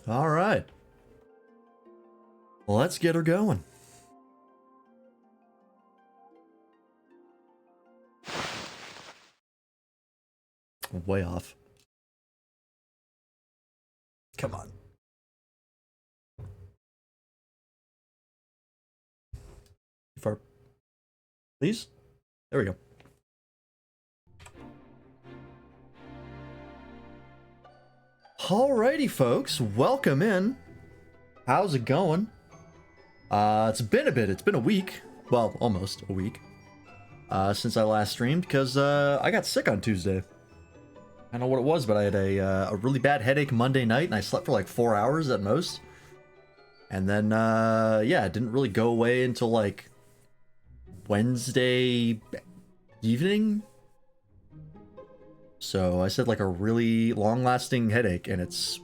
All right. Well, let's get her going. Way off. Come on. Far. Please? There we go. Alrighty, folks. Welcome in. How's it going? It's been a bit. It's been a week. Well, almost a week. Since I last streamed, because I got sick on Tuesday. I don't know what it was, but I had a really bad headache Monday night, and I slept for like 4 hours at most. And then, yeah, it didn't really go away until like Wednesday evening. So I said like a really long-lasting headache, and it's...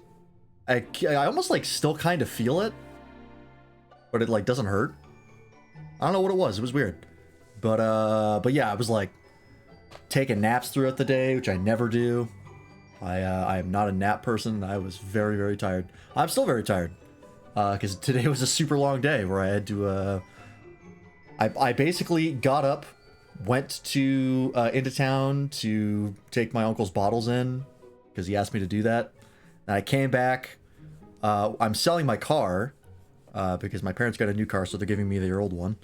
I almost like still kind of feel it, but it like doesn't hurt. I don't know what it was. It was weird. But yeah, I was like taking naps throughout the day, which I never do. I am not a nap person. I was very, very tired. I'm still very tired. Because today was a super long day where I had to, I basically got up, went to, into town to take my uncle's bottles in, because he asked me to do that. And I came back, I'm selling my car, because my parents got a new car, so they're giving me their old one.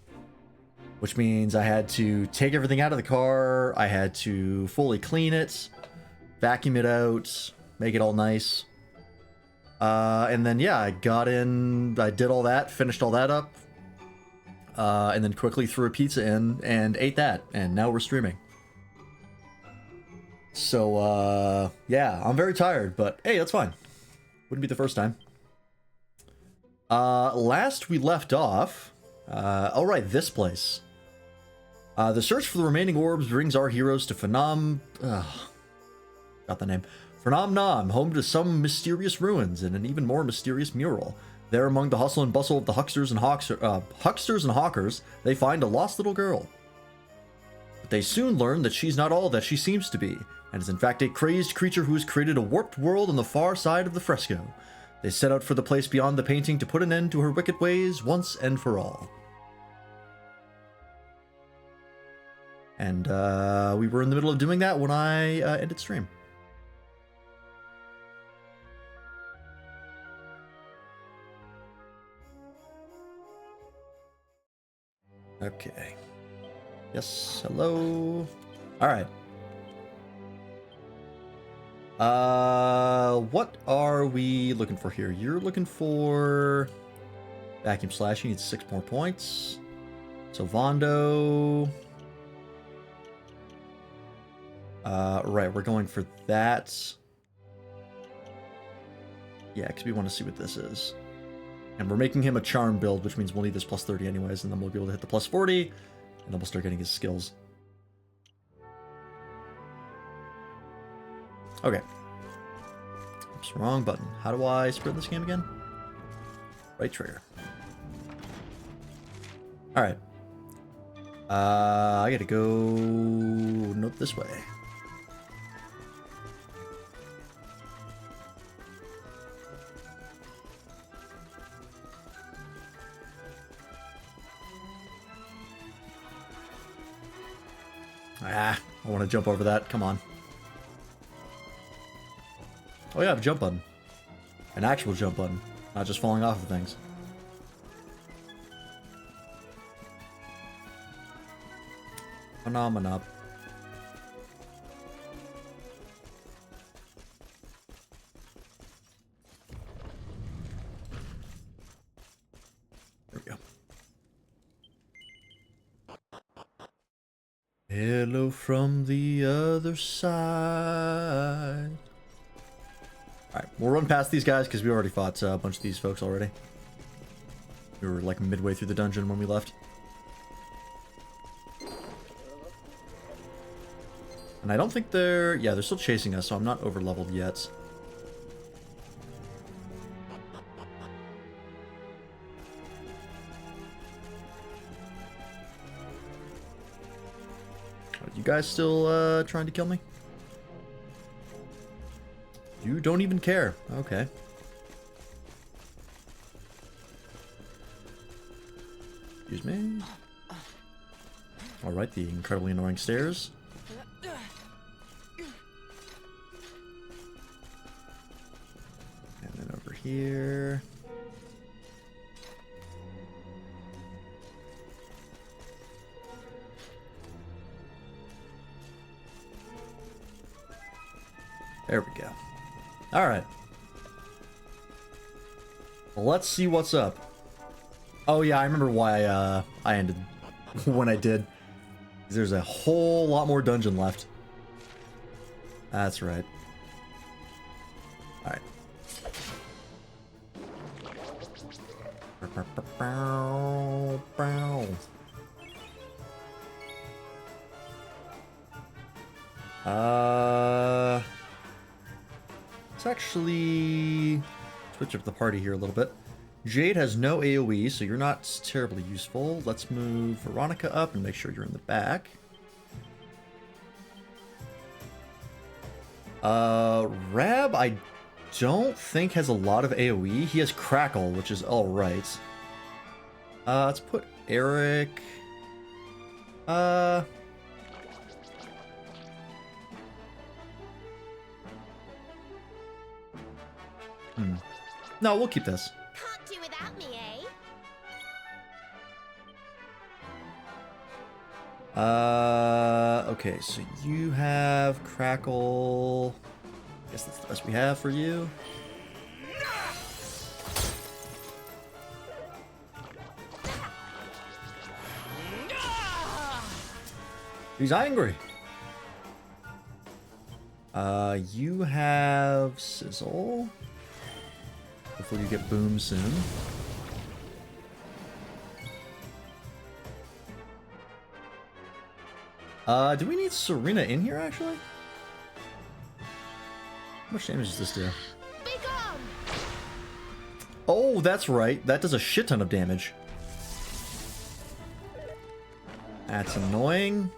Which means I had to take everything out of the car, I had to fully clean it, vacuum it out, make it all nice. And then, yeah, I got in, I did all that, finished all that up, and then quickly threw a pizza in and ate that, and now we're streaming. So, yeah, I'm very tired, but hey, that's fine. Wouldn't be the first time. Last we left off, all right, this place. The search for the remaining orbs brings our heroes to Phnom... got the name. Phnom Nom, home to some mysterious ruins and an even more mysterious mural. There, among the hustle and bustle of the hucksters and hawkers, they find a lost little girl. But they soon learn that she's not all that she seems to be, and is in fact a crazed creature who has created a warped world on the far side of the fresco. They set out for the place beyond the painting to put an end to her wicked ways once and for all. And we were in the middle of doing that when I ended stream. Okay. Yes, hello. Alright. What are we looking for here? You're looking for... Vacuum Slash, you need 6 more points. So Vondo... right, we're going for that. Yeah, because we want to see what this is. And we're making him a charm build, which means we'll need this plus 30 anyways, and then we'll be able to hit the plus 40, and then we'll start getting his skills. Okay. Oops, wrong button. How do I spread this game again? Right trigger. Alright. I gotta go... Nope, this way. Ah, I want to jump over that. Come on. Oh yeah, I have a jump button. An actual jump button. Not just falling off of things. Phenomena. There we go. Hello from the other side. Alright, we'll run past these guys because we already fought a bunch of these folks already. We were like midway through the dungeon when we left. And I don't think they're... Yeah, they're still chasing us, so I'm not over-leveled yet. Are you guys still trying to kill me? You don't even care. Okay. Excuse me. Alright, the incredibly annoying stairs. And then over here. There we go. Alright. Well, let's see what's up. Oh yeah, I remember why I ended when I did. There's a whole lot more dungeon left. That's right. Alright. Let's actually switch up the party here a little bit. Jade has no AoE, so you're not terribly useful. Let's move Veronica up and make sure you're in the back. Rab, I don't think has a lot of AoE. He has Crackle, which is alright. Let's put Eric... No, we'll keep this. Can't do without me, eh? Okay, so you have Crackle. I guess that's the best we have for you. He's angry. You have Sizzle. Hopefully you get Boom soon. Do we need Serena in here, actually? How much damage does this do? Be gone! Oh, that's right. That does a shit ton of damage. That's annoying.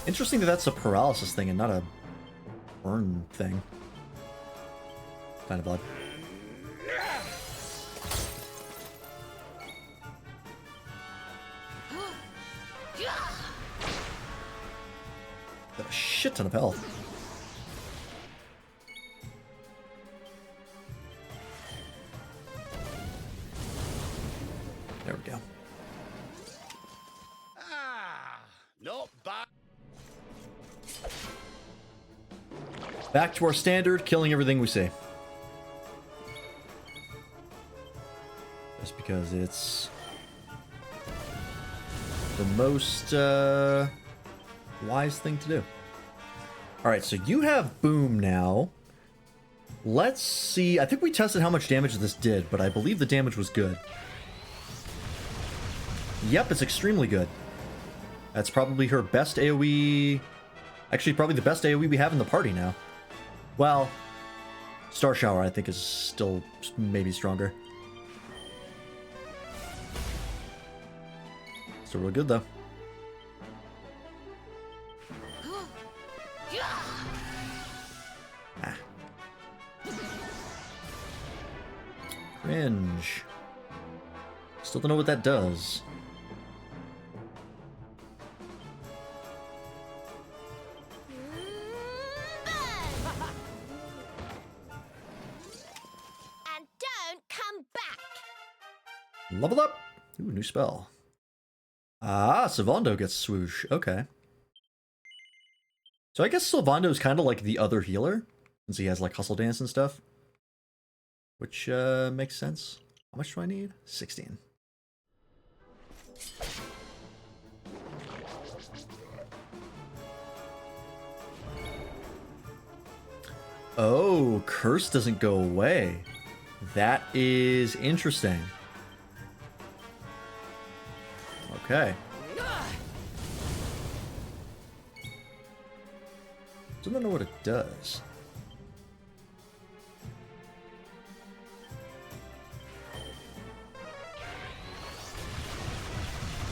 Interesting that that's a paralysis thing and not a burn thing. Kind of odd. Got a shit ton of health. There we go. Not bad. Back to our standard, killing everything we see. Just because it's the most wise thing to do. Alright, so you have Boom now. Let's see. I think we tested how much damage this did, but I believe the damage was good. Yep, it's extremely good. That's probably her best AoE. Actually, probably the best AoE we have in the party now. Well, Star Shower, I think, is still maybe stronger. Still real good, though. Ah. Cringe. Still don't know what that does. Leveled up! Ooh, new spell. Ah, Sylvando gets swoosh. Okay. So I guess Sylvando is kind of like the other healer, since he has like Hustle Dance and stuff. Which makes sense. How much do I need? 16. Oh, Curse doesn't go away. That is interesting. Okay. Don't know what it does.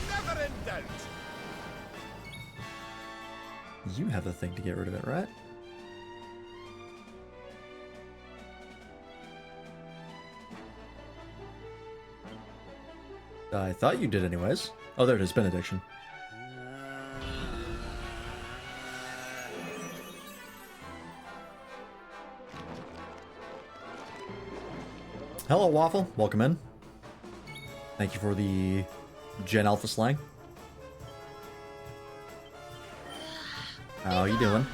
Never in doubt. You have the thing to get rid of it, right? I thought you did anyways. Oh, there it is, Benediction. Hello, Waffle. Welcome in. Thank you for the Gen Alpha slang. How you doing?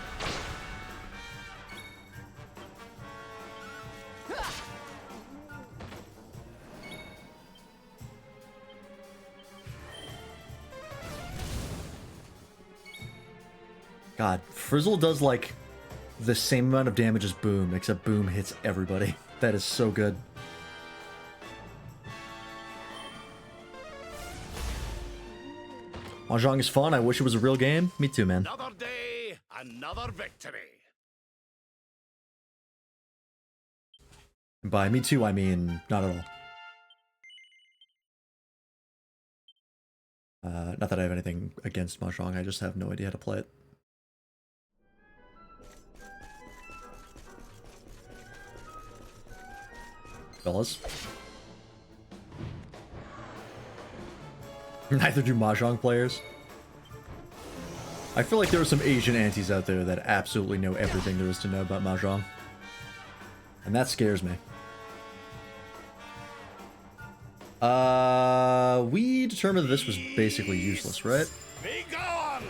God, Frizzle does like the same amount of damage as Boom, except Boom hits everybody. That is so good. Mahjong is fun. I wish it was a real game. Me too, man. Another day, another victory. And by me too, I mean not at all. Not that I have anything against Mahjong, I just have no idea how to play it. Fellas. Neither do Mahjong players. I feel like there are some Asian aunties out there that absolutely know everything there is to know about Mahjong. And that scares me. We determined that this was basically useless, right? Be gone!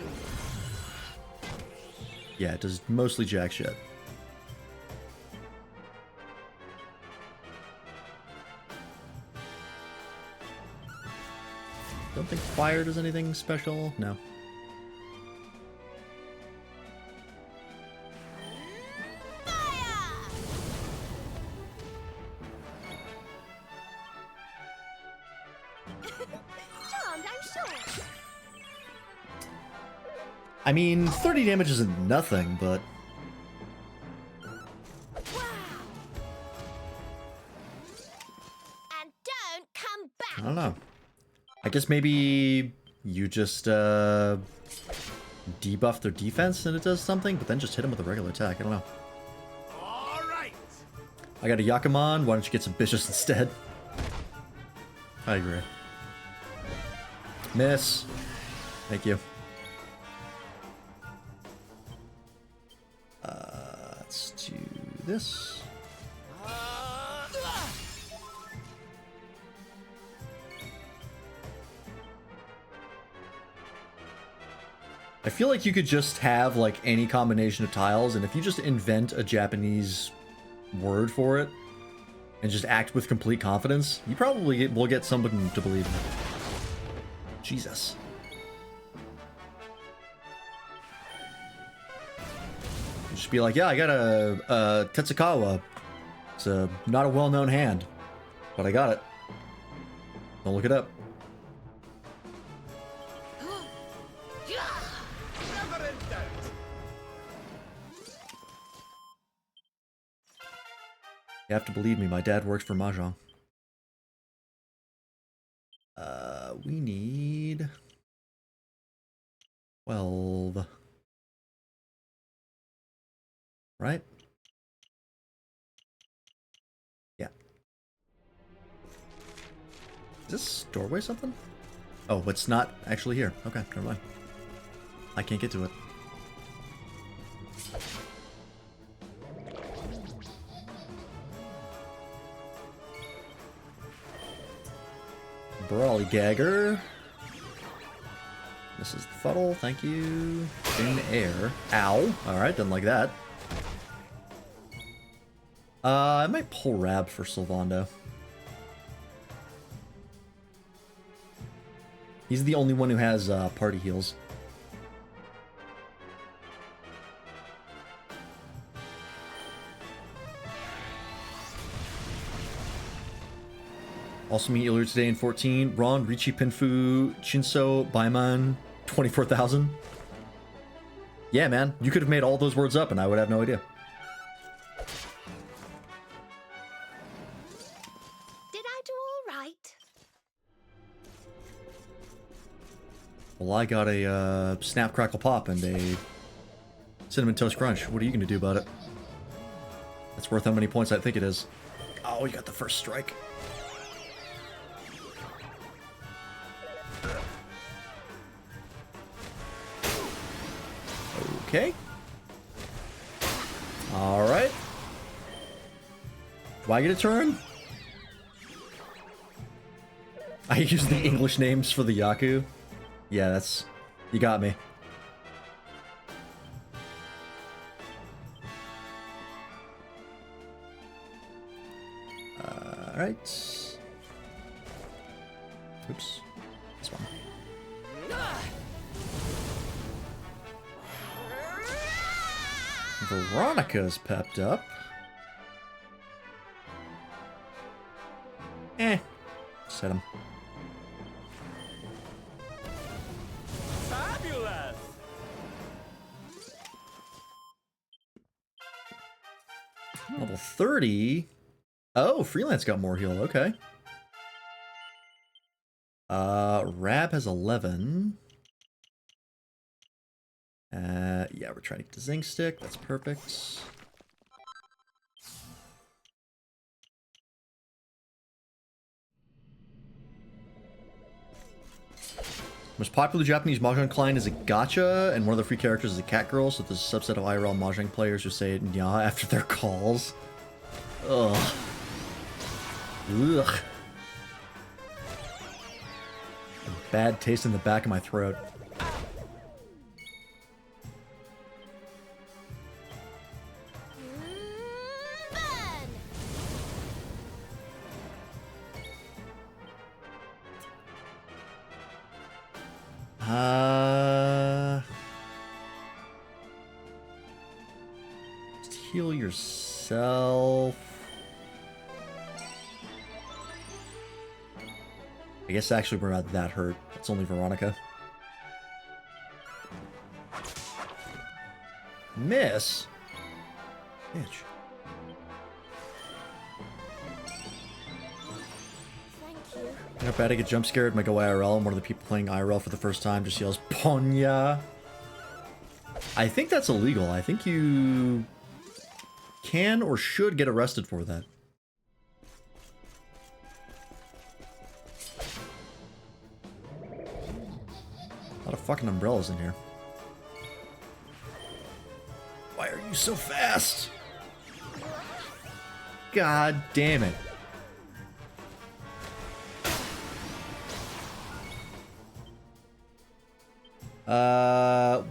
Yeah, it does mostly jack shit. Don't think fire does anything special. No. Charmed, I'm sure. I mean, 30 damage isn't nothing, but Wow. And don't come I back. don't know. I guess maybe you just debuff their defense and it does something, but then just hit them with a regular attack. I don't know. All right. I got a Yakuman. Why don't you get some Vicious instead? I agree. Miss. Thank you. Let's do this. I feel like you could just have like any combination of tiles, and if you just invent a Japanese word for it and just act with complete confidence, you probably will get someone to believe in it. Jesus. You just be like, yeah, I got a Tetsukawa. It's not a well-known hand, but I got it. Don't look it up. Never in doubt. You have to believe me, my dad works for Mahjong. We need 12. Right? Yeah. Is this doorway something? Oh, it's not actually here. Okay, never mind. I can't get to it. Brawly Gagger. This is the Fuddle, thank you. In air. Ow. Alright, didn't like that. I might pull Rab for Sylvando. He's the only one who has party heals. Also meet earlier today in 14. Ron, Richi, Pinfu, Chinso, Baiman, 24,000. Yeah, man. You could have made all those words up and I would have no idea. Did I do all right? Well, I got a Snap, Crackle, Pop and a Cinnamon Toast Crunch. What are you going to do about it? That's worth how many points I think it is. Oh, you got the first strike. Okay. Alright. Do I get a turn? I use the English names for the Yaku. Yeah, that's... You got me. Alright. Oops. This one. Veronica's pepped up. Set him. Fabulous! Level 30? Oh, Freelance got more heal, okay. Rab has 11. Yeah, we're trying to get the Zinc Stick, that's perfect. Most popular Japanese Mahjong client is a gacha, and one of the free characters is a cat girl, so there's a subset of IRL Mahjong players who say nya after their calls. Ugh. Ugh. Bad taste in the back of my throat. Burn! Just heal yourself. I guess actually we're not that hurt. It's only Veronica. Miss? Bitch. Thank you. Not bad I get jump scared, might go IRL, and one of the people playing IRL for the first time just yells, Ponya! I think that's illegal. I think you can or should get arrested for that. A lot of fucking umbrellas in here. Why are you so fast? God damn it.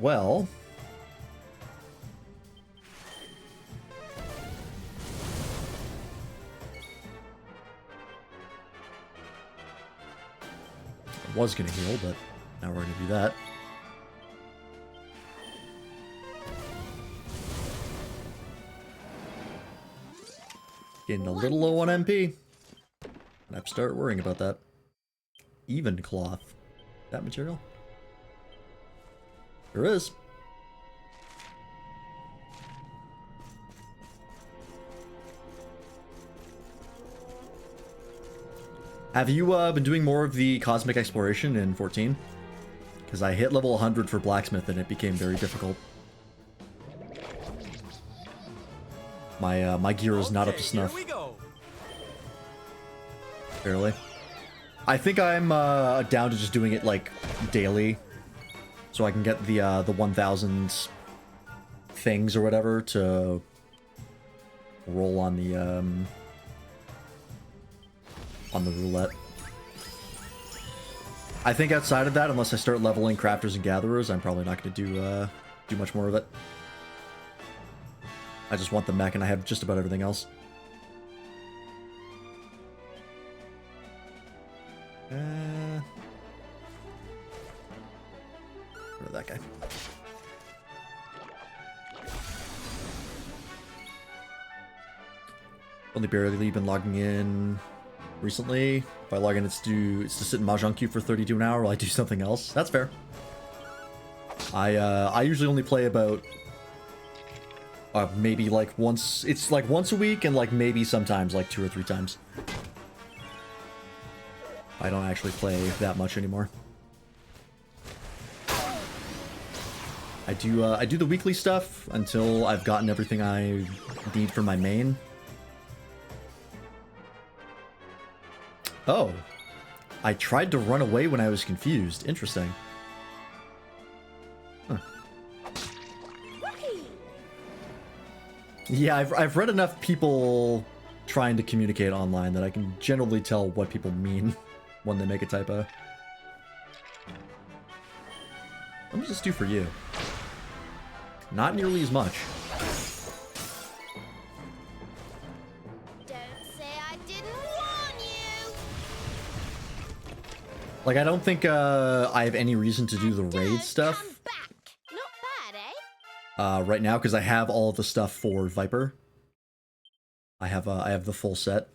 Well. I was gonna heal, but now we're gonna do that. Getting a little low on MP. I have to start worrying about that. Even cloth. That material? There is. Have you been doing more of the cosmic exploration in 14? Because I hit level 100 for blacksmith and it became very difficult. My gear is not up to snuff. Here we go. Barely. I think I'm down to just doing it like daily, so I can get the 1,000 things or whatever to roll on the roulette. I think outside of that, unless I start leveling crafters and gatherers, I'm probably not going to do much more of it. I just want the mech, and I have just about everything else. Where did that guy? Only barely been logging in recently. If I log in, it's to sit in Mahjong queue for 32 an hour while I do something else. That's fair. I usually only play about maybe like once. It's like once a week, and like maybe sometimes like 2 or 3 times. I don't actually play that much anymore. I do the weekly stuff until I've gotten everything I need for my main. Oh, I tried to run away when I was confused. Interesting. Huh. Yeah, I've read enough people trying to communicate online that I can generally tell what people mean when they make a typo. Let me just do for you. Not nearly as much. Don't say I didn't warn you. Like, I don't think I have any reason to do the raid Come stuff back. Not bad, eh? right now because I have all of the stuff for Viper. I have the full set.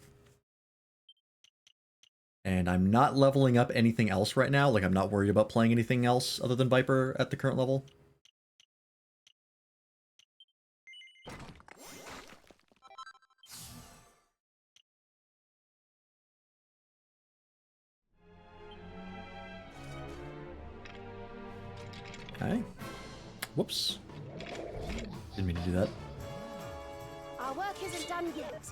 And I'm not leveling up anything else right now. Like, I'm not worried about playing anything else other than Viper at the current level. Okay. Whoops. Didn't mean to do that. Our work isn't done yet.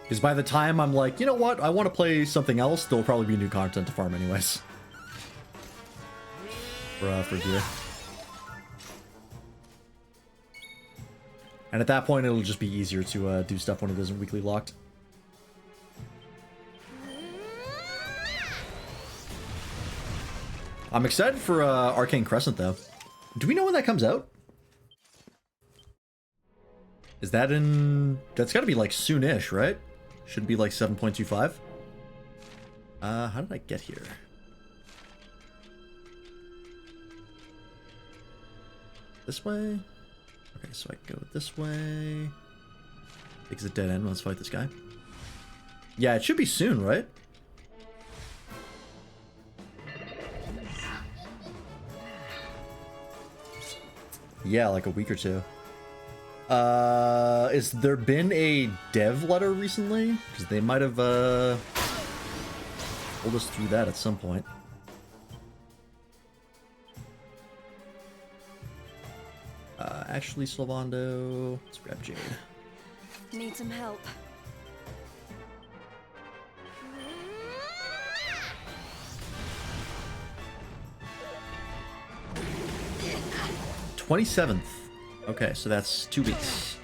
Because by the time I'm like, you know what, I want to play something else, there'll probably be new content to farm anyways. For gear. And at that point, it'll just be easier to do stuff when it isn't weekly locked. I'm excited for Arcane Crescent, though. Do we know when that comes out? Is that in... That's gotta be, like, soon-ish, right? Should be, like, 7.25. How did I get here? This way? Okay, so I can go this way. It's a dead end. Let's fight this guy. Yeah, it should be soon, right? Yeah, like a week or two. Has there been a dev letter recently? Because they might have, pulled us through that at some point. Actually, Sylvando, let's grab Jade. Need some help. 27th. Okay, so that's 2 weeks.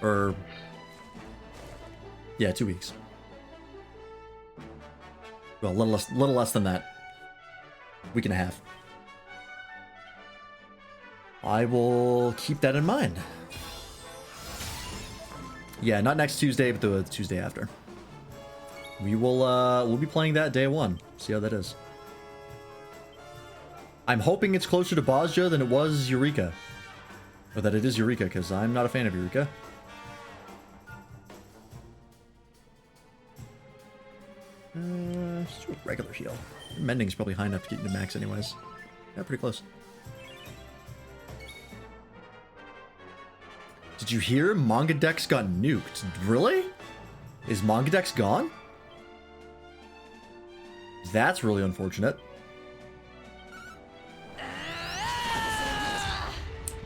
Or... yeah, 2 weeks. Well, a little less than that. Week and a half. I will keep that in mind. Yeah, not next Tuesday, but the Tuesday after. We will, we'll be playing that day one. See how that is. I'm hoping it's closer to Bozja than it was Eureka. Or that it is Eureka, because I'm not a fan of Eureka. Let's do a regular heal. Mending's probably high enough to get you to max anyways. Yeah, pretty close. Did you hear Manga Dex got nuked? Really? Is Manga Dex gone? That's really unfortunate.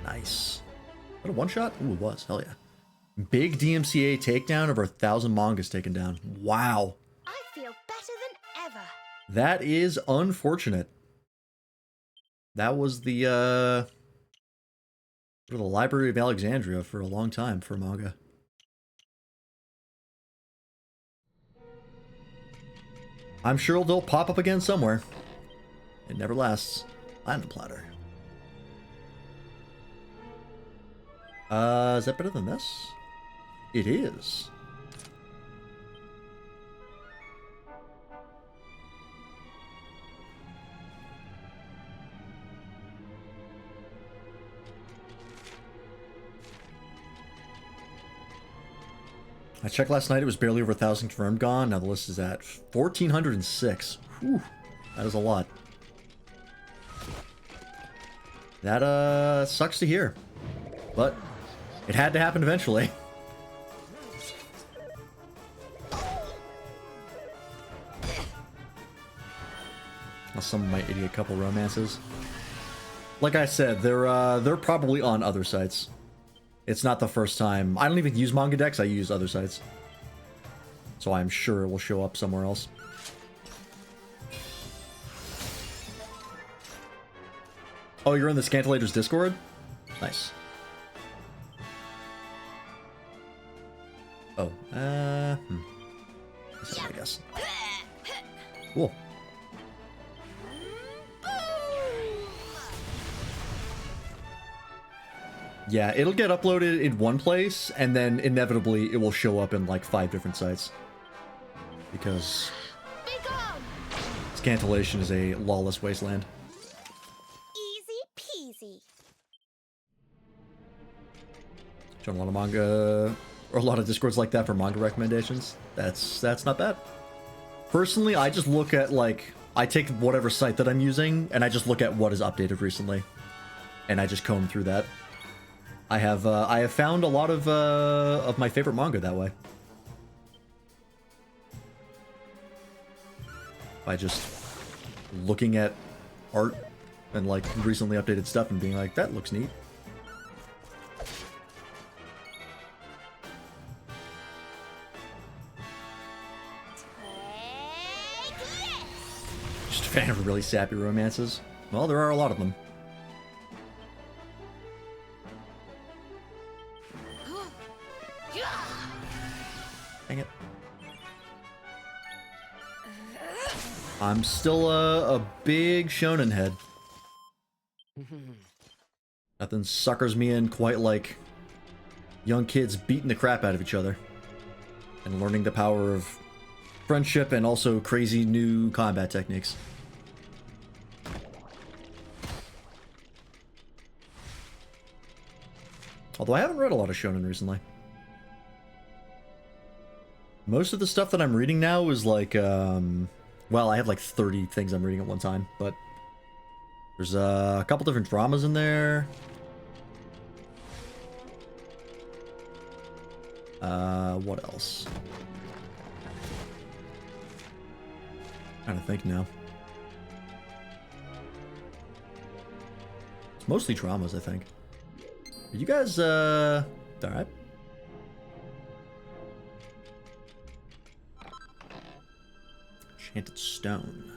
Nice. What a one-shot? Ooh, it was. Hell yeah. Big DMCA takedown over 1,000 mangas taken down. Wow. I feel better than ever. That is unfortunate. That was the Library of Alexandria for a long time for manga. I'm sure they'll pop up again somewhere. It never lasts. Platinum platter. Is that better than this? It is. I checked last night, it was barely over 1,000 confirmed gone. Now the list is at 1,406. Whew, that is a lot. That, sucks to hear. But it had to happen eventually. Some of my idiot couple romances. Like I said, they're probably on other sites. It's not the first time. I don't even use Manga Dex, I use other sites. So I'm sure it will show up somewhere else. Oh, you're in the Scantilators Discord? Nice. Oh, This one, I guess. Cool. Yeah, it'll get uploaded in one place, and then inevitably it will show up in like 5 different sites. Because Scantillation is a lawless wasteland. Easy peasy. Join a lot of manga, or a lot of discords like that for manga recommendations. That's not bad. Personally, I just look at like, I take whatever site that I'm using, and I just look at what is updated recently, and I just comb through that. I have found a lot of my favorite manga that way. By just looking at art and like recently updated stuff and being like, that looks neat. Just a fan of really sappy romances. Well, there are a lot of them. Dang it. I'm still a big shonen head. Nothing suckers me in quite like young kids beating the crap out of each other and learning the power of friendship and also crazy new combat techniques. Although I haven't read a lot of shonen recently. Most of the stuff that I'm reading now is like, well, I have like 30 things I'm reading at one time, but there's a couple different dramas in there. What else? Trying to think now. It's mostly dramas, I think. Are you guys, alright? Enchanted stone.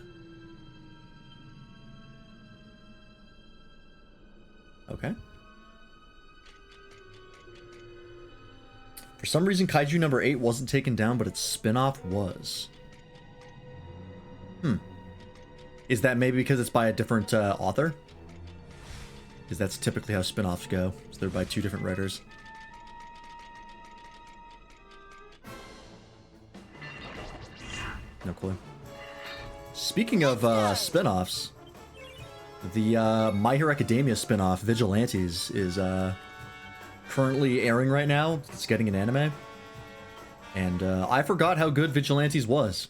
Okay. For some reason, Kaiju number 8 wasn't taken down, but its spin-off was. Is that maybe because it's by a different author? Because that's typically how spin-offs go. So they're by 2 different writers. No clue. Speaking of spin-offs, the My Hero Academia spin-off, Vigilantes, is currently airing right now. It's getting an anime. And I forgot how good Vigilantes was.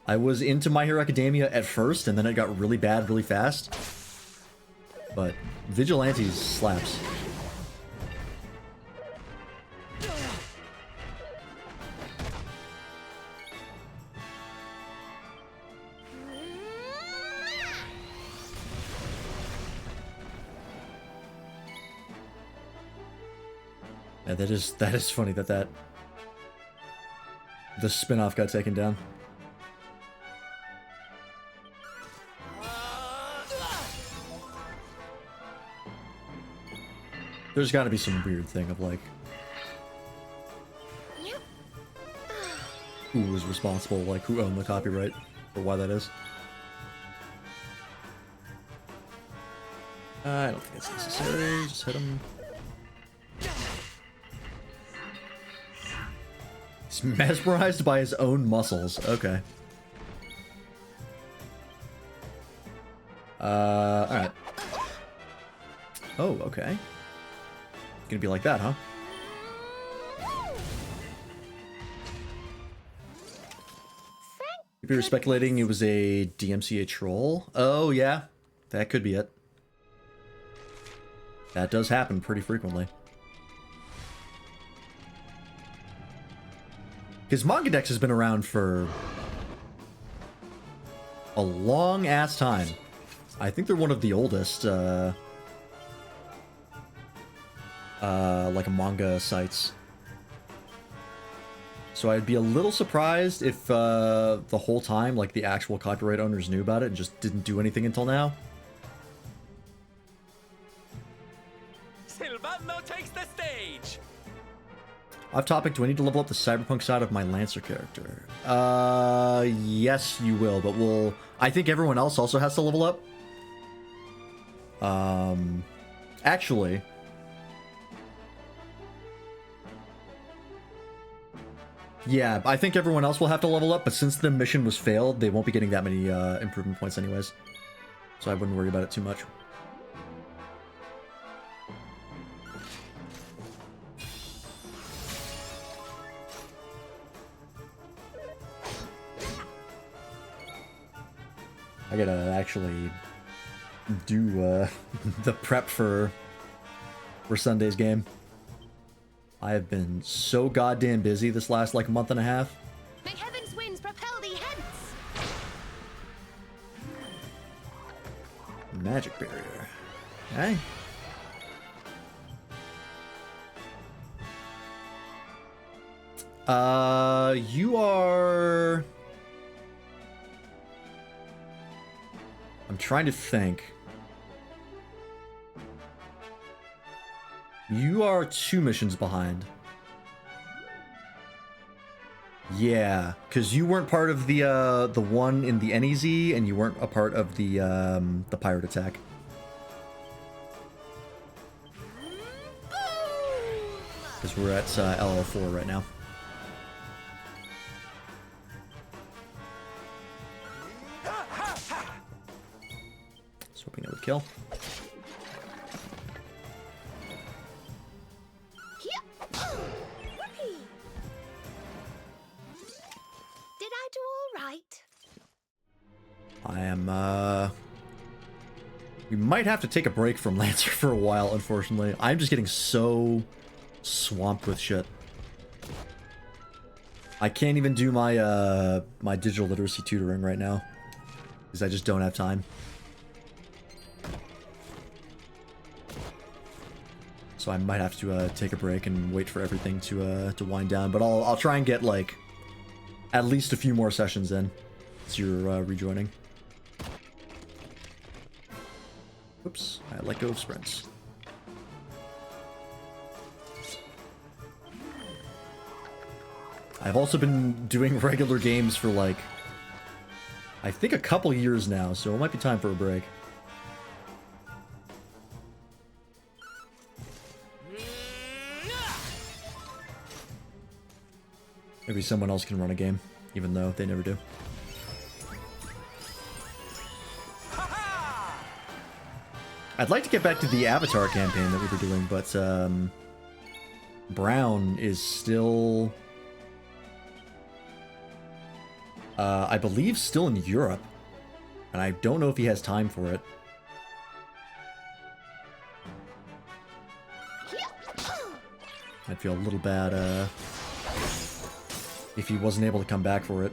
I was into My Hero Academia at first, and then it got really bad really fast. But Vigilantes slaps. Yeah, that is funny that the spin-off got taken down. There's got to be some weird thing of like, who was responsible, like who owned the copyright, or why that is. I don't think it's necessary. Just hit him. He's mesmerized by his own muscles. Okay. Alright. Oh, okay. Gonna be like that, huh? People were speculating it was a DMCA troll. Oh, yeah. That could be it. That does happen pretty frequently. Because MangaDex has been around for a long-ass time. I think they're one of the oldest, like manga sites. So I'd be a little surprised if the whole time, like, the actual copyright owners knew about it and just didn't do anything until now. Silvano takes the stage. Off topic, do I need to level up the cyberpunk side of my Lancer character? Yes, you will, but I think everyone else also has to level up. Actually... Yeah, I think everyone else will have to level up, but since the mission was failed, they won't be getting that many improvement points anyways. So I wouldn't worry about it too much. I gotta actually do the prep for Sunday's game. I have been so goddamn busy this last, like, month and a half. May heaven's winds propel thee hence! Magic barrier. Okay. You are... I'm trying to think. You are 2 missions behind. Yeah, because you weren't part of the one in the NEZ, and you weren't a part of the pirate attack. Because we're at LL4 right now. Just hoping it would kill. We might have to take a break from Lancer for a while, unfortunately. I'm just getting so swamped with shit. I can't even do my my digital literacy tutoring right now because I just don't have time. So I might have to take a break and wait for everything to wind down. But I'll try and get like at least a few more sessions in as you're rejoining. Oops, I let go of sprints. I've also been doing regular games for like, I think a couple years now, so it might be time for a break. Maybe someone else can run a game, even though they never do. I'd like to get back to the Avatar campaign that we were doing, but Brown is still, I believe, still in Europe, and I don't know if he has time for it. I'd feel a little bad if he wasn't able to come back for it.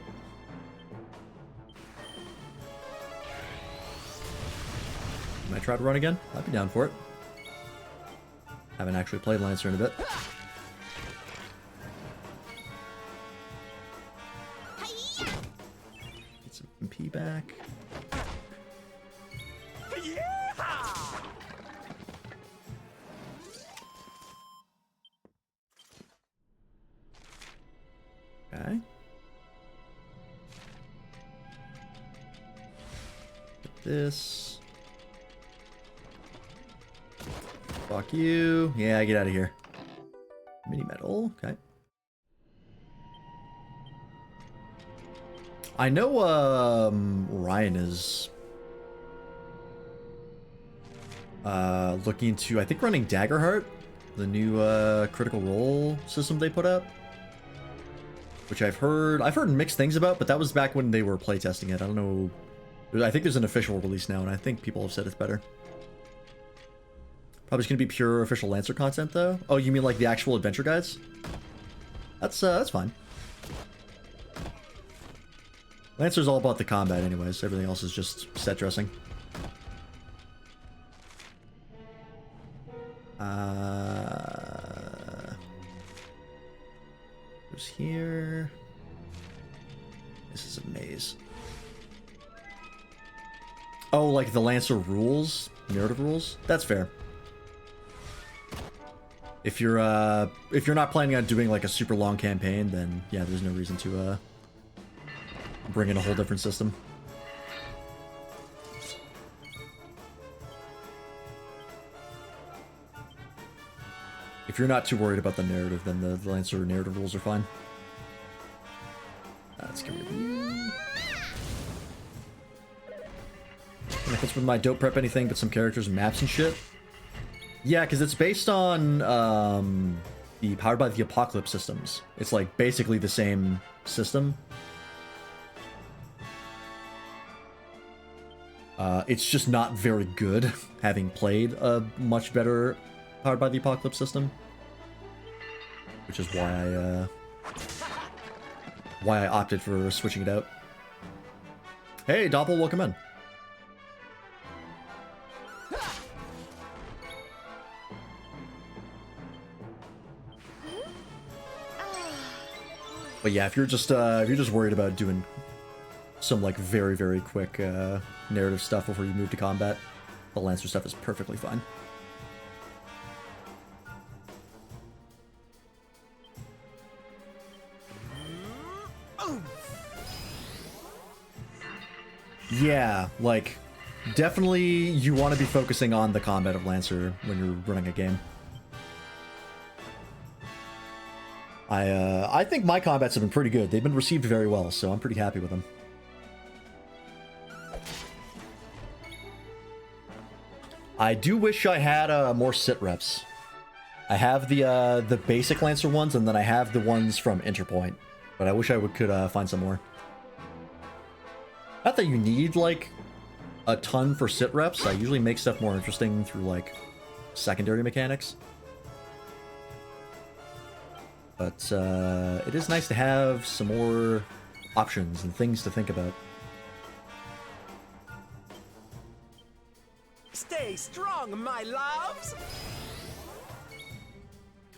Might try to run again? I'd be down for it. Haven't actually played Lancer in a bit. Get some MP back. Okay. Get this. Fuck you. Yeah, get out of here. Mini metal. Okay. I know Ryan is looking into, I think, running Daggerheart, the new critical role system they put out, which I've heard mixed things about, but that was back when they were playtesting it. I don't know. I think there's an official release now, and I think people have said it's better. Probably just gonna be pure official Lancer content, though. Oh, you mean like the actual adventure guides? That's fine. Lancer's all about the combat, anyways. Everything else is just set dressing. Who's here? This is a maze. Oh, like the Lancer rules, narrative rules. That's fair. If you're not planning on doing like a super long campaign, then yeah, there's no reason to bring in a whole different system. If you're not too worried about the narrative, then the Lancer narrative rules are fine. Let's get rid of you. Benefits with my don't prep anything but some characters and maps and shit. Yeah, because it's based on the Powered by the Apocalypse systems. It's like basically the same system. It's just not very good, having played a much better Powered by the Apocalypse system. Which is why I opted for switching it out. Hey, Doppel, welcome in. But yeah, if you're just worried about doing some like very, very quick narrative stuff before you move to combat, the Lancer stuff is perfectly fine. Yeah, like, definitely you want to be focusing on the combat of Lancer when you're running a game. I think my combats have been pretty good. They've been received very well, so I'm pretty happy with them. I do wish I had more sit reps. I have the basic Lancer ones, and then I have the ones from Interpoint, but I wish I could find some more. Not that you need, like, a ton for sit reps. I usually make stuff more interesting through, like, secondary mechanics. But it is nice to have some more options and things to think about. Stay strong, my loves!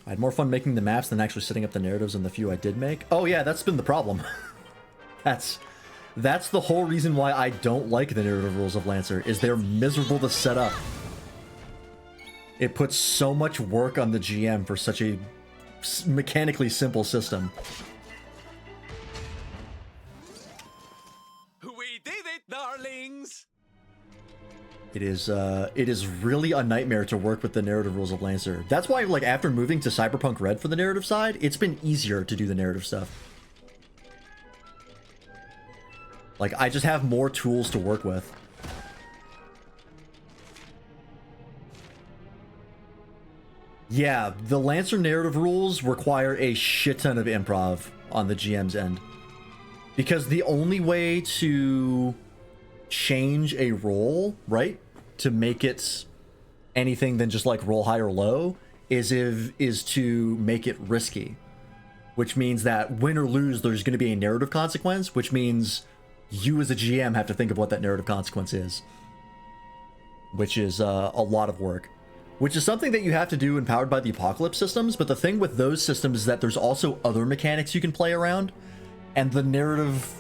I had more fun making the maps than actually setting up the narratives in the few I did make. Oh yeah, that's been the problem. That's the whole reason why I don't like the narrative rules of Lancer, is they're miserable to set up. It puts so much work on the GM for such a mechanically simple system. We did it, darlings! It is really a nightmare to work with the narrative rules of Lancer. That's why, like, after moving to Cyberpunk Red for the narrative side, it's been easier to do the narrative stuff. Like, I just have more tools to work with. Yeah, the Lancer narrative rules require a shit ton of improv on the GM's end. Because the only way to change a roll, right, to make it anything than just like roll high or low, is to make it risky. Which means that win or lose, there's going to be a narrative consequence, which means you as a GM have to think of what that narrative consequence is. Which is a lot of work. Which is something that you have to do in Powered by the Apocalypse systems, but the thing with those systems is that there's also other mechanics you can play around, and the narrative,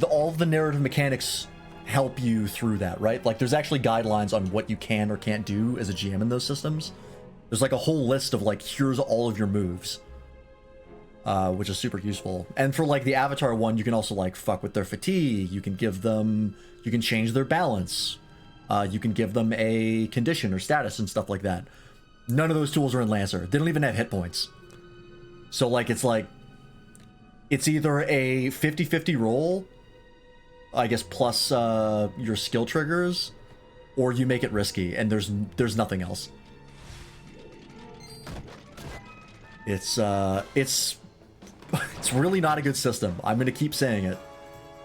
all of the narrative mechanics help you through that, right? Like, there's actually guidelines on what you can or can't do as a GM in those systems. There's like a whole list of like, here's all of your moves. Which is super useful. And for like the Avatar one, you can also like fuck with their fatigue, you can change their balance. You can give them a condition or status and stuff like that. None of those tools are in Lancer. They don't even have hit points. So like it's either a 50-50 roll, I guess, plus your skill triggers, or you make it risky, and there's nothing else. It's really not a good system. I'm gonna keep saying it.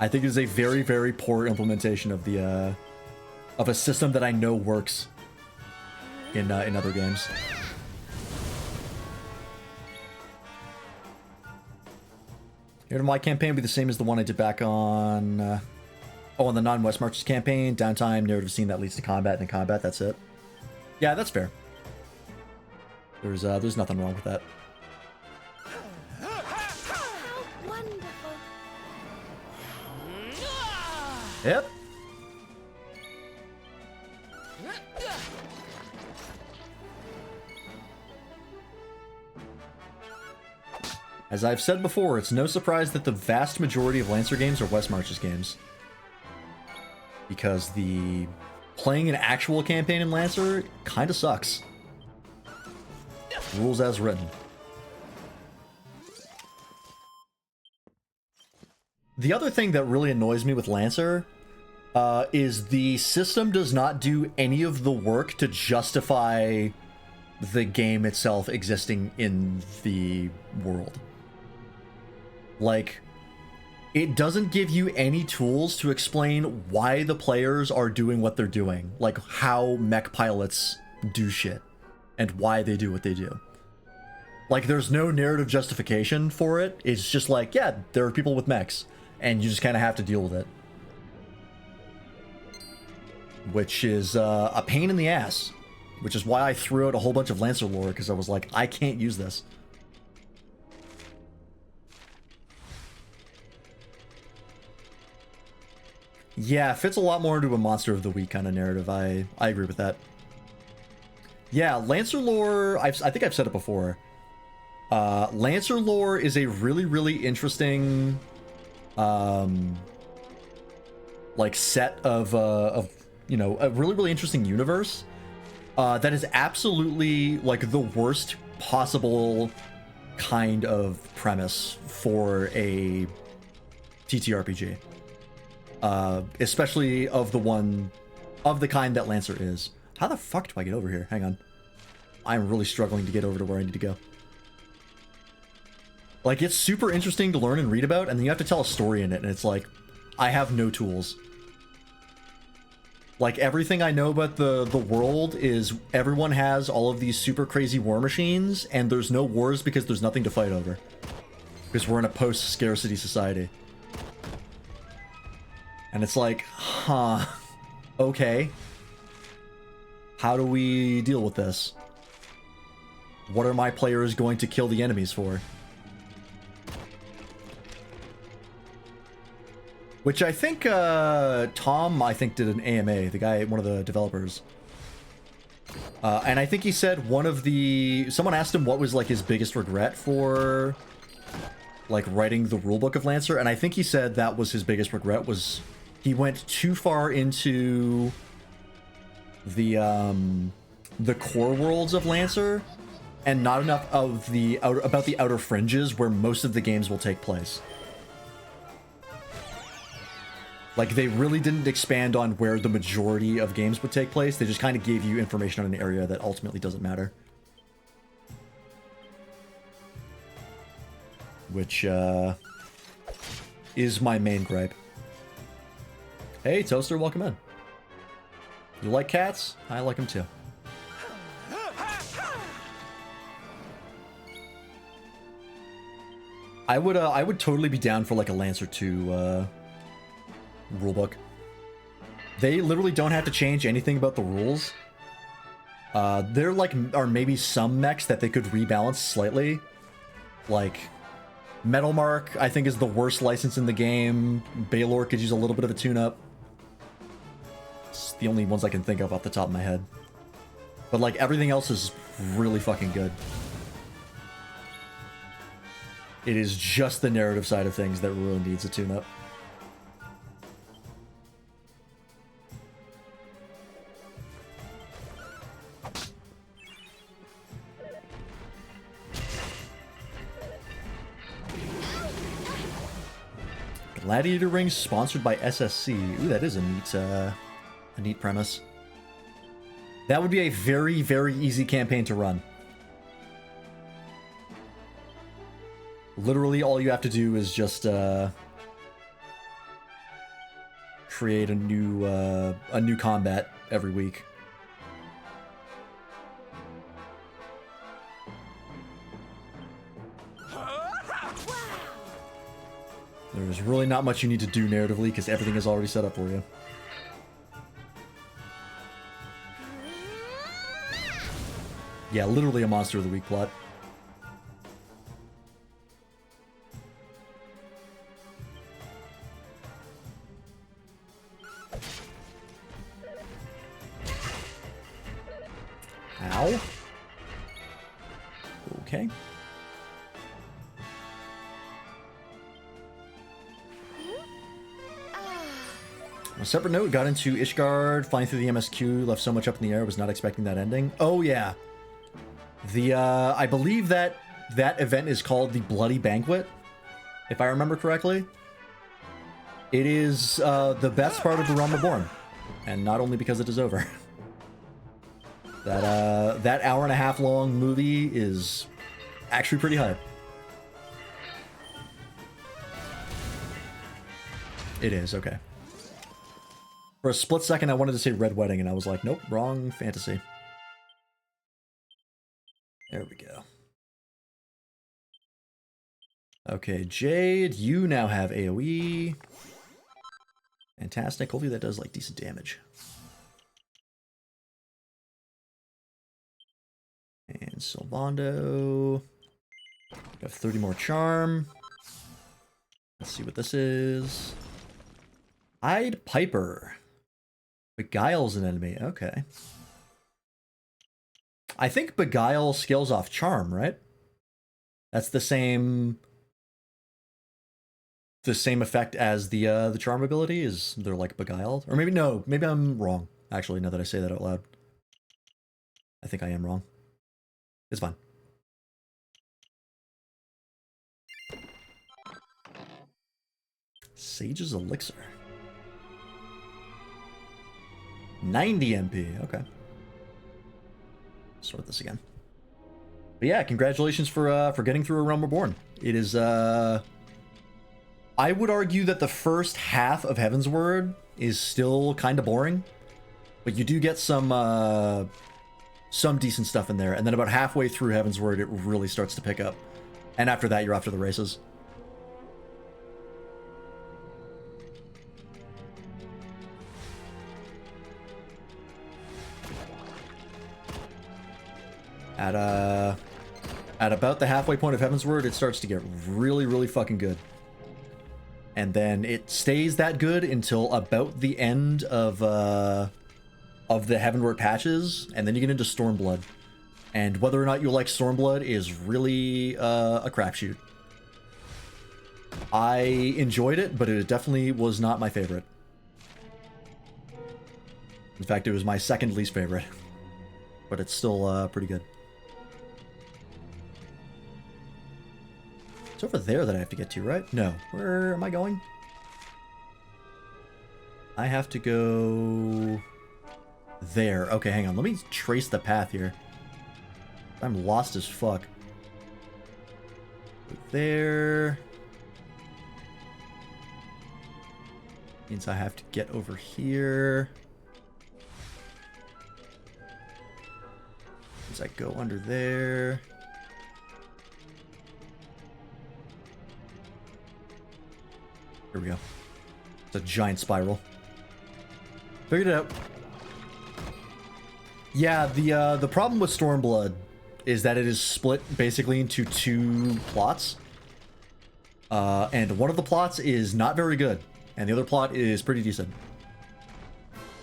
I think it's a very, very poor implementation of the of a system that I know works in other games. Here, my campaign will be the same as the one I did back on on the non-West Marches campaign. Downtime, narrative scene that leads to combat, and combat, that's it. Yeah, that's fair. There's nothing wrong with that. Wonderful. Yep. As I've said before, it's no surprise that the vast majority of Lancer games are West Marches games. Because playing an actual campaign in Lancer kind of sucks. Rules as written. The other thing that really annoys me with Lancer is the system does not do any of the work to justify the game itself existing in the world. Like, it doesn't give you any tools to explain why the players are doing what they're doing. Like, how mech pilots do shit. And why they do what they do. Like, there's no narrative justification for it. It's just like, yeah, there are people with mechs. And you just kind of have to deal with it. Which is a pain in the ass. Which is why I threw out a whole bunch of Lancer lore, because I was like, I can't use this. Yeah, fits a lot more into a Monster of the Week kind of narrative. I agree with that. Yeah, Lancer lore, I think I've said it before. Lancer lore is a really, really interesting like set of you know, a really, really interesting universe that is absolutely like the worst possible kind of premise for a TTRPG. Especially of the kind that Lancer is. How the fuck do I get over here? Hang on. I'm really struggling to get over to where I need to go. Like, it's super interesting to learn and read about, and then you have to tell a story in it, and it's like, I have no tools. Like, everything I know about the world is everyone has all of these super crazy war machines, and there's no wars because there's nothing to fight over. Because we're in a post-scarcity society. And it's like, huh, okay. How do we deal with this? What are my players going to kill the enemies for? Which I think, Tom, did an AMA, the guy, one of the developers. And I think he said someone asked him what was, like, his biggest regret for, like, writing the rulebook of Lancer, and I think he said that was his biggest regret, was he went too far into the core worlds of Lancer, and not enough of about the outer fringes where most of the games will take place. Like, they really didn't expand on where the majority of games would take place. They just kind of gave you information on an area that ultimately doesn't matter. Which, is my main gripe. Hey, Toaster, welcome in. You like cats? I like them too. I would totally be down for, like, a Lancer 2, rulebook. They literally don't have to change anything about the rules. There are maybe some mechs that they could rebalance slightly. Like, Metal Mark, I think, is the worst license in the game. Baylor could use a little bit of a tune-up. It's the only ones I can think of off the top of my head. But, like, everything else is really fucking good. It is just the narrative side of things that really needs a tune-up. Gladiator Rings sponsored by SSC. Ooh, that is a neat premise. That would be a very, very easy campaign to run. Literally, all you have to do is just create a new combat every week. There's really not much you need to do narratively because everything is already set up for you. Yeah, literally a Monster of the Week plot. Ow. Okay. On a separate note, got into Ishgard, flying through the MSQ, left so much up in the air, was not expecting that ending. Oh yeah. The, I believe that event is called the Bloody Banquet, if I remember correctly. It is the best part of The Realm Reborn, and not only because it is over. That hour and a half long movie is actually pretty hype. It is, okay. For a split second, I wanted to say Red Wedding, and I was like, nope, wrong fantasy. There we go. Okay, Jade, you now have AoE. Fantastic. Hopefully that does, like, decent damage. And Sylvando. Got 30 more charm. Let's see what this is. Pied Piper. Beguile's an enemy. Okay. I think Beguile scales off charm, right? That's the same effect as the charm ability. Is they're like beguiled? Or maybe no, maybe I'm wrong. Actually, now that I say that out loud. I think I am wrong. It's fine. Sage's Elixir. 90 MP, okay. Sort this again. But yeah, congratulations for getting through A Realm Reborn. It is, I would argue that the first half of Heavensward is still kind of boring, but you do get some decent stuff in there, and then about halfway through Heavensward, it really starts to pick up. And after that, you're off to the races. At about the halfway point of Heavensward, it starts to get really, really fucking good. And then it stays that good until about the end of the Heavenward patches, and then you get into Stormblood. And whether or not you like Stormblood is really a crapshoot. I enjoyed it, but it definitely was not my favorite. In fact, it was my second least favorite. But it's still pretty good. It's over there that I have to get to, right? No. Where am I going? I have to go there. Okay, hang on. Let me trace the path here. I'm lost as fuck. There. Means I have to get over here. Means I go under there. Here we go. It's a giant spiral. Figured it out. Yeah, the problem with Stormblood is that it is split basically into two plots. And one of the plots is not very good, and the other plot is pretty decent.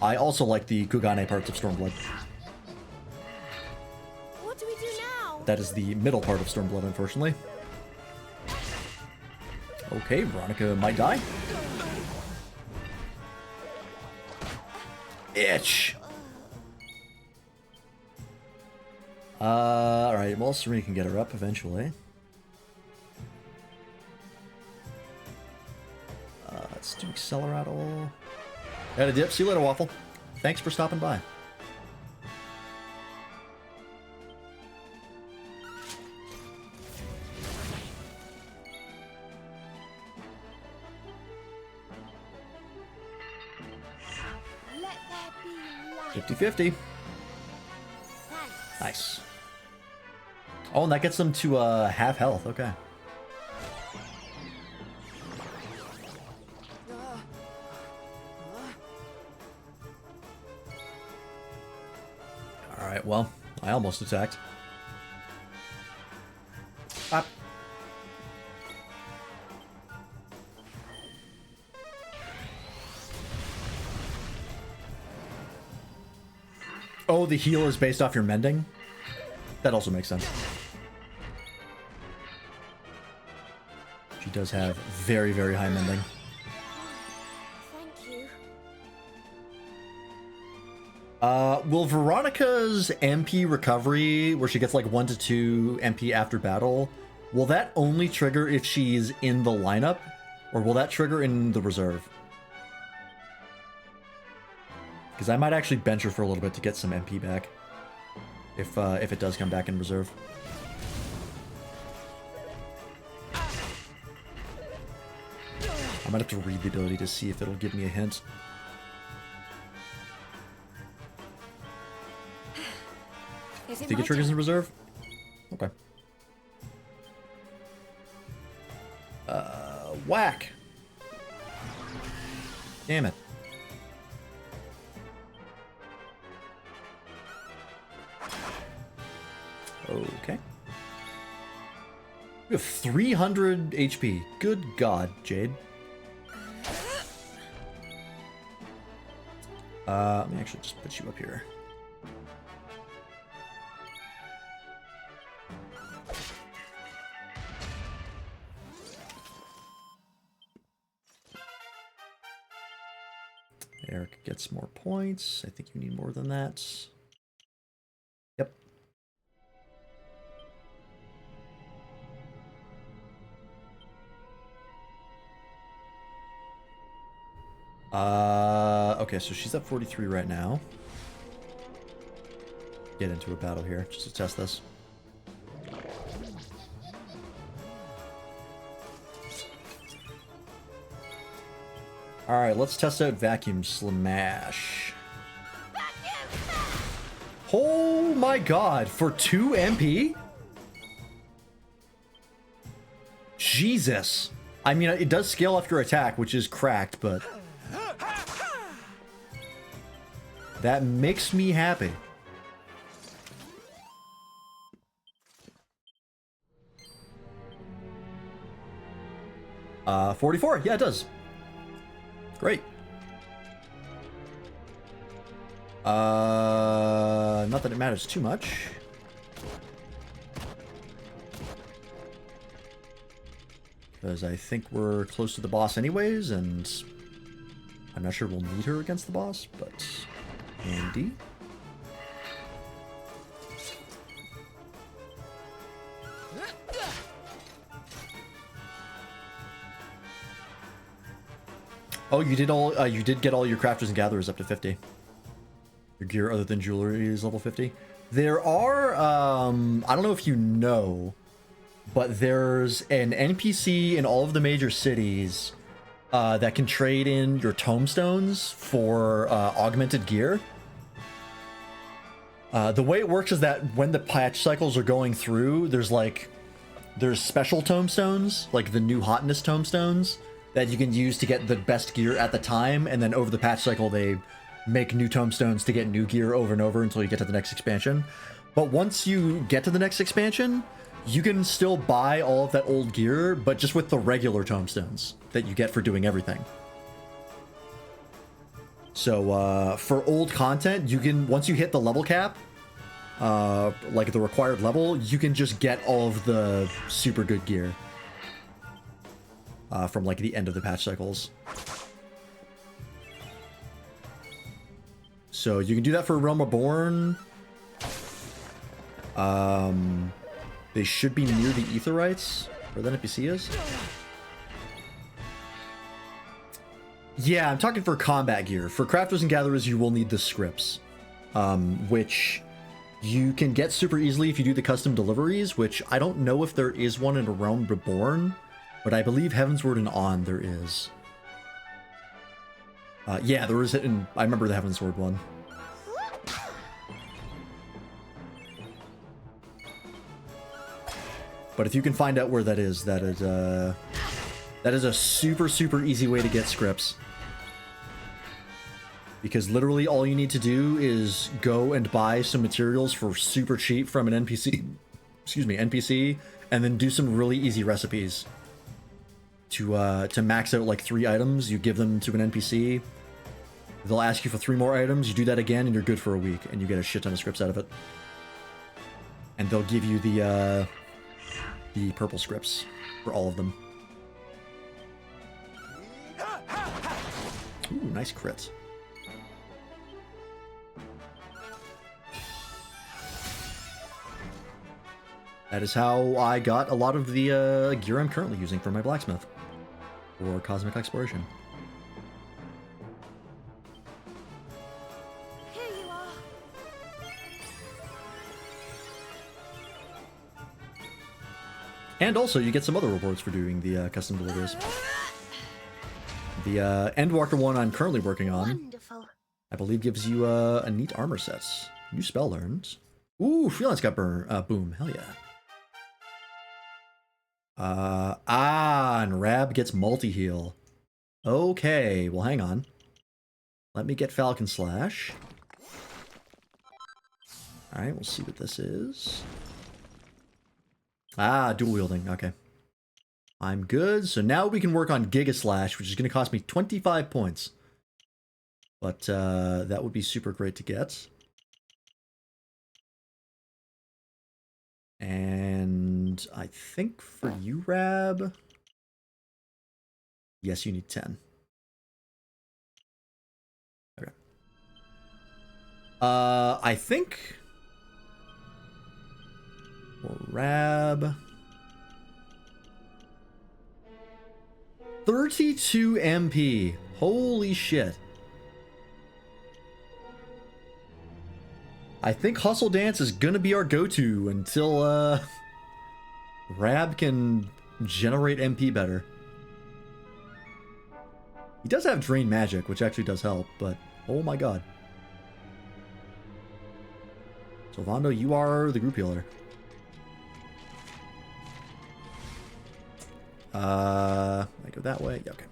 I also like the Kugane parts of Stormblood. What do we do now? That is the middle part of Stormblood, unfortunately. Okay, Veronica might die. Itch! Alright, well, Serena can get her up eventually. Let's do Acceleratle. Got a dip. See you later, Waffle. Thanks for stopping by. Let there be light. 50-50. Thanks. Nice. Oh, and that gets them to half health. Okay. Alright, well, I almost attacked. Ah. Oh, the heal is based off your mending? That also makes sense. She does have very, very high mending. Thank you. Will Veronica's MP recovery, where she gets like 1 to 2 MP after battle, will that only trigger if she's in the lineup? Or will that trigger in the reserve? Because I might actually bench her for a little bit to get some MP back. If it does come back in reserve. I might have to read the ability to see if it'll give me a hint. Is it Think my it triggers turn? in reserve? Okay. Whack! Damn it. Okay. We have 300 HP. Good God, Jade. Let me actually just put you up here. Eric gets more points. I think you need more than that. Yep. Okay, so she's at 43 right now. Get into a battle here, just to test this. Alright, let's test out Vacuum Smash. Oh my god, for 2 MP? Jesus. I mean, it does scale off your attack, which is cracked, but... that makes me happy. Uh, 44, yeah, it does. Great. Not that it matters too much. Because I think we're close to the boss anyways, and I'm not sure we'll need her against the boss, but Andy. Oh, you did get all your crafters and gatherers up to 50. Your gear other than jewelry is level 50. There are, I don't know if you know, but there's an NPC in all of the major cities that can trade in your tombstones for augmented gear. The way it works is that when the patch cycles are going through, there's special tombstones, like the new hotness tombstones, that you can use to get the best gear at the time, and then over the patch cycle they make new tombstones to get new gear over and over until you get to the next expansion. But once you get to the next expansion, you can still buy all of that old gear, but just with the regular tombstones that you get for doing everything. So for old content, you can, once you hit the level cap, like the required level, you can just get all of the super good gear. From like the end of the patch cycles. So you can do that for Realm Reborn. They should be near the Aetherytes, where that NPC is. Yeah, I'm talking for combat gear. For Crafters and Gatherers, you will need the scripts, which you can get super easily if you do the custom deliveries, which I don't know if there is one in a Realm Reborn. But I believe Heavensward and On there is. Yeah, there is it in... I remember the Heavensward one. But if you can find out where that is a super, super easy way to get scripts. Because literally all you need to do is go and buy some materials for super cheap from an NPC. Excuse me, NPC. And then do some really easy recipes. To max out like 3 items, you give them to an NPC. They'll ask you for 3 more items. You do that again, and you're good for a week, and you get a shit ton of scripts out of it. And they'll give you the purple scripts for all of them. Ooh, nice crit. That is how I got a lot of the gear I'm currently using for my blacksmith. For cosmic exploration. Here you are. And also, you get some other rewards for doing the custom deliveries. The Endwalker one I'm currently working on, Wonderful. I believe gives you a neat armor sets. New spell learned. Ooh, Freelance got boom. Hell yeah. And Rab gets multi-heal. Okay, well hang on. Let me get Falcon Slash. Alright, we'll see what this is. Dual wielding, okay. I'm good, so now we can work on Giga Slash, which is going to cost me 25 points. But that would be super great to get. And I think for you, Rab... Yes, you need 10. Okay. I think... For Rab... 32 MP. Holy shit. I think Hustle Dance is gonna be our go-to until, Rab can generate MP better. He does have Drain Magic, which actually does help, but oh my god. So, Vondo, you are the group healer. I go that way? Yeah, okay.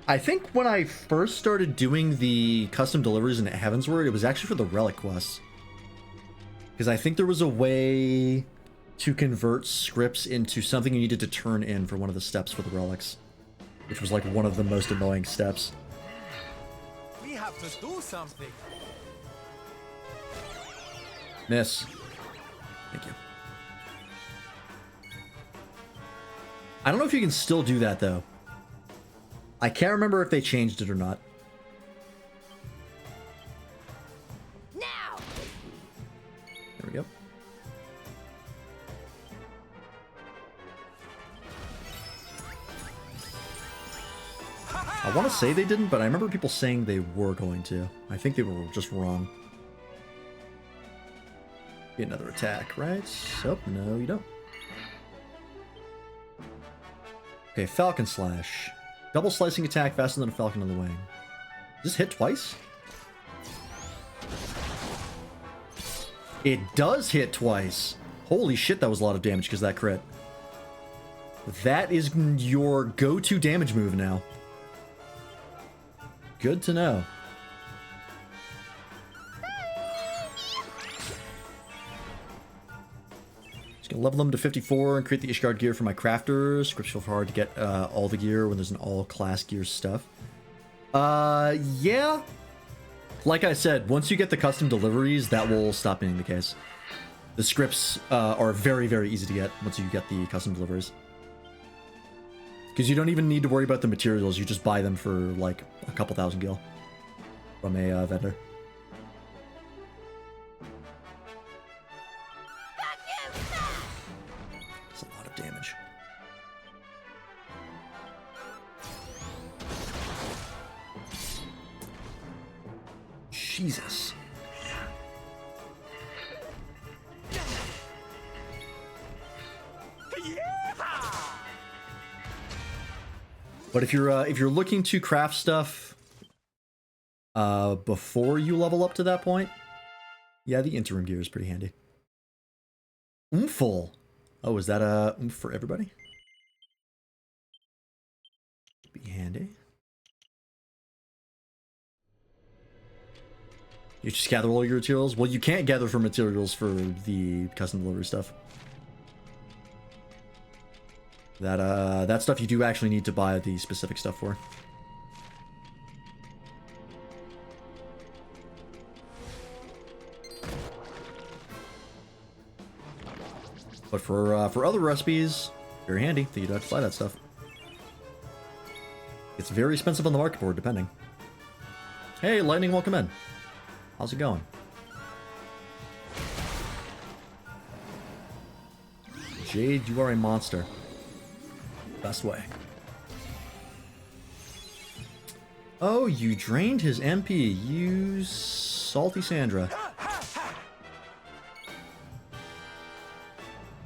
I think when I first started doing the custom deliveries in Heavensward, it was actually for the relic quests. Because I think there was a way to convert scripts into something you needed to turn in for one of the steps for the relics. Which was like one of the most annoying steps. We have to do something. Miss. Thank you. I don't know if you can still do that, though. I can't remember if they changed it or not. Now. There we go. I want to say they didn't, but I remember people saying they were going to. I think they were just wrong. Get another attack, right? Oh, no, you don't. Okay, Falcon Slash. Double slicing attack faster than a falcon on the wing. Does this hit twice? It does hit twice. Holy shit, that was a lot of damage because of that crit. That is your go-to damage move now. Good to know. Just gonna level them to 54 and create the Ishgard gear for my crafters. Scripts feel hard to get all the gear when there's an all-class gear stuff. Yeah. Like I said, once you get the custom deliveries, that will stop being the case. The scripts are very, very easy to get once you get the custom deliveries. Because you don't even need to worry about the materials, you just buy them for like a couple thousand gil from a vendor. That's a lot of damage. Jesus. But if you're looking to craft stuff before you level up to that point, yeah, the interim gear is pretty handy. Oompful. Oh, is that a oomph for everybody? Be handy. You just gather all your materials? Well, you can't gather for materials for the custom delivery stuff. That stuff you do actually need to buy the specific stuff for. But for other recipes, very handy that you don't have to buy that stuff. It's very expensive on the market board, depending. Hey, Lightning, welcome in. How's it going? Jade, you are a monster. Best way. Oh, you drained his MP. You salty Sandra.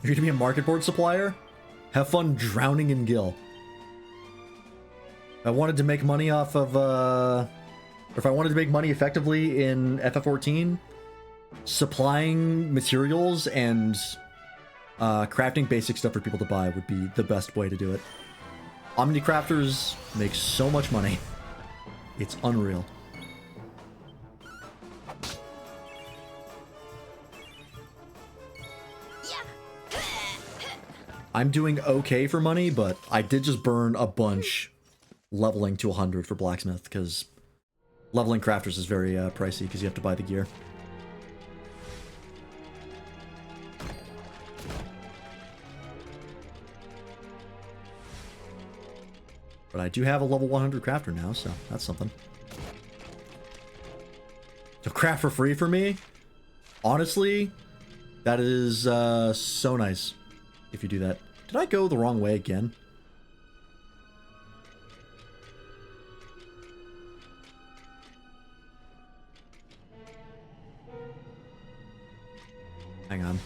You're gonna be a market board supplier? Have fun drowning in Gil. If I wanted to make money off of, or if I wanted to make money effectively in FF14, supplying materials and crafting basic stuff for people to buy would be the best way to do it. Omni crafters make so much money. It's unreal. I'm doing okay for money, but I did just burn a bunch leveling to 100 for blacksmith, because leveling crafters is very pricey because you have to buy the gear. But I do have a level 100 crafter now, so that's something. To craft for free for me? Honestly, that is so nice if you do that. Did I go the wrong way again? Hang on.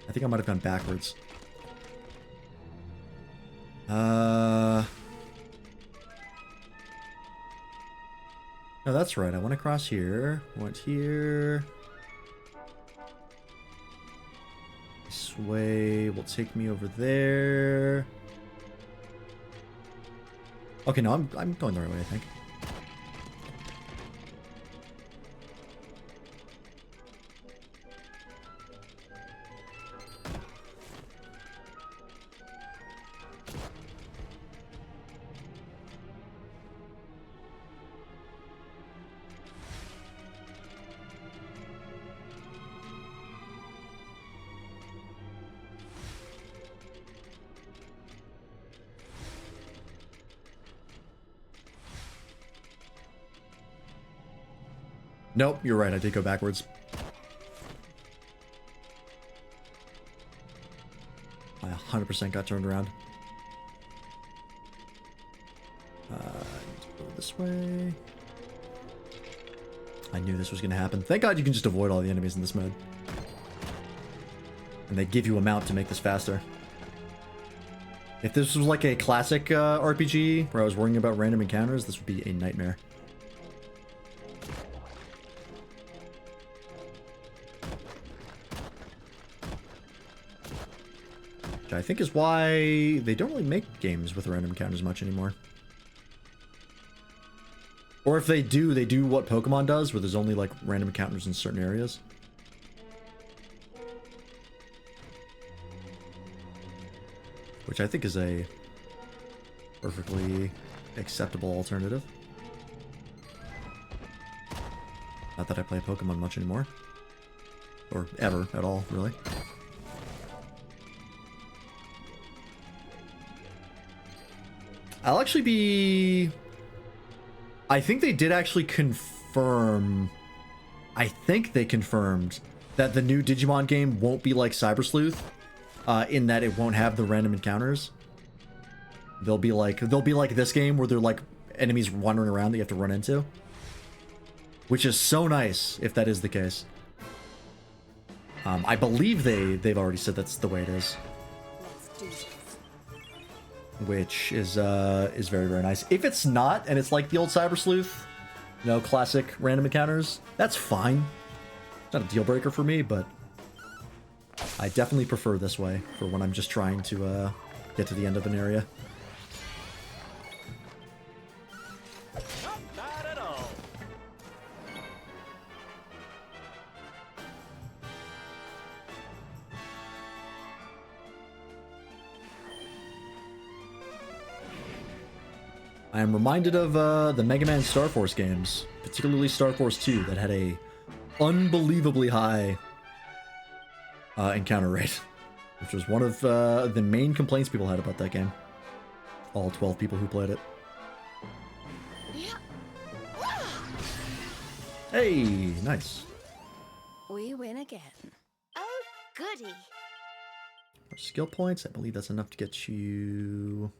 I think I might have gone backwards. No, that's right. I went across here. Went here. This way will take me over there. Okay, no, I'm going the right way, I think. Nope, you're right. I did go backwards. I 100% got turned around. I need to go this way. I knew this was going to happen. Thank God you can just avoid all the enemies in this mode. And they give you a mount to make this faster. If this was like a classic RPG where I was worrying about random encounters, this would be a nightmare. Which I think is why they don't really make games with random encounters much anymore. Or if they do what Pokemon does, where there's only like random encounters in certain areas. Which I think is a perfectly acceptable alternative. Not that I play Pokemon much anymore. Or ever at all, really. I'll actually be... I think they did actually confirm... I think they confirmed that the new Digimon game won't be like Cyber Sleuth, in that it won't have the random encounters. They'll be like this game where they're like enemies wandering around that you have to run into. Which is so nice if that is the case. I believe they've already said that's the way it is. Let's do this. Which is very, very nice. If it's not, and it's like the old Cyber Sleuth, you know, classic random encounters, that's fine. It's not a deal breaker for me, but I definitely prefer this way for when I'm just trying to get to the end of an area. Not bad at all. I am reminded of the Mega Man Star Force games, particularly Star Force 2, that had a unbelievably high encounter rate, which was one of the main complaints people had about that game. All 12 people who played it. Hey, nice. We win again. Oh, goody. Skill points. I believe that's enough to get you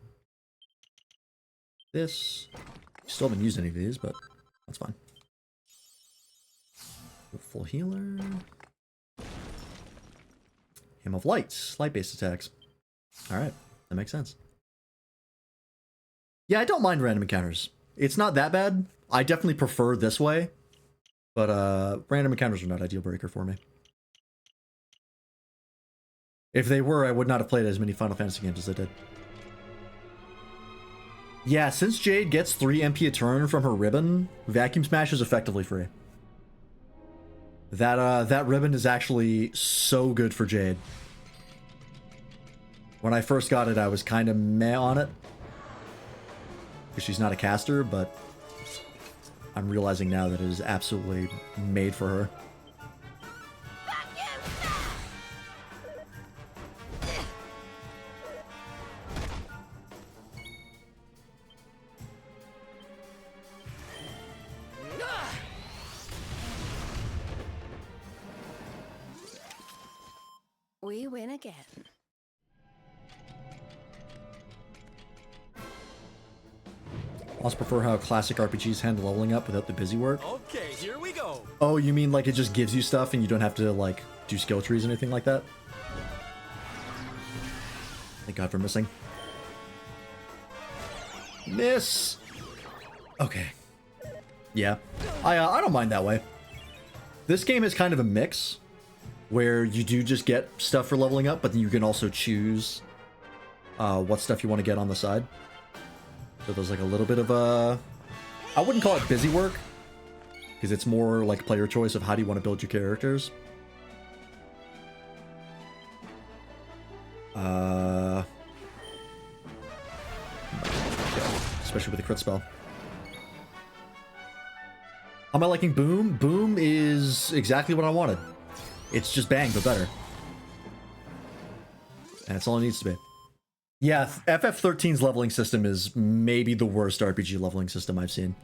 this. Still haven't used any of these, but that's fine. Full healer. Hymn of Light. Light-based attacks. Alright, that makes sense. Yeah, I don't mind random encounters. It's not that bad. I definitely prefer this way. But random encounters are not a deal breaker for me. If they were, I would not have played as many Final Fantasy games as I did. Yeah, since Jade gets 3 MP a turn from her ribbon, Vacuum Smash is effectively free. That ribbon is actually so good for Jade. When I first got it, I was kind of meh on it. Because she's not a caster, but I'm realizing now that it is absolutely made for her. We win again. I also prefer how classic RPGs handle leveling up without the busy work. Okay, here we go. Oh, you mean like it just gives you stuff and you don't have to like do skill trees or anything like that? Thank God for missing. Miss! Okay. Yeah. I don't mind that way. This game is kind of a mix where you do just get stuff for leveling up, but then you can also choose what stuff you want to get on the side. So there's like a little bit of a... I wouldn't call it busy work, because it's more like player choice of how do you want to build your characters. Especially with the crit spell. How am I liking Boom? Boom is exactly what I wanted. It's just bang, but better. And that's all it needs to be. Yeah, FF13's leveling system is maybe the worst RPG leveling system I've seen.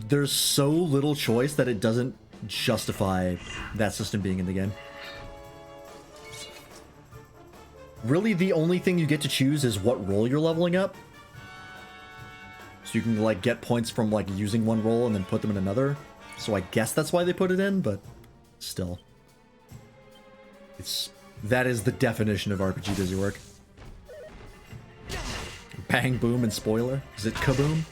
There's so little choice that it doesn't justify that system being in the game. Really, the only thing you get to choose is what role you're leveling up. So you can, like, get points from, like, using one role and then put them in another. So I guess that's why they put it in, but still. That is the definition of RPG busy work. Bang, boom, and spoiler. Is it kaboom?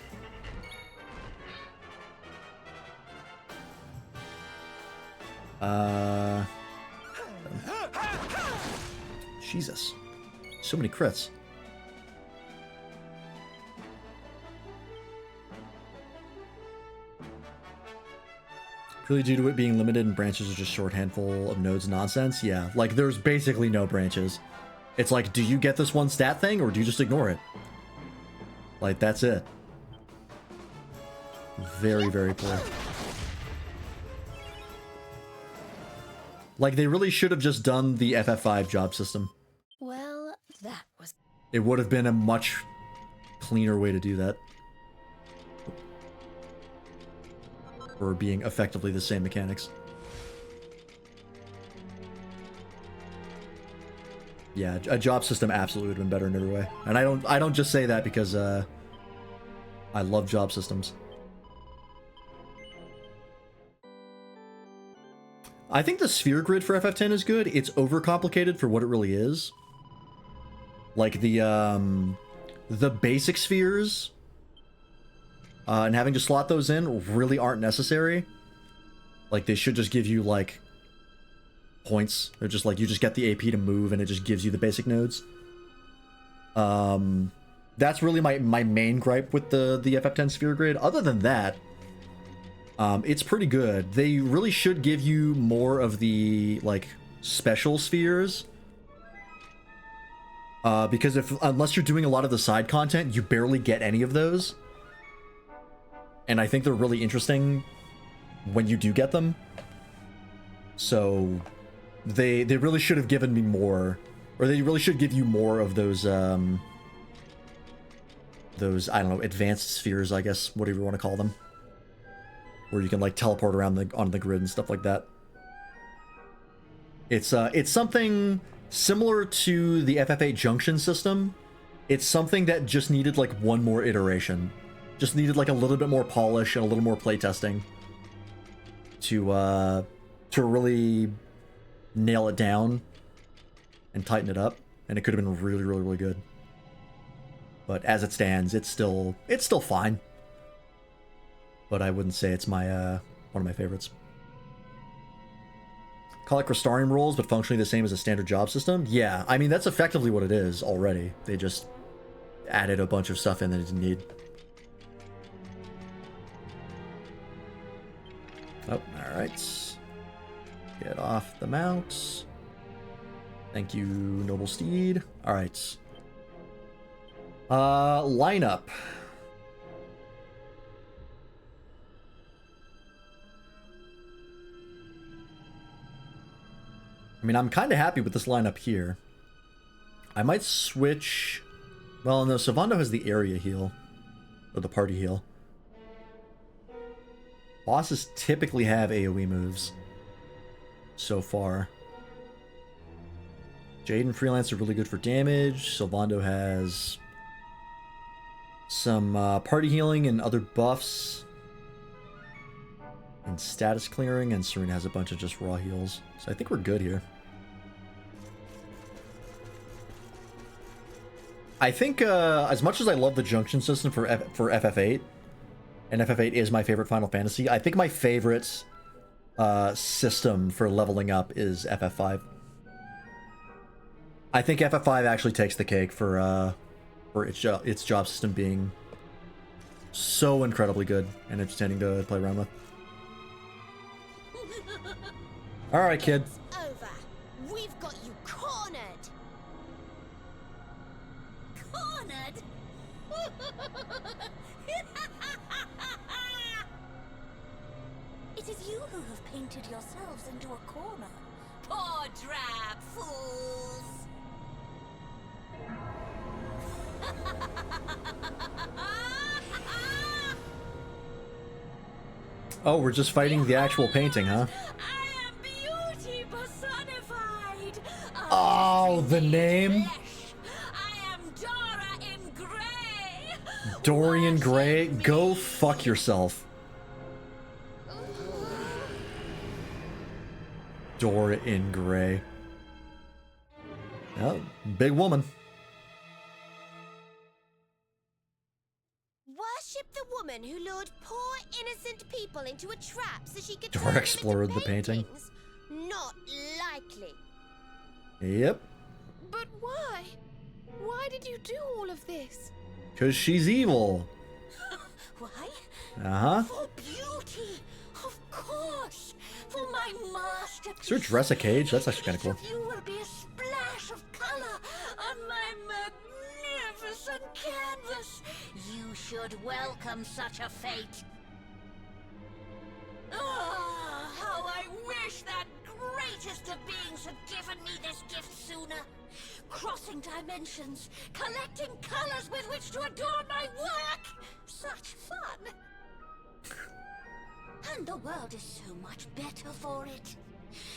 Jesus. So many crits. Purely due to it being limited and branches are just short handful of nodes nonsense? Yeah, like there's basically no branches. It's like, do you get this one stat thing or do you just ignore it? Like, that's it. Very, very poor. Like, they really should have just done the FF5 job system. Well, that was... It would have been a much cleaner way to do that. For being effectively the same mechanics. Yeah, a job system absolutely would have been better in every way. And I don't just say that because I love job systems. I think the sphere grid for FF10 is good. It's overcomplicated for what it really is. Like the basic spheres and having to slot those in really aren't necessary. Like they should just give you like points. They're just like you just get the AP to move and it just gives you the basic nodes. That's really my main gripe with the FF10 sphere grid. Other than that, it's pretty good. They really should give you more of the like special spheres. Because unless you're doing a lot of the side content, you barely get any of those. And I think they're really interesting when you do get them. So they really should have given me more, or they really should give you more of those I don't know, advanced spheres, I guess, whatever you want to call them. where you can like teleport around on the grid and stuff like that. It's something similar to the FF8 junction system. It's something that just needed like one more iteration. Just needed like a little bit more polish and a little more playtesting to really nail it down and tighten it up, and it could have been really, really, really good. But as it stands, it's still fine. But I wouldn't say it's my one of my favorites. Call it Crystarium rules, but functionally the same as a standard job system. Yeah, I mean that's effectively what it is already. They just added a bunch of stuff in that it didn't need. Oh, all right. Get off the mount. Thank you, noble steed. All right. Lineup. I mean, I'm kind of happy with this lineup here. I might switch... Well, no, Sylvando has the area heal. Or the party heal. Bosses typically have AoE moves. So far. Jade and Freelance are really good for damage. Sylvando has... some party healing and other buffs. And status clearing, and Serena has a bunch of just raw heals. So I think we're good here. I think, as much as I love the junction system for FF8, and FF8 is my favorite Final Fantasy, I think my favorite system for leveling up is FF5. I think FF5 actually takes the cake for its job system being so incredibly good and entertaining to play around with. All right, kid. Over. We've got you cornered. Cornered? It is you who have painted yourselves into a corner. Poor drab fools! Oh, we're just fighting the actual painting, huh? I am beauty personified. Oh, the name? I am Dora in Grey. Dorian Gray, go fuck yourself. Dora in Gray. Oh, big woman. Worship the woman who lured poor innocent people into a trap so she could Dora turn them explored into the painting. paintings? Not likely. Yep, But why? Why did you do all of this? because she's evil. Why? Uh-huh. For beauty, of course. For my masterpiece. Is there a dress a cage? That's actually kind of cool. Each of you will be a splash of color on my magnificent canvas. You should welcome such a fate. Ah, how I wish that greatest of beings had given me this gift sooner. Crossing dimensions, collecting colors with which to adorn my work. Such fun. And the world is so much better for it.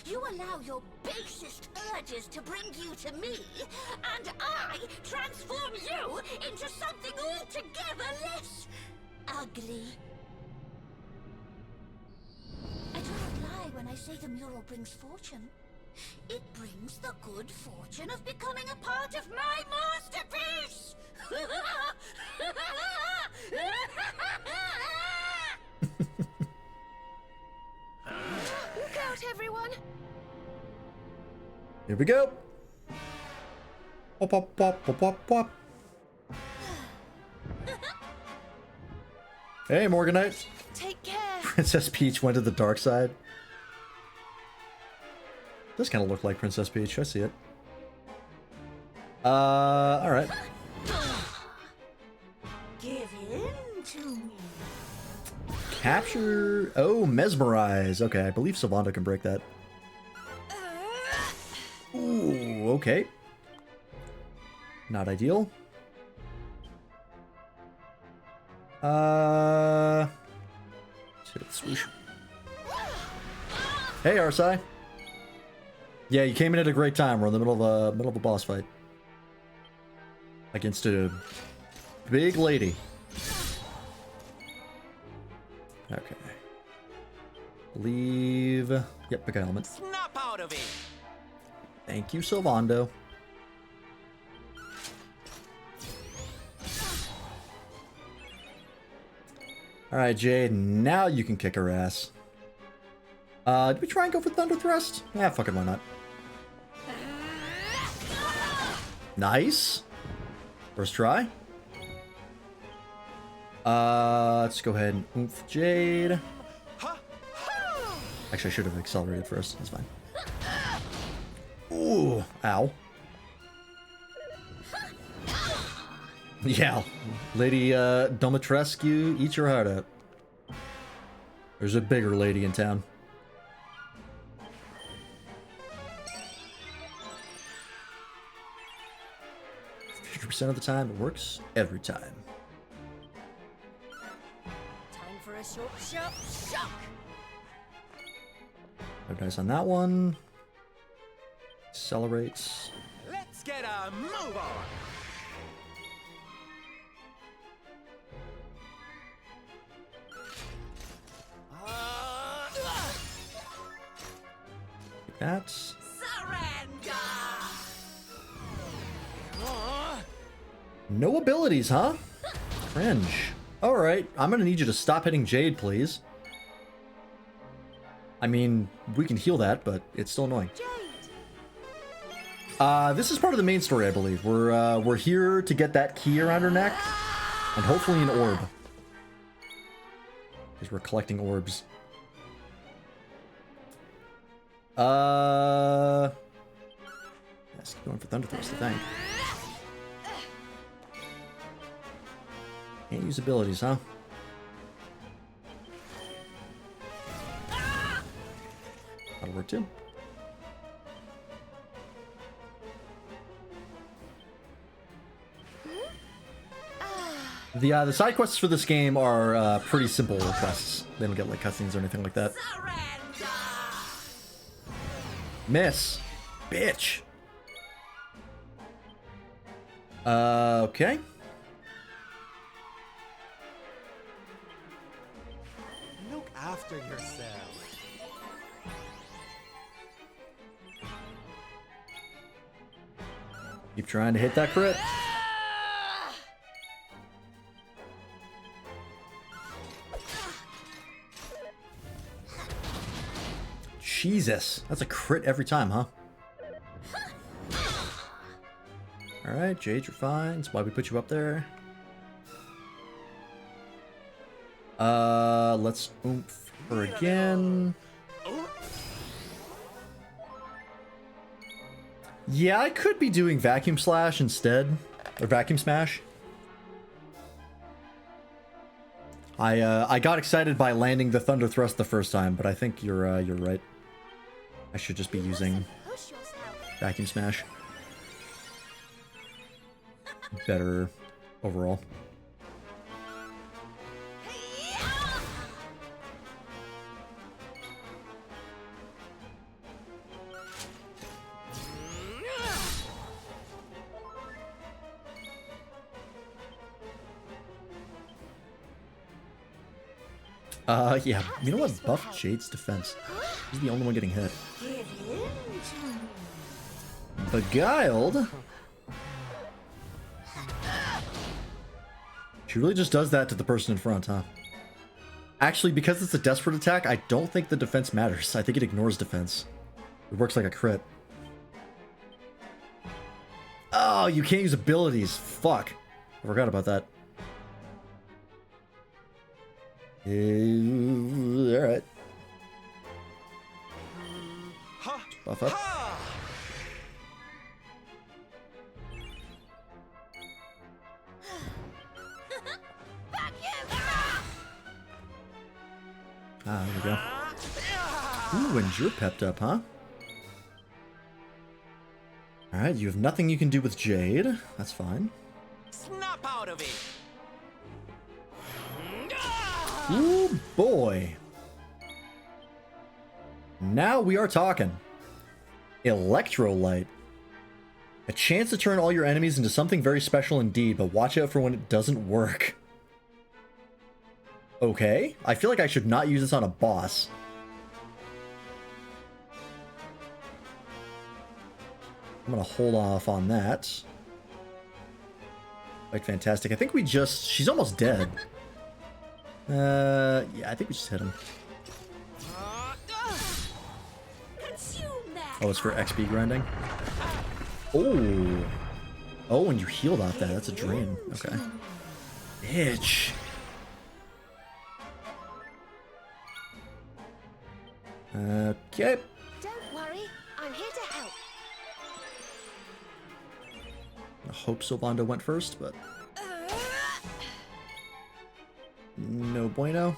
You allow your basest urges to bring you to me, and I transform you into something altogether less ugly. I do not lie when I say the mural brings fortune. It brings the good fortune of becoming a part of my masterpiece! Look out, everyone! Here we go. Pop, pop, pop, pop, pop, pop. Hey, Morganite. Take care! Princess Peach went to the dark side. Does kind of look like Princess Peach. I see it. Alright. Give in to me. Capture... Oh, Mesmerize. Okay, I believe Sylvando can break that. Ooh, okay. Not ideal. Let's hit it Swoosh. Hey, Arsai. Yeah, you came in at a great time. We're in the middle of a boss fight against a big lady. Okay. Leave. Yep, pick a helmet. Snap out of it. Thank you, Sylvando. Alright, Jade, now you can kick her ass. Did we try and go for Thunder Thrust? Yeah, fuck it, why not? Nice. First try. Let's go ahead and oomph Jade. Actually, I should have accelerated first. That's fine. Ooh, ow. Yeah, Lady Domitrescu, eat your heart out. There's a bigger lady in town. 50% of the time, it works every time. Time for a short shock. No dice on that one. Accelerates. Let's get a move on. Like that. Surrender. No abilities, huh? Cringe. Alright, I'm gonna need you to stop hitting Jade, please. I mean, we can heal that, but it's still annoying. This is part of the main story, I believe. We're here to get that key around her neck, and hopefully an orb. Because we're collecting orbs. Yes, going for Thunder Thrust, I think. Can't use abilities, huh? That'll work too. The side quests for this game are pretty simple quests. They don't get like cutscenes or anything like that. Surrender. Miss. Bitch. Okay. Look after yourself. Keep trying to hit that crit. Jesus, that's a crit every time, huh? Alright, Jade, you're fine. That's why we put you up there. Let's oomph her again. Yeah, I could be doing Vacuum Slash instead. Or Vacuum Smash. I got excited by landing the Thunder Thrust the first time, but I think you're right. I should just be using Push yourself. Vacuum Smash. Better overall. Yeah, you know what? Buff Jade's defense. He's the only one getting hit. Beguiled? She really just does that to the person in front, huh? Actually, because it's a desperate attack, I don't think the defense matters. I think it ignores defense. It works like a crit. Oh, you can't use abilities. Fuck. I forgot about that. Alright. Buff up. Ah, there we go. Ooh, and you're pepped up, huh? Alright, you have nothing you can do with Jade. That's fine. Snap out of it. Ooh, boy. Now we are talking. Electrolyte. A chance to turn all your enemies into something very special indeed, but watch out for when it doesn't work. Okay, I feel like I should not use this on a boss. I'm gonna hold off on that. Quite fantastic. I think we just... She's almost dead. Yeah, I think we just hit him. Oh, it's for XP grinding? Oh. Oh, and you healed off that. That's a drain. Okay. Bitch. Okay. Don't worry, I'm here to help. I hope Sylvando went first, but... No bueno.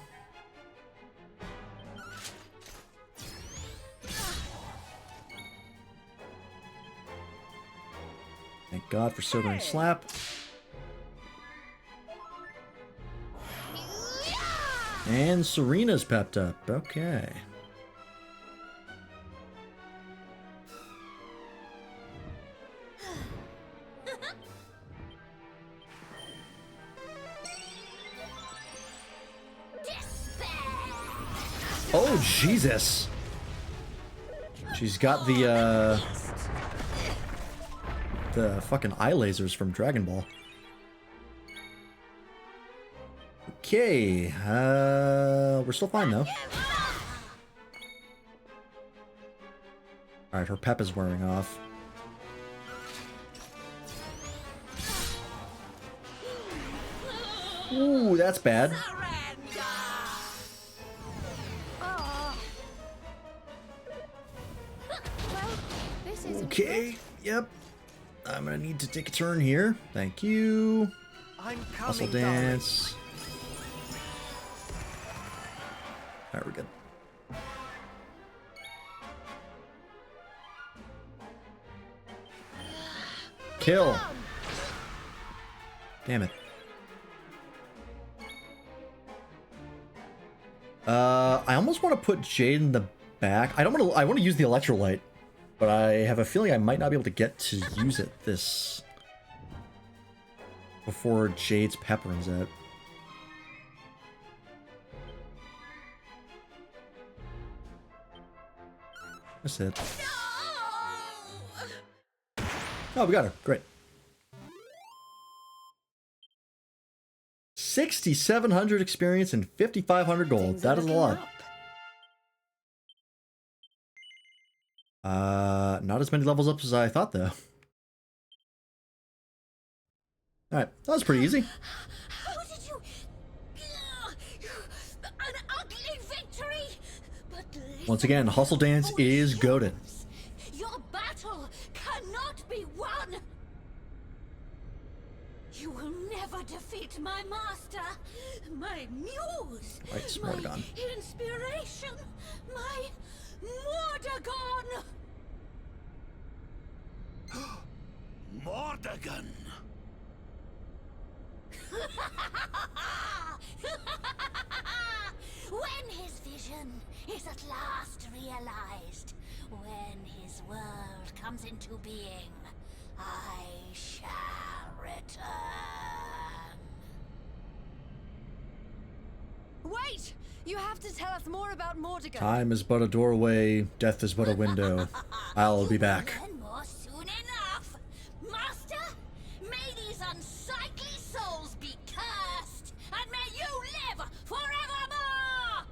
Thank God for Sobering Slap. And Serena's pepped up. Okay. Oh, Jesus. She's got the fucking eye lasers from Dragon Ball. Okay, we're still fine though. Alright, her pep is wearing off. Ooh, that's bad. Okay, yep. I'm gonna need to take a turn here. Thank you. I'm Muscle coming, dance. Alright, we're good. Kill. Damn it. I almost want to put Jade in the back. I want to use the electrolyte, but I have a feeling I might not be able to get to use it this before Jade's pep runs out. That's it. Oh, we got her. Great. 6,700 experience and 5,500 gold. That is a lot. Not as many levels up as I thought, though. Alright, that was pretty easy. How did you... An ugly victory! But Once again, Hustle Dance is goated. Your battle cannot be won! You will never defeat my master, my muse, Right, my Mordegon. inspiration, my Mordegon! Mordegon! When his vision is at last realized, when his world comes into being, I shall return. Wait! You have to tell us more about Mordegon. Time is but a doorway, death is but a window. I'll be back. Learn more soon enough. Master, may these unsightly souls be cursed, and may you live forevermore!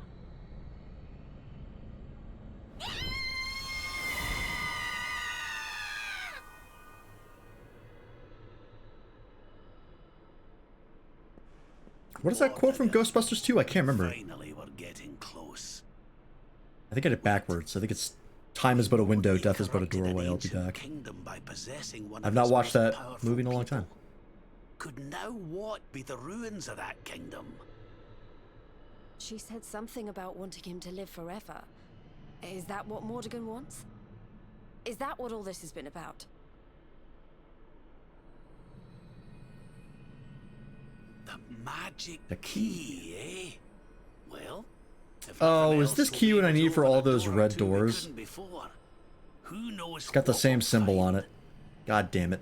What is that quote from Ghostbusters 2? I can't remember. Finally, we're getting close. I think I did it backwards. I think it's time is but a window, death is but a doorway. I'll be back. Kingdom by possessing one I've of not its watched most that powerful movie in a long people. time. Could now what be the ruins of that kingdom? She said something about wanting him to live forever. Is that what Mordegon wants? Is that what all this has been about? The magic The key. key, eh? Well, If Oh, nothing is else, this there'll key be what I a need for door all and a those door or red two we doors? couldn't before. Who knows It's got the what same we'll symbol on find. it. God damn it.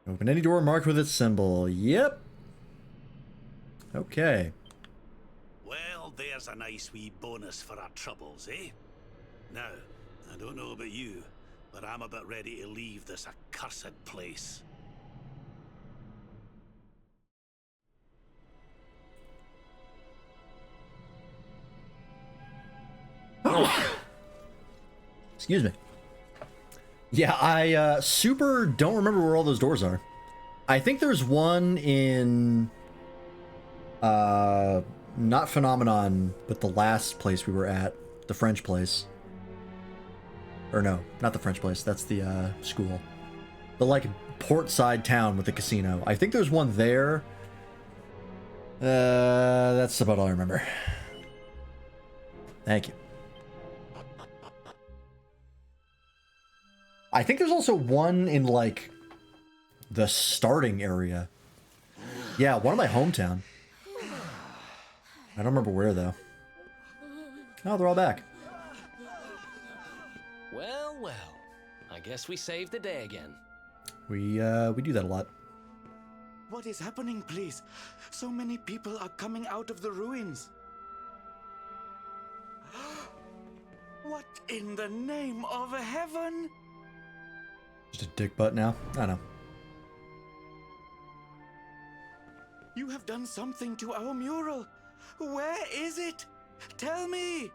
Open any door marked with its symbol. Yep. Okay. Well, there's a nice wee bonus for our troubles, eh? Now, I don't know about you, but I'm about ready to leave this accursed place. Excuse me. Yeah, I super don't remember where all those doors are. I think there's one in not Phenomenon, but the last place we were at, the French place. Or no, not the French place. That's the school. The like portside town with the casino. I think there's one there. That's about all I remember. Thank you. I think there's also one in like the starting area. Yeah, one in my hometown. I don't remember where though. Oh, they're all back. Well, well. I guess we saved the day again. We do that a lot. What is happening, please? So many people are coming out of the ruins. What in the name of heaven? Just a dick butt now? I know. You have done something to our mural. Where is it? Tell me.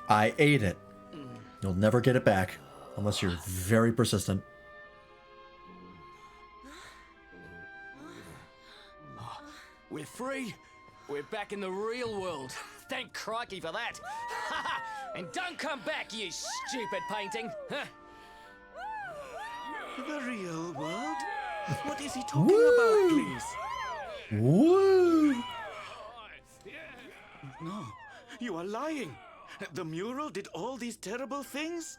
I ate it. You'll never get it back. Unless you're very persistent. We're free. We're back in the real world. Thank crikey for that. And don't come back, you stupid painting. The real world? What is he talking about, please? Woo! No, you are lying. The mural did all these terrible things?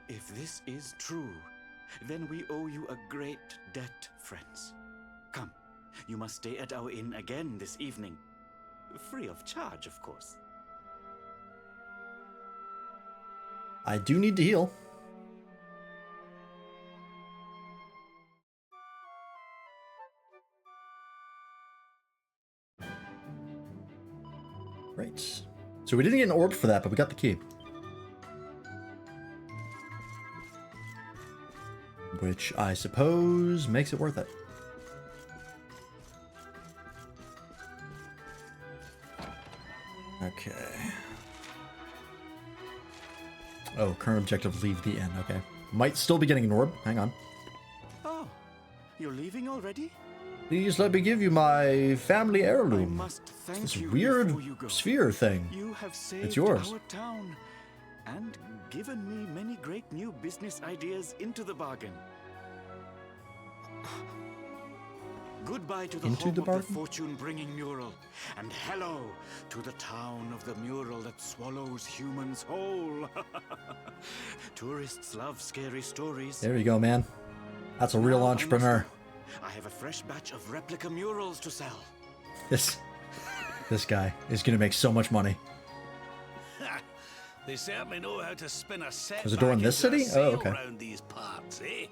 If this is true, then we owe you a great debt, friends. Come, you must stay at our inn again this evening. Free of charge, of course. I do need to heal. Right. So we didn't get an orb for that, but we got the key. Which I suppose makes it worth it. Okay. Oh, current objective, leave the inn. Okay. Might still be getting an orb. Hang on. Oh, you're leaving already? Please let me give you my family I heirloom. must thank This you weird before you go. sphere thing. You have saved yours. our town and given me many great new business ideas into the bargain. Goodbye to the Into home the of bargain? the fortune-bringing mural, and hello to the town of the mural that swallows humans whole. Tourists love scary stories. There you go, man. That's a real Now I must entrepreneur. go. I have a fresh batch of replica murals to sell. This guy is gonna make so much money. They certainly know how to spin a set. There's a door in this city? Oh, okay. Around these parts, eh?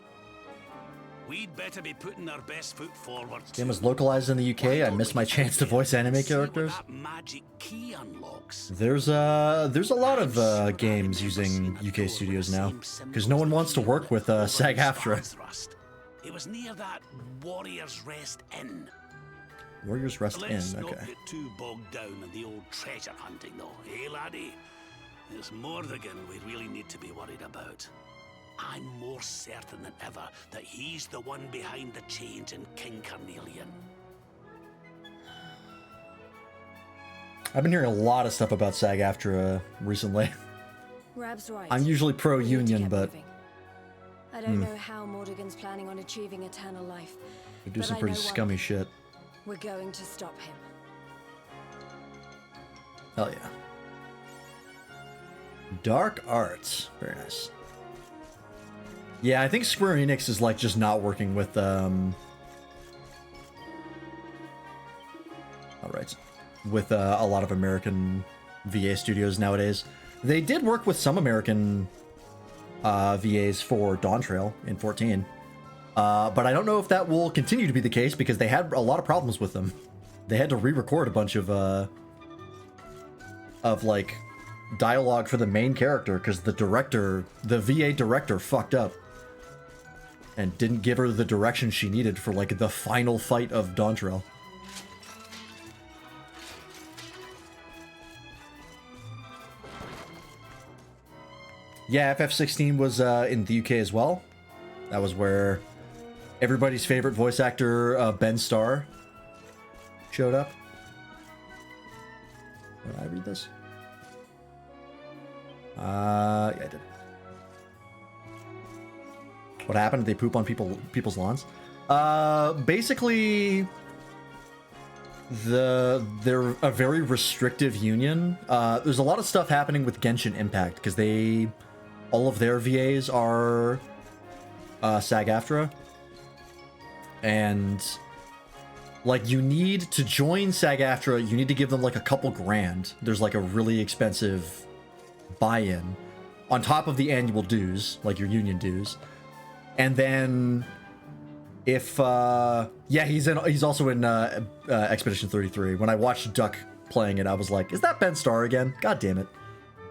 We'd better be putting our best foot forward. Game was localized in the UK. I missed my chance to voice anime characters. That magic key unlocks. There's a lot of games using UK studios now, because no one wants to work with SAG-AFTRA. It was near that Warrior's Rest Inn. Warriors Rest Inn. Let's not Okay. get too bogged down in the old treasure hunting, though, eh, laddie? It's Mordegon we really need to be worried about. I'm more certain than ever that he's the one behind the change in King Carnelian. I've been hearing a lot of stuff about SAG-AFTRA recently. Rab's right. I'm usually We need to pro-union, get but moving. I don't know how Mordegon's planning on achieving eternal life. we do but some I pretty know one scummy thing. shit. We're going to stop him. Hell yeah. Dark Arts. Very nice. Yeah, I think Square Enix is like just not working with right. With a lot of American VA studios nowadays. They did work with some American VAs for Dawn Trail in 14. But I don't know if that will continue to be the case because they had a lot of problems with them. They had to re-record a bunch of like dialogue for the main character because the VA director fucked up and didn't give her the direction she needed for like the final fight of Dawn Trail. Yeah, FF16 was in the UK as well. That was where everybody's favorite voice actor, Ben Starr, showed up. Did I read this? Yeah, I did. What happened? Did they poop on people's lawns? Basically, they're a very restrictive union. There's a lot of stuff happening with Genshin Impact because all of their VAs are SAG-AFTRA, and like you need to join SAG-AFTRA, you need to give them like a couple grand. There's like a really expensive buy-in on top of the annual dues, like your union dues. And then if yeah, he's also in Expedition 33. When I watched Duck playing it, I was like, is that Ben Starr again? God damn it.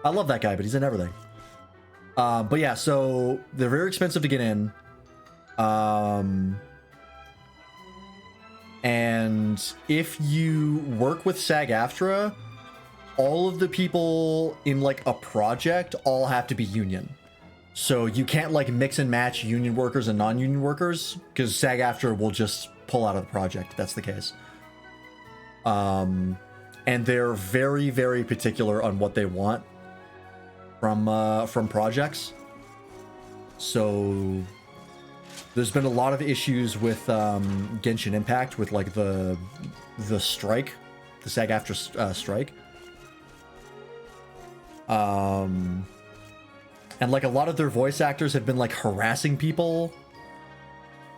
I love that guy, but he's in everything. But yeah, so they're very expensive to get in. And if you work with SAG-AFTRA, all of the people in like a project all have to be union. So you can't like mix and match union workers and non-union workers because SAG-AFTRA will just pull out of the project if that's the case. And they're very, very particular on what they want from projects. So there's been a lot of issues with Genshin Impact with like the strike, the SAG-AFTRA strike. And like a lot of their voice actors have been like harassing people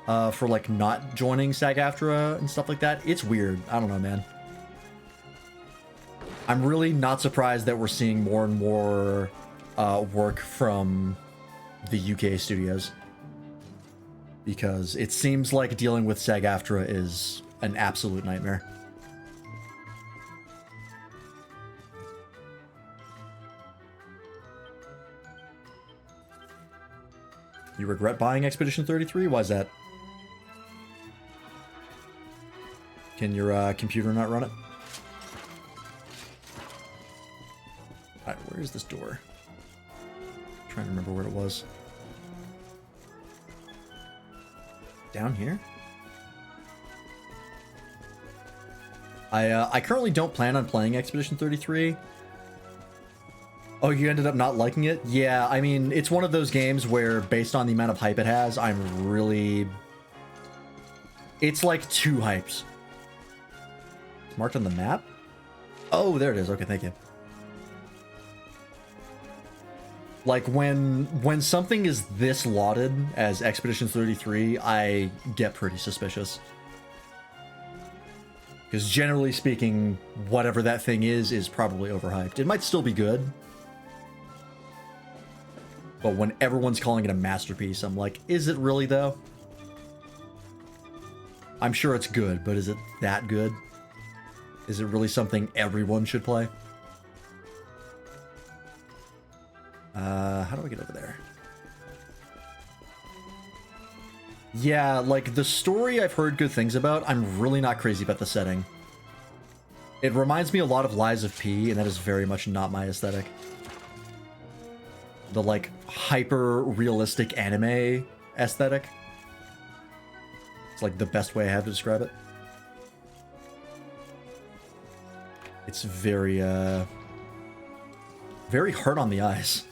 for like not joining SAG-AFTRA and stuff like that. It's weird. I don't know, man. I'm really not surprised that we're seeing more and more work from the UK studios, because it seems like dealing with SAG-AFTRA is an absolute nightmare. You regret buying Expedition 33? Why is that? Can your computer not run it? Alright, where is this door? I'm trying to remember where it was. Down here? I currently don't plan on playing Expedition 33. Oh, you ended up not liking it? Yeah, I mean, it's one of those games where, based on the amount of hype it has, I'm really... It's like 2 hypes. It's marked on the map? Oh, there it is. Okay, thank you. Like, when something is this lauded as Expedition 33, I get pretty suspicious. Because generally speaking, whatever that thing is probably overhyped. It might still be good. But when everyone's calling it a masterpiece, I'm like, is it really though? I'm sure it's good, but is it that good? Is it really something everyone should play? How do I get over there? Yeah, like, the story I've heard good things about. I'm really not crazy about the setting. It reminds me a lot of Lies of P, and that is very much not my aesthetic. The, like, hyper-realistic anime aesthetic. It's, like, the best way I have to describe it. It's very, very hard on the eyes.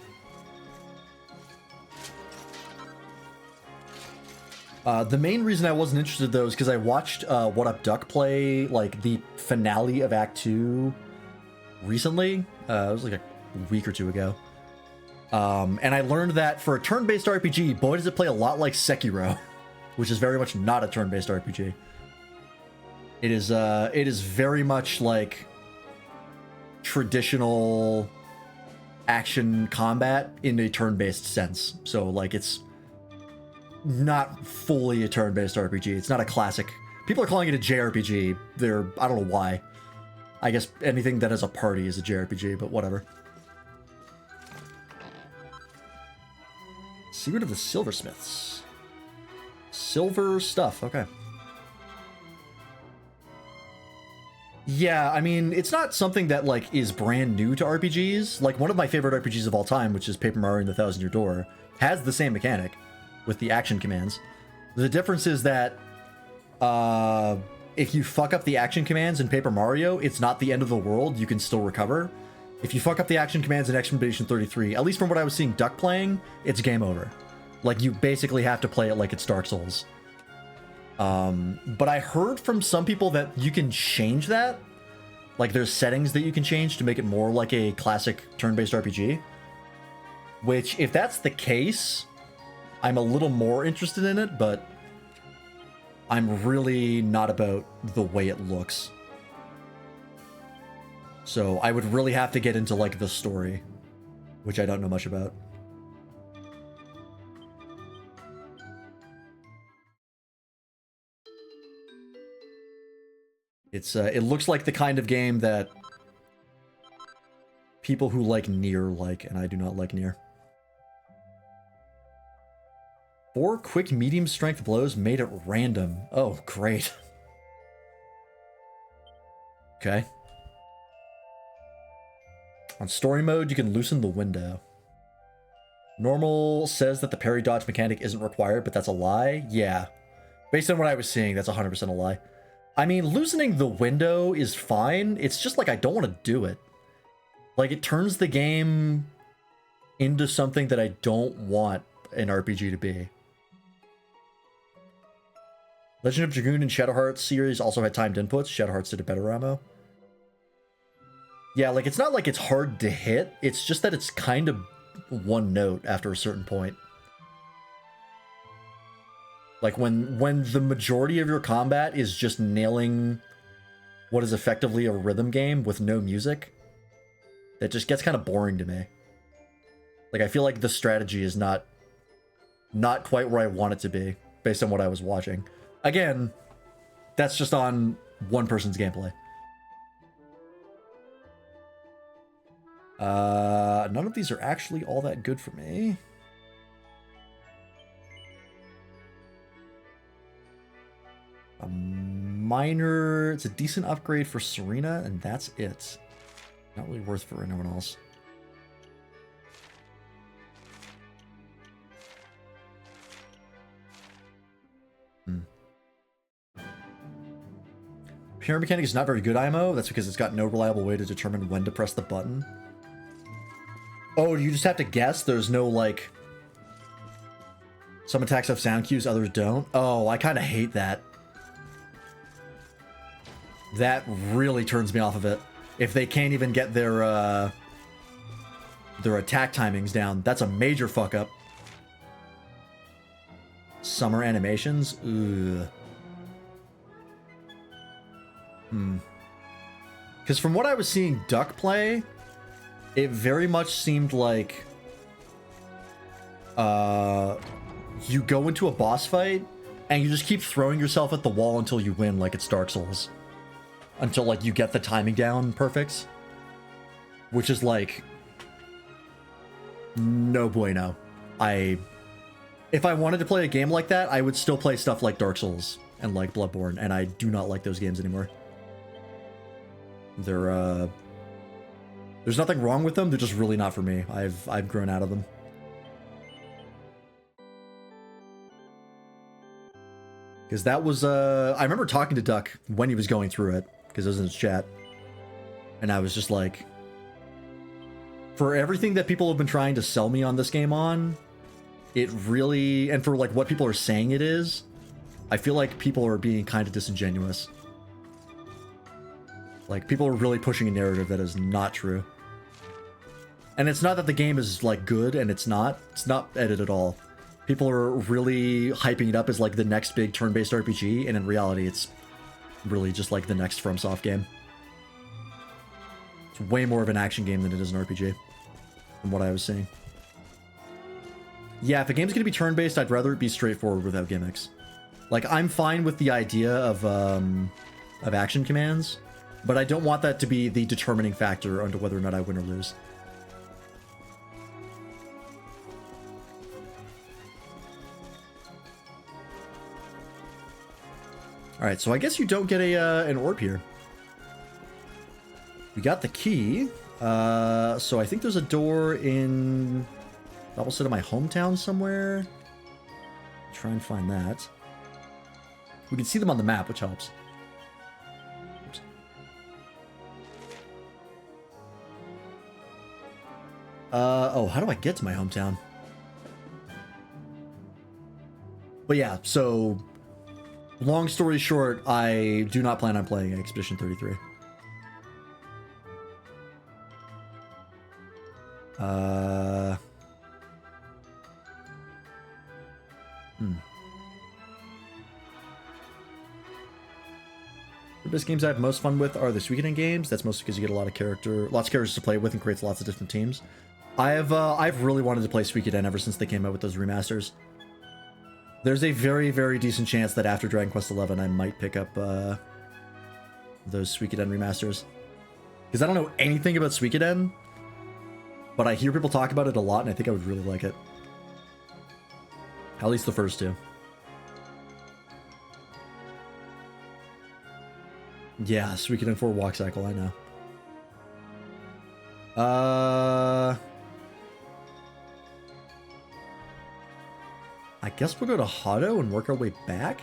The main reason I wasn't interested, though, is because I watched What Up Duck play, like, the finale of Act 2 recently. It was, like, a week or 2 ago. And I learned that for a turn-based RPG, boy, does it play a lot like Sekiro, which is very much not a turn-based RPG. It is very much like traditional action combat in a turn-based sense. So like it's not fully a turn-based RPG. It's not a classic. People are calling it a JRPG. I don't know why. I guess anything that has a party is a JRPG, but whatever. Secret of the Silversmiths. Silver stuff, okay. Yeah, I mean, it's not something that, like, is brand new to RPGs. Like, one of my favorite RPGs of all time, which is Paper Mario and the Thousand Year Door, has the same mechanic with the action commands. The difference is that if you fuck up the action commands in Paper Mario, it's not the end of the world. You can still recover. If you fuck up the action commands in Expedition 33, at least from what I was seeing Duck playing, it's game over. Like, you basically have to play it like it's Dark Souls. But I heard from some people that you can change that. Like, there's settings that you can change to make it more like a classic turn-based RPG. Which, if that's the case, I'm a little more interested in it, but I'm really not about the way it looks. So I would really have to get into, like, the story, which I don't know much about. It looks like the kind of game that people who like Nier like, and I do not like Nier. 4 quick medium strength blows made at random. Oh, great. Okay. On story mode, you can loosen the window. Normal says that the parry dodge mechanic isn't required, but that's a lie. Yeah. Based on what I was seeing, that's 100% a lie. I mean, loosening the window is fine. It's just like I don't want to do it. Like, it turns the game into something that I don't want an RPG to be. Legend of Dragoon and Shadow Hearts series also had timed inputs. Shadow Hearts did a better ammo. Yeah, like, it's not like it's hard to hit. It's just that it's kind of one note after a certain point. Like, when the majority of your combat is just nailing what is effectively a rhythm game with no music, that just gets kind of boring to me. Like, I feel like the strategy is not quite where I want it to be, based on what I was watching. Again, that's just on one person's gameplay. None of these are actually all that good for me. A minor, it's a decent upgrade for Serena, and that's it. Not really worth for anyone else. Pure mechanic is not very good, IMO. That's because it's got no reliable way to determine when to press the button. Oh, you just have to guess? There's no, like... Some attacks have sound cues, others don't? Oh, I kind of hate that. That really turns me off of it. If they can't even get their attack timings down, that's a major fuck up. Summer animations? Ugh. Because from what I was seeing Duck play, it very much seemed like you go into a boss fight and you just keep throwing yourself at the wall until you win, like it's Dark Souls. Until, like, you get the timing down perfect. Which is, like, no bueno. If I wanted to play a game like that, I would still play stuff like Dark Souls and, like, Bloodborne, and I do not like those games anymore. There's nothing wrong with them, they're just really not for me. I've grown out of them. Because that was, I remember talking to Duck when he was going through it, because it was in his chat. And I was just like, for everything that people have been trying to sell me on this game on, it really, and for like what people are saying it is, I feel like people are being kind of disingenuous. Like, people are really pushing a narrative that is not true. And it's not that the game is, like, good, and it's not edited at all. People are really hyping it up as, like, the next big turn-based RPG, and in reality, it's really just like the next FromSoft game. It's way more of an action game than it is an RPG, from what I was seeing. Yeah, if a game's gonna be turn-based, I'd rather it be straightforward without gimmicks. Like, I'm fine with the idea of action commands, but I don't want that to be the determining factor onto whether or not I win or lose. Alright, so I guess you don't get an orb here. We got the key. So I think there's a door in opposite of my hometown somewhere. Try and find that. We can see them on the map, which helps. Oops. Oh, how do I get to my hometown? But yeah, so long story short, I do not plan on playing Expedition 33. The best games I have most fun with are the Suikoden games. That's mostly because you get lots of characters to play with and creates lots of different teams. I've really wanted to play Suikoden ever since they came out with those remasters. There's a very, very decent chance that after Dragon Quest XI, I might pick up those Suikoden remasters. Because I don't know anything about Suikoden, but I hear people talk about it a lot, and I think I would really like it. At least the first two. Yeah, Suikoden 4 walk cycle, I know. I guess we'll go to Hado and work our way back?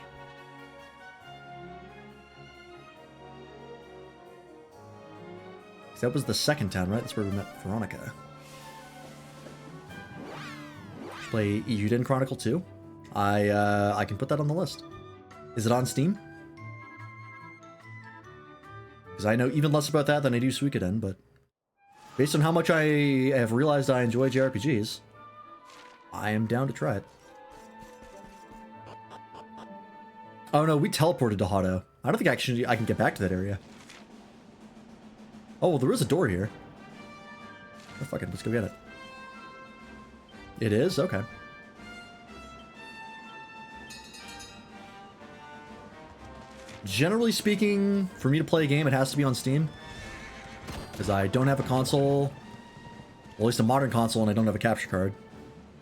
That was the second town, right? That's where we met Veronica. Play Eiyuden Chronicle 2. I can put that on the list. Is it on Steam? Because I know even less about that than I do Suikoden, but based on how much I have realized I enjoy JRPGs, I am down to try it. Oh no, we teleported to Hado. I don't think actually I can get back to that area. Oh, well, there is a door here. Oh, fuck it, let's go get it. It is? Okay. Generally speaking, for me to play a game, it has to be on Steam. Because I don't have a console, well, at least a modern console, and I don't have a capture card.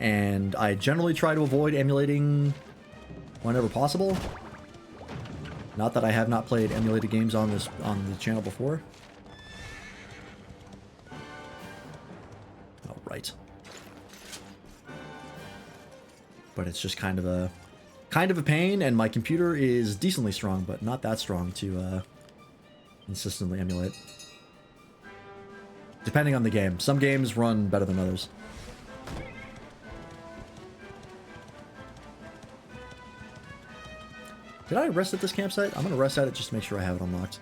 And I generally try to avoid emulating whenever possible. Not that I have not played emulated games on the channel before. Oh, right. But it's just kind of a pain, and my computer is decently strong, but not that strong to consistently emulate. Depending on the game. Some games run better than others. Did I rest at this campsite? I'm gonna rest at it just to make sure I have it unlocked.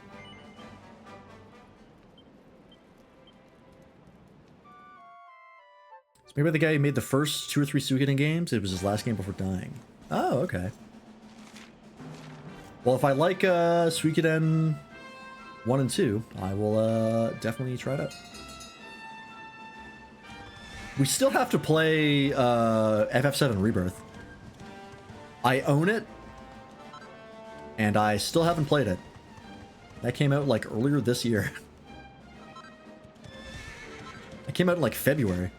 So maybe the guy who made the first 2 or 3 Suikoden games, it was his last game before dying. Oh, okay. Well, if I like Suikoden 1 and 2, I will definitely try it out. We still have to play FF7 Rebirth. I own it, and I still haven't played it. That came out like earlier this year. It came out in like February.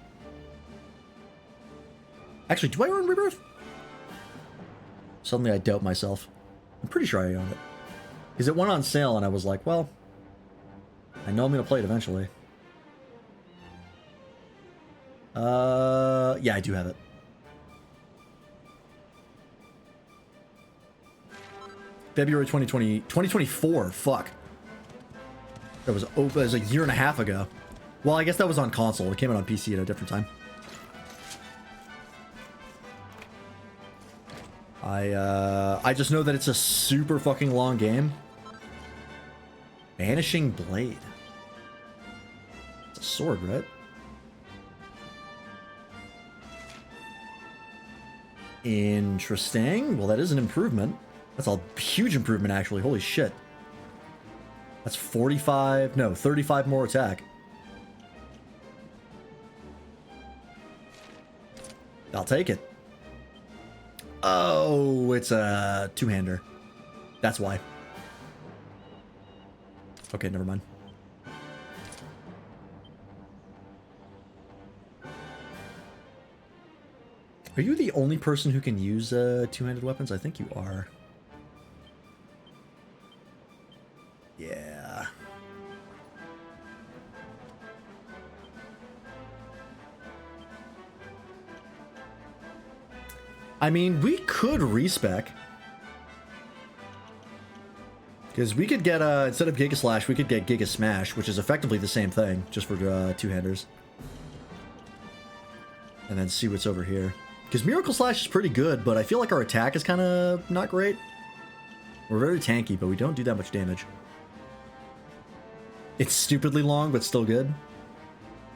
Actually, do I own Rebirth? Suddenly I doubt myself. I'm pretty sure I own it. Because it went on sale and I was like, well, I know I'm going to play it eventually. Yeah, I do have it. February 2024, fuck. That was a year and a half ago. Well, I guess that was on console. It came out on PC at a different time. I just know that it's a super fucking long game. Vanishing Blade. It's a sword, right? Interesting. Well, that is an improvement. That's a huge improvement, actually. Holy shit. That's 45, no, 35 more attack. I'll take it. Oh, it's a two-hander. That's why. Okay, never mind. Are you the only person who can use two-handed weapons? I think you are. Yeah. I mean, we could respec. Because we could get, instead of Giga Slash, we could get Giga Smash, which is effectively the same thing, just for two-handers. And then see what's over here. Because Miracle Slash is pretty good, but I feel like our attack is kind of not great. We're very tanky, but we don't do that much damage. It's stupidly long, but still good.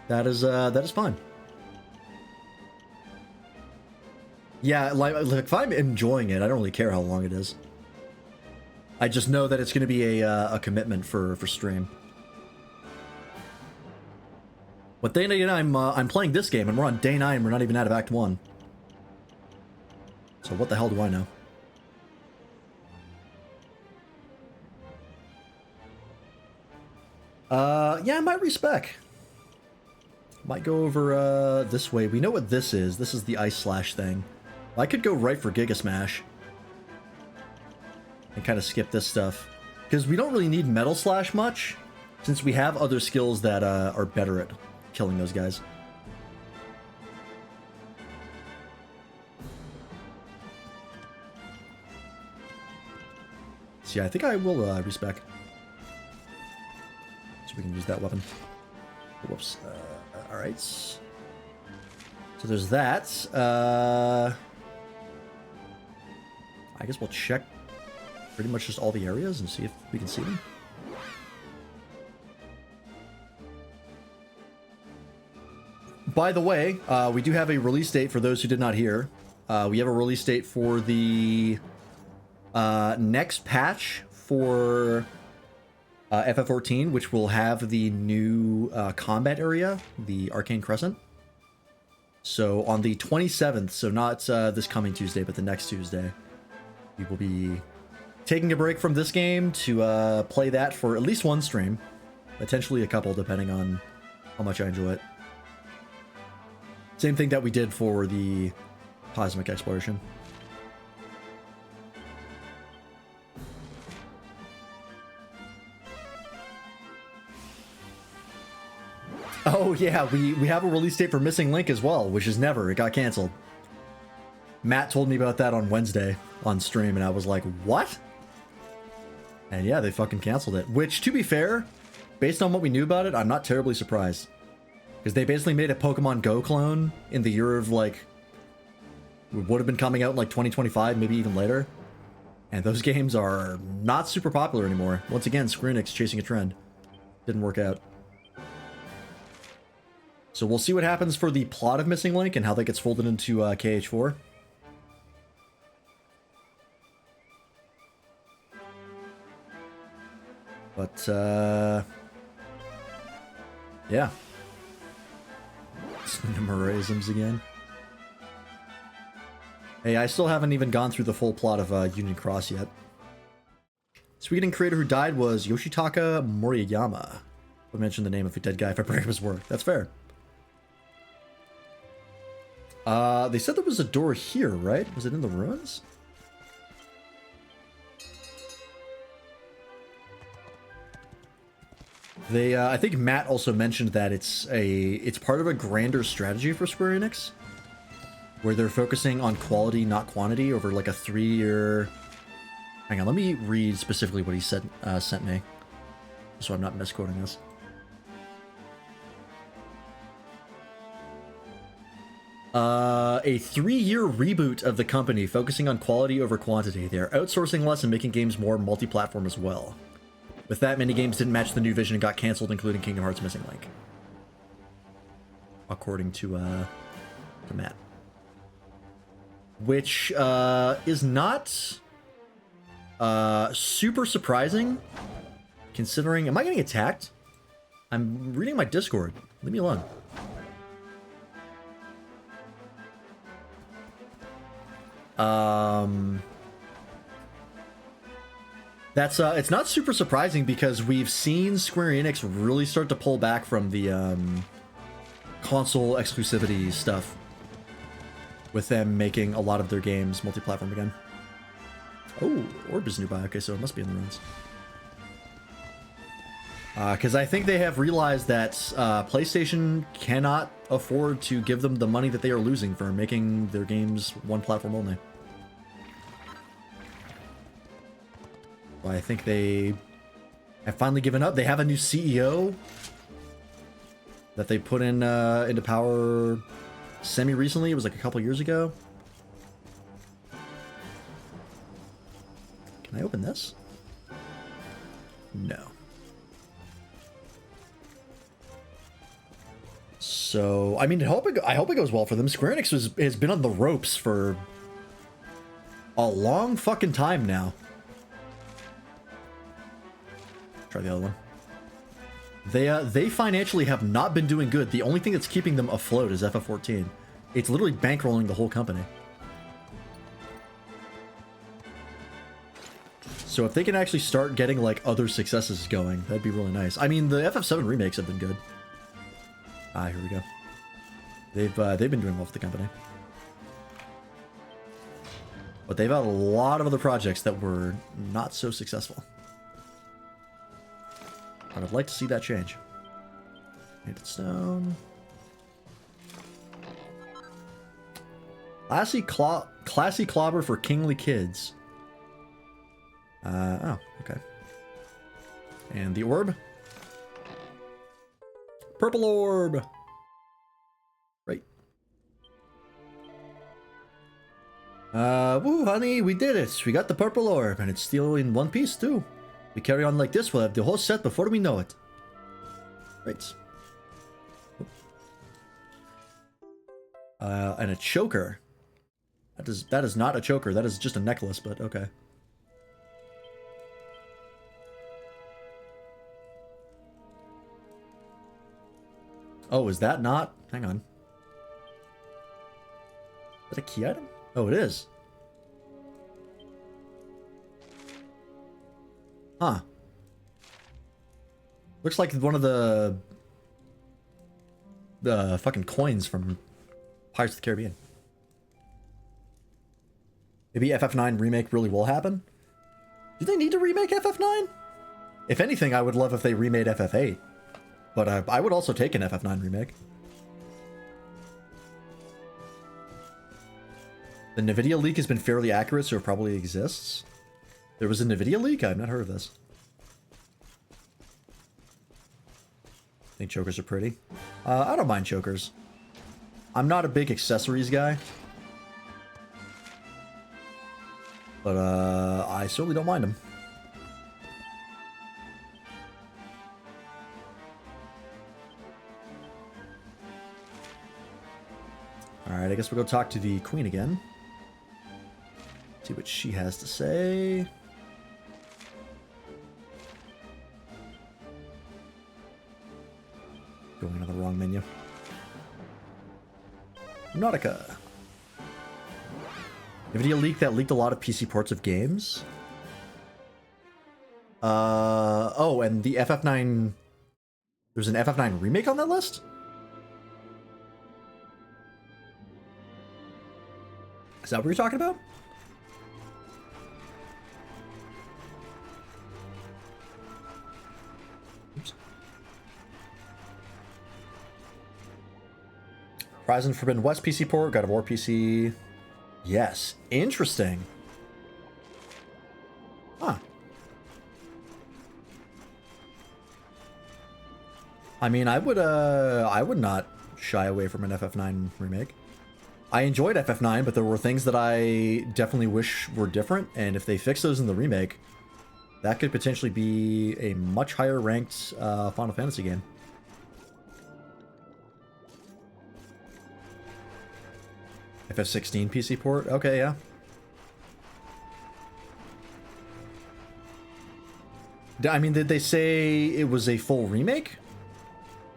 That is fine. Yeah, like if I'm enjoying it, I don't really care how long it is. I just know that it's going to be a commitment for stream. But then again, I'm playing this game, and we're on day 9. We're not even out of Act 1. So what the hell do I know? Yeah, I might respec. Might go over this way. We know what this is. This is the Ice Slash thing. I could go right for Giga Smash. And kind of skip this stuff. Because we don't really need Metal Slash much, since we have other skills that are better at killing those guys. So yeah, I think I will respec. So we can use that weapon. Whoops. Alright. So there's that. I guess we'll check pretty much just all the areas and see if we can see them. By the way, we do have a release date for those who did not hear. We have a release date for the next patch for FF14, which will have the new combat area, the Arcane Crescent. So on the 27th, so not this coming Tuesday, but the next Tuesday, we will be taking a break from this game to play that for at least one stream, potentially a couple, depending on how much I enjoy it. Same thing that we did for the Cosmic Exploration. Oh yeah, we have a release date for Missing Link as well, which is never. It got canceled. Matt told me about that on Wednesday on stream, and I was like, what? And yeah, they fucking canceled it. Which, to be fair, based on what we knew about it, I'm not terribly surprised. Because they basically made a Pokemon Go clone in the year of, like, would have been coming out in, like, 2025, maybe even later. And those games are not super popular anymore. Once again, Square Enix chasing a trend. Didn't work out. So we'll see what happens for the plot of Missing Link and how that gets folded into KH4. But, yeah. Numerisms again. Hey, I still haven't even gone through the full plot of Union Cross yet. Suikoden creator who died was Yoshitaka Moriyama. I mentioned the name of a dead guy if I break his work. That's fair. They said there was a door here, right? Was it in the ruins? They, I think Matt also mentioned that it's part of a grander strategy for Square Enix, where they're focusing on quality, not quantity, over like a 3-year. Hang on, let me read specifically what he said sent me, so I'm not misquoting this. A 3-year reboot of the company focusing on quality over quantity. They are outsourcing less and making games more multi-platform as well. With that, many games didn't match the new vision and got cancelled, including Kingdom Hearts Missing Link. According to Matt. Which is not super surprising, considering... Am I getting attacked? I'm reading my Discord. Leave me alone. That's it's not super surprising because we've seen Square Enix really start to pull back from the console exclusivity stuff, with them making a lot of their games multi-platform again. Oh, Orb is nearby. Okay, so it must be in the ruins. Because I think they have realized that PlayStation cannot afford to give them the money that they are losing for making their games one platform only. Well, I think they have finally given up. They have a new CEO that they put in into power semi-recently. It was like a couple years ago. Can I open this? No. So, I mean, I hope it goes well for them. Square Enix has been on the ropes for a long fucking time now. Try the other one. They financially have not been doing good. The only thing that's keeping them afloat is FF14. It's literally bankrolling the whole company. So if they can actually start getting like other successes going, that'd be really nice. I mean, the FF7 remakes have been good. Ah, here we go. They've been doing well for the company. But they've had a lot of other projects that were not so successful. I would like to see that change. Painted stone. Classy clobber for kingly kids. Oh, okay. And the orb. Purple orb. Right. Woo, honey, we did it. We got the purple orb, and it's still in one piece too. We carry on like this, we'll have the whole set before we know it. Right. And a choker. That is not a choker. That is just a necklace, but okay. Oh, is that not? Hang on. Is that a key item? Oh, it is. Huh. Looks like one of the fucking coins from Pirates of the Caribbean. Maybe FF9 remake really will happen? Do they need to remake FF9? If anything, I would love if they remade FF8. But I would also take an FF9 remake. The NVIDIA leak has been fairly accurate, so it probably exists. There was a NVIDIA leak? I've not heard of this. I think chokers are pretty. I don't mind chokers. I'm not a big accessories guy. But I certainly don't mind them. Alright, I guess we'll go talk to the queen again. See what she has to say. Going to the wrong menu. Nautica. NVIDIA leak that leaked a lot of PC ports of games. Oh, and the FF9... There's an FF9 remake on that list? Is that what you're talking about? Oops. Horizon Forbidden West PC port, God of War PC. Yes, interesting. Huh. I mean, I would not shy away from an FF9 remake. I enjoyed FF9, but there were things that I definitely wish were different, and if they fix those in the remake, that could potentially be a much higher ranked Final Fantasy game. FF16 PC port? Okay, yeah. I mean, did they say it was a full remake?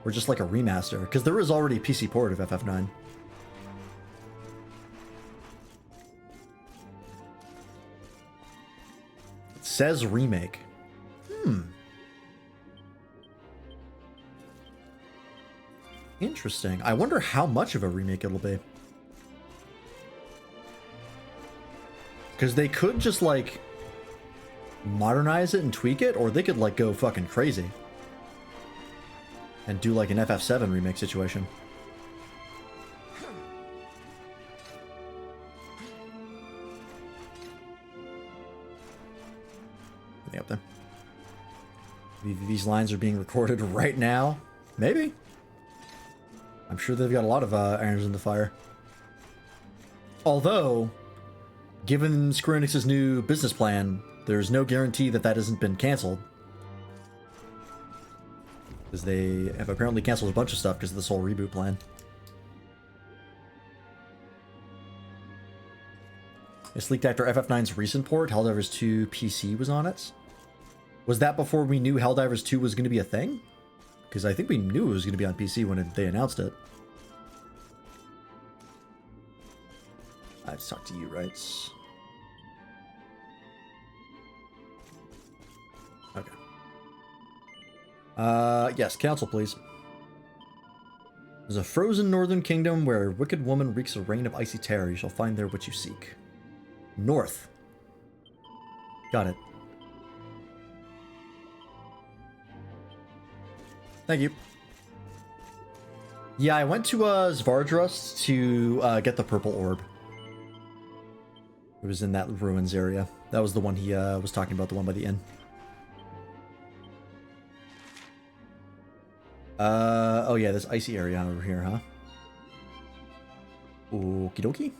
Or just like a remaster? Because there is already a PC port of FF9. It says remake. Interesting. I wonder how much of a remake it'll be. Because they could just, like, modernize it and tweak it, or they could, like, go fucking crazy. And do, like, an FF7 remake situation. Anything up there? These lines are being recorded right now? Maybe. I'm sure they've got a lot of irons in the fire. Although, given Square Enix's new business plan, there's no guarantee that that hasn't been canceled. Because they have apparently canceled a bunch of stuff because of this whole reboot plan. It's leaked after FF9's recent port, Helldivers 2 PC was on it. Was that before we knew Helldivers 2 was going to be a thing? Because I think we knew it was going to be on PC when they announced it. I have to talk to you, right? Okay. Yes, council, please. There's a frozen northern kingdom where a wicked woman wreaks a reign of icy terror. You shall find there what you seek. North. Got it. Thank you. Yeah, I went to Zvardrust to get the purple orb. It was in that ruins area. That was the one he was talking about, the one by the inn. Oh yeah, this icy area over here, huh? Okie dokie.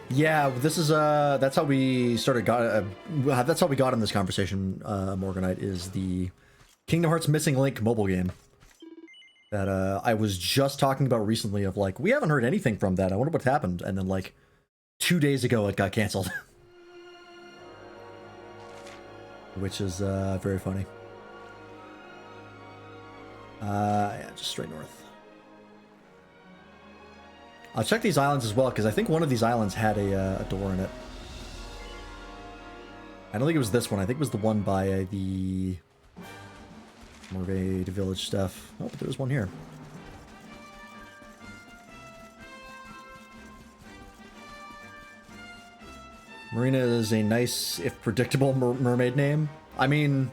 Yeah, this is that's how we started. That's how we got in this conversation. Morganite is the Kingdom Hearts Missing Link mobile game that I was just talking about recently. Of like, we haven't heard anything from that. I wonder what happened. And then like 2 days ago, it got canceled, which is very funny. Yeah, just straight north. I'll check these islands as well, because I think one of these islands had a door in it. I don't think it was this one. I think it was the one by the Morvade village stuff. Oh, but there was one here. Marina is a nice, if predictable, mermaid name. I mean,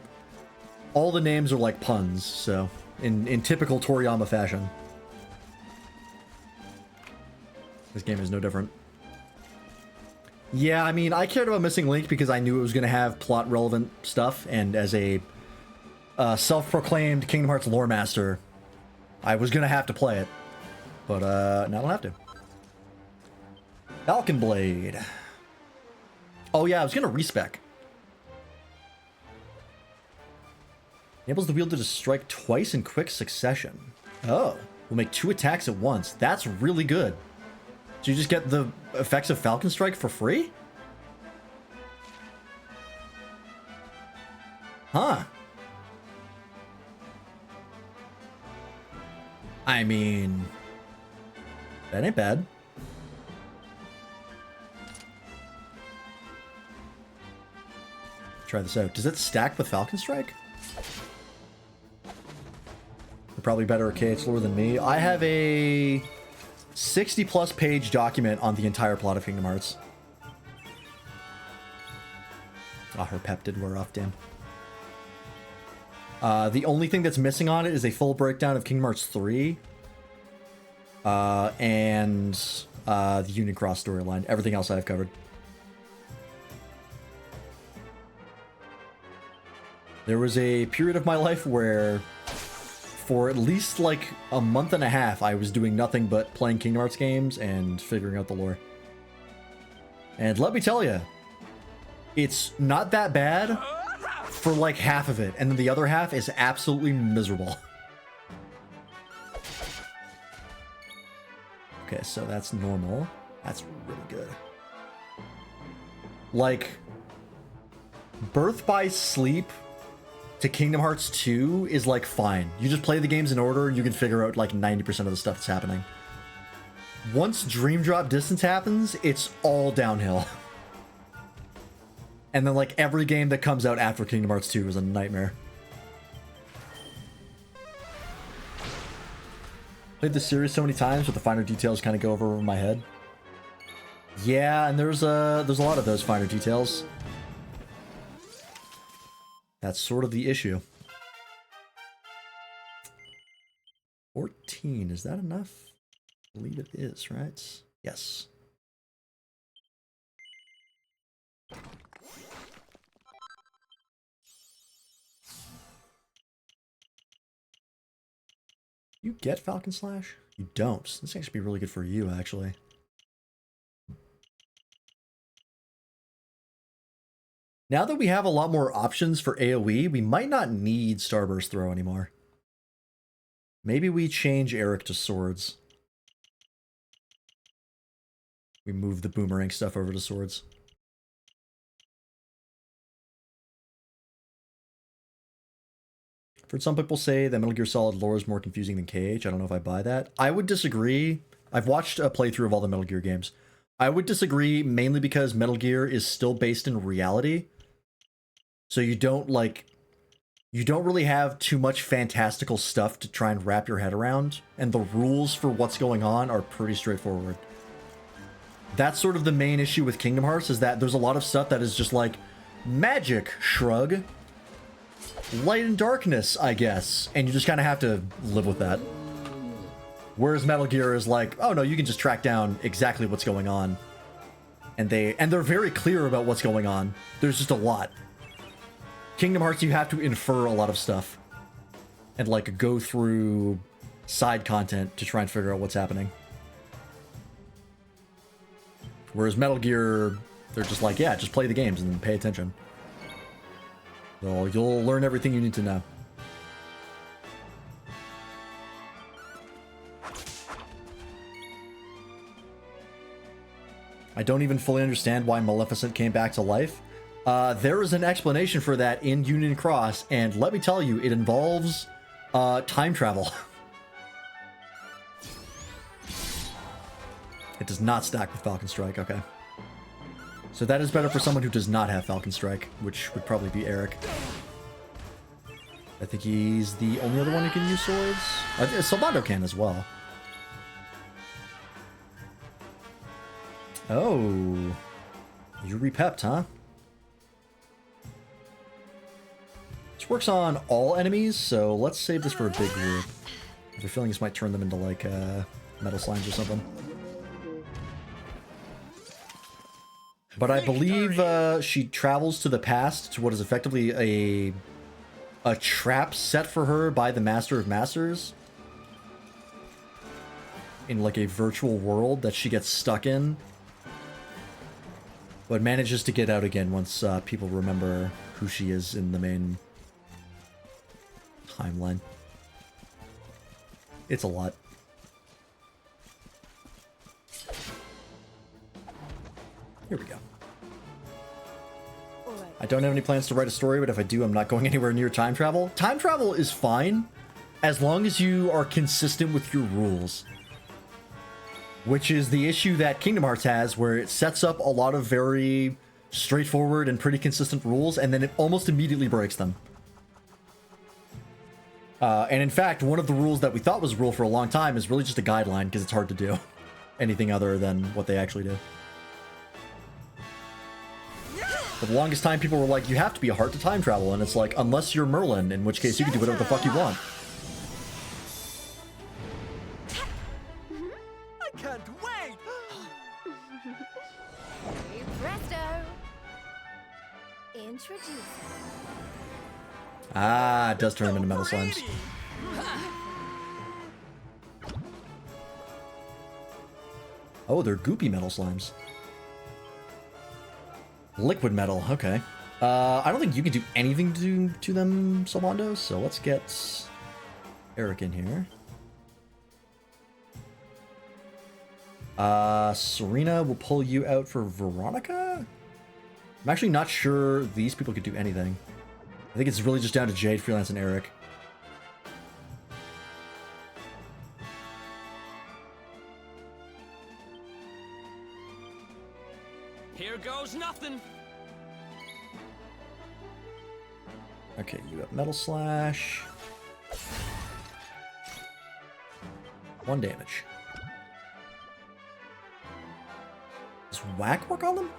all the names are like puns, so in typical Toriyama fashion. This game is no different. Yeah, I mean, I cared about Missing Link because I knew it was going to have plot-relevant stuff, and as a self-proclaimed Kingdom Hearts lore master, I was going to have to play it. But, now I don't have to. Falcon Blade. Oh yeah, I was going to respec. Enables the wielder to strike twice in quick succession. Oh, we'll make 2 attacks at once. That's really good. Do you just get the effects of Falcon Strike for free? Huh. I mean, that ain't bad. Try this out. Does it stack with Falcon Strike? You're probably better at KH lore than me. I have a 60-plus page document on the entire plot of Kingdom Hearts. Ah, her pep did wear off, damn. The only thing that's missing on it is a full breakdown of Kingdom Hearts 3. And the Union Cross storyline. Everything else I've covered. There was a period of my life where, for at least like a month and a half, I was doing nothing but playing Kingdom Hearts games and figuring out the lore. And let me tell you, it's not that bad for like half of it, and then the other half is absolutely miserable. Okay, so that's normal. That's really good. Like, Birth by Sleep to Kingdom Hearts 2 is like fine. You just play the games in order and you can figure out like 90% of the stuff that's happening. Once Dream Drop Distance happens, it's all downhill. And then like every game that comes out after Kingdom Hearts 2 is a nightmare. Played the series so many times, but the finer details kind of go over my head. Yeah, and there's a lot of those finer details. That's sort of the issue. 14, is that enough? I believe it is, right? Yes. You get Falcon Slash? You don't. This actually be really good for you, actually. Now that we have a lot more options for AoE, we might not need Starburst Throw anymore. Maybe we change Eric to Swords. We move the Boomerang stuff over to Swords. I've heard some people say that Metal Gear Solid lore is more confusing than KH. I don't know if I buy that. I would disagree. I've watched a playthrough of all the Metal Gear games. I would disagree mainly because Metal Gear is still based in reality. So you don't really have too much fantastical stuff to try and wrap your head around, and the rules for what's going on are pretty straightforward. That's sort of the main issue with Kingdom Hearts, is that there's a lot of stuff that is just like, magic, shrug, light and darkness, I guess, and you just kind of have to live with that. Whereas Metal Gear is like, oh no, you can just track down exactly what's going on. And they're very clear about what's going on. There's just a lot. Kingdom Hearts, you have to infer a lot of stuff. And like go through side content to try and figure out what's happening. Whereas Metal Gear, they're just like, yeah, just play the games and pay attention. So you'll learn everything you need to know. I don't even fully understand why Maleficent came back to life. There is an explanation for that in Union Cross, and let me tell you, it involves time travel. It does not stack with Falcon Strike, okay. So that is better for someone who does not have Falcon Strike, which would probably be Eric. I think he's the only other one who can use swords. Salvado can as well. Oh. You repepped, huh? This works on all enemies, so let's save this for a big group. I have a feeling this might turn them into, like, metal slimes or something. But I believe she travels to the past to what is effectively a trap set for her by the Master of Masters. In, like, a virtual world that she gets stuck in. But manages to get out again once people remember who she is in the main timeline. It's a lot. Here we go. I don't have any plans to write a story, but if I do, I'm not going anywhere near time travel. Time travel is fine, as long as you are consistent with your rules. Which is the issue that Kingdom Hearts has, where it sets up a lot of very straightforward and pretty consistent rules, and then it almost immediately breaks them. And in fact, one of the rules that we thought was a rule for a long time is really just a guideline, because it's hard to do anything other than what they actually do. For the longest time, people were like, you have to be a heart to time travel, and it's like, unless you're Merlin, in which case you can do whatever the fuck you want. I can't wait! Presto! Introduce. Ah, it does turn them into metal slimes. Oh, they're goopy metal slimes. Liquid metal, okay. I don't think you can do anything to them, Salvando, so let's get Eric in here. Serena will pull you out for Veronica? I'm actually not sure these people could do anything. I think it's really just down to Jade, Freelance, and Eric. Here goes nothing. Okay, you got Metal Slash. 1 damage. Does Whack work on them?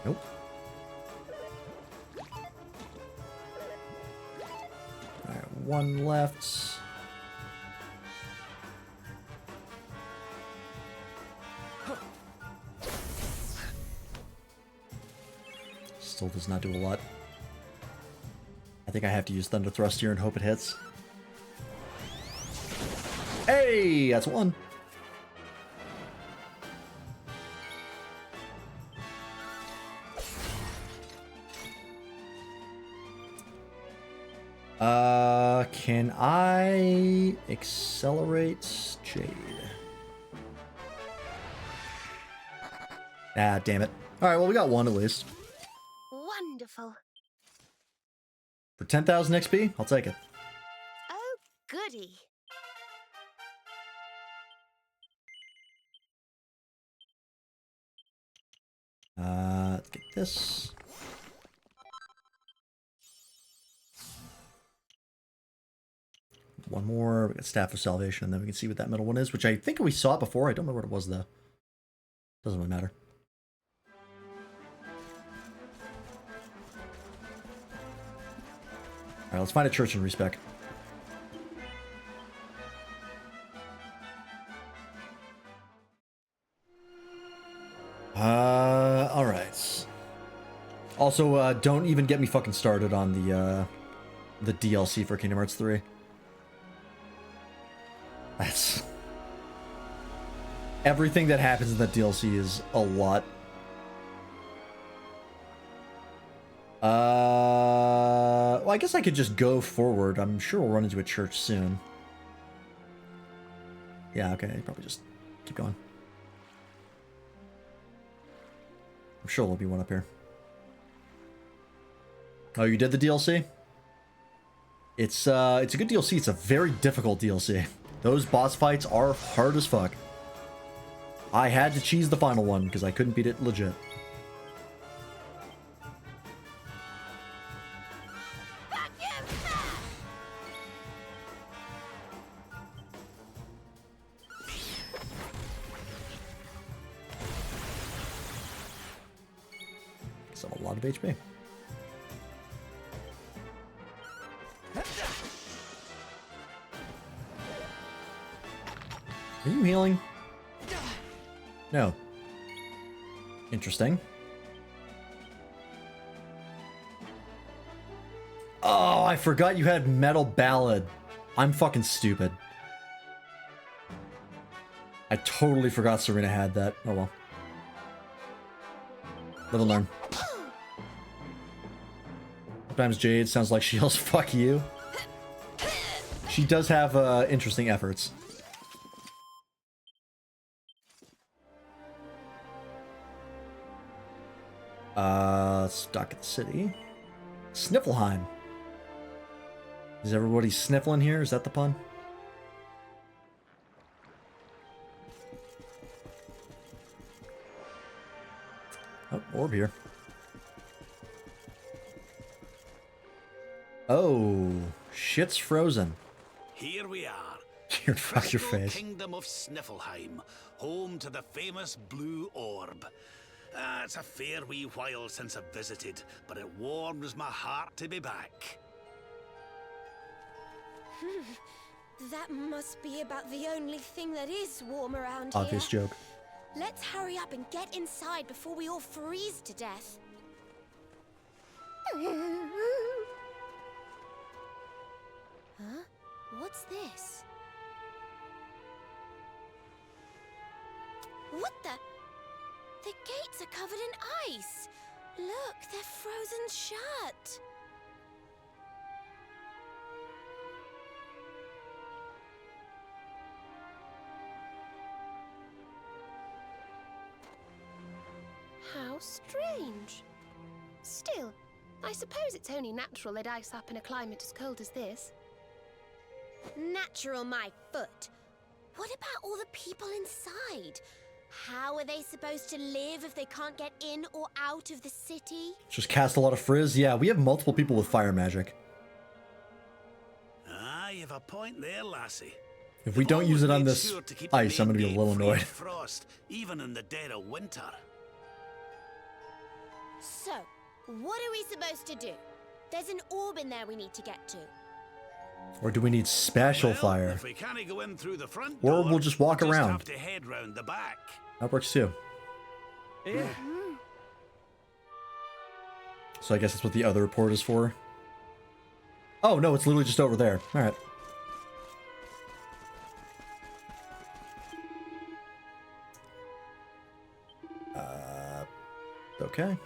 Nope. Alright, 1 left. Still does not do a lot. I think I have to use Thunder Thrust here and hope it hits. Hey, that's 1. Can I accelerate Jade? Ah, damn it. Alright, well, we got 1 at least. Wonderful. For 10,000 XP, I'll take it. Oh, goody. Let's get this. One more. We got Staff of Salvation, and then we can see what that middle one is, which I think we saw it before. I don't remember what it was, though. Doesn't really matter. Alright, let's find a church and respec. Alright. Also, don't even get me fucking started on the DLC for Kingdom Hearts 3. That's... Everything that happens in that DLC is a lot. Well, I guess I could just go forward. I'm sure we'll run into a church soon. Yeah, okay, probably just keep going. I'm sure there'll be one up here. Oh, you did the DLC? It's a good DLC. It's a very difficult DLC. Those boss fights are hard as fuck. I had to cheese the final one because I couldn't beat it legit. Guess I'm a lot of HP. Are you healing? No. Interesting. Oh, I forgot you had Metal Ballad. I'm fucking stupid. I totally forgot Serena had that. Oh well. Live and learn. Sometimes Jade sounds like she yells, fuck you. She does have interesting efforts. Stuck at the city. Sniffleheim. Is everybody sniffling here? Is that the pun? Oh, orb here. Oh, shit's frozen. Here we are. Here, fuck your Crystal face. Kingdom of Sniffleheim, home to the famous Blue Orb. It's a fair wee while since I've visited, but it warms my heart to be back. That must be about the only thing that is warm around Obvious here. joke. Let's hurry up and get inside before we all freeze to death. Huh? What's this? What the? The gates are covered in ice! Look, they're frozen shut! strange. Still, I suppose it's only natural they'd ice up in a climate as cold as this. Natural, my foot. What about all the people inside? How are they supposed to live if they can't get in or out of the city? Just cast a lot of frizz. Yeah, we have multiple people with fire magic. Ah, you've a point there, lassie. If we don't use it on this ice, I'm gonna be a little annoyed. Frost, even in the dead of winter. So, what are we supposed to do? There's an orb in there we need to get to. Or do we need special fire? If we can't go in through the front Or door, we'll just walk around. have to head round the back. That works too. Yeah. So I guess that's what the other port is for. Oh, no, it's literally just over there. All right. Okay.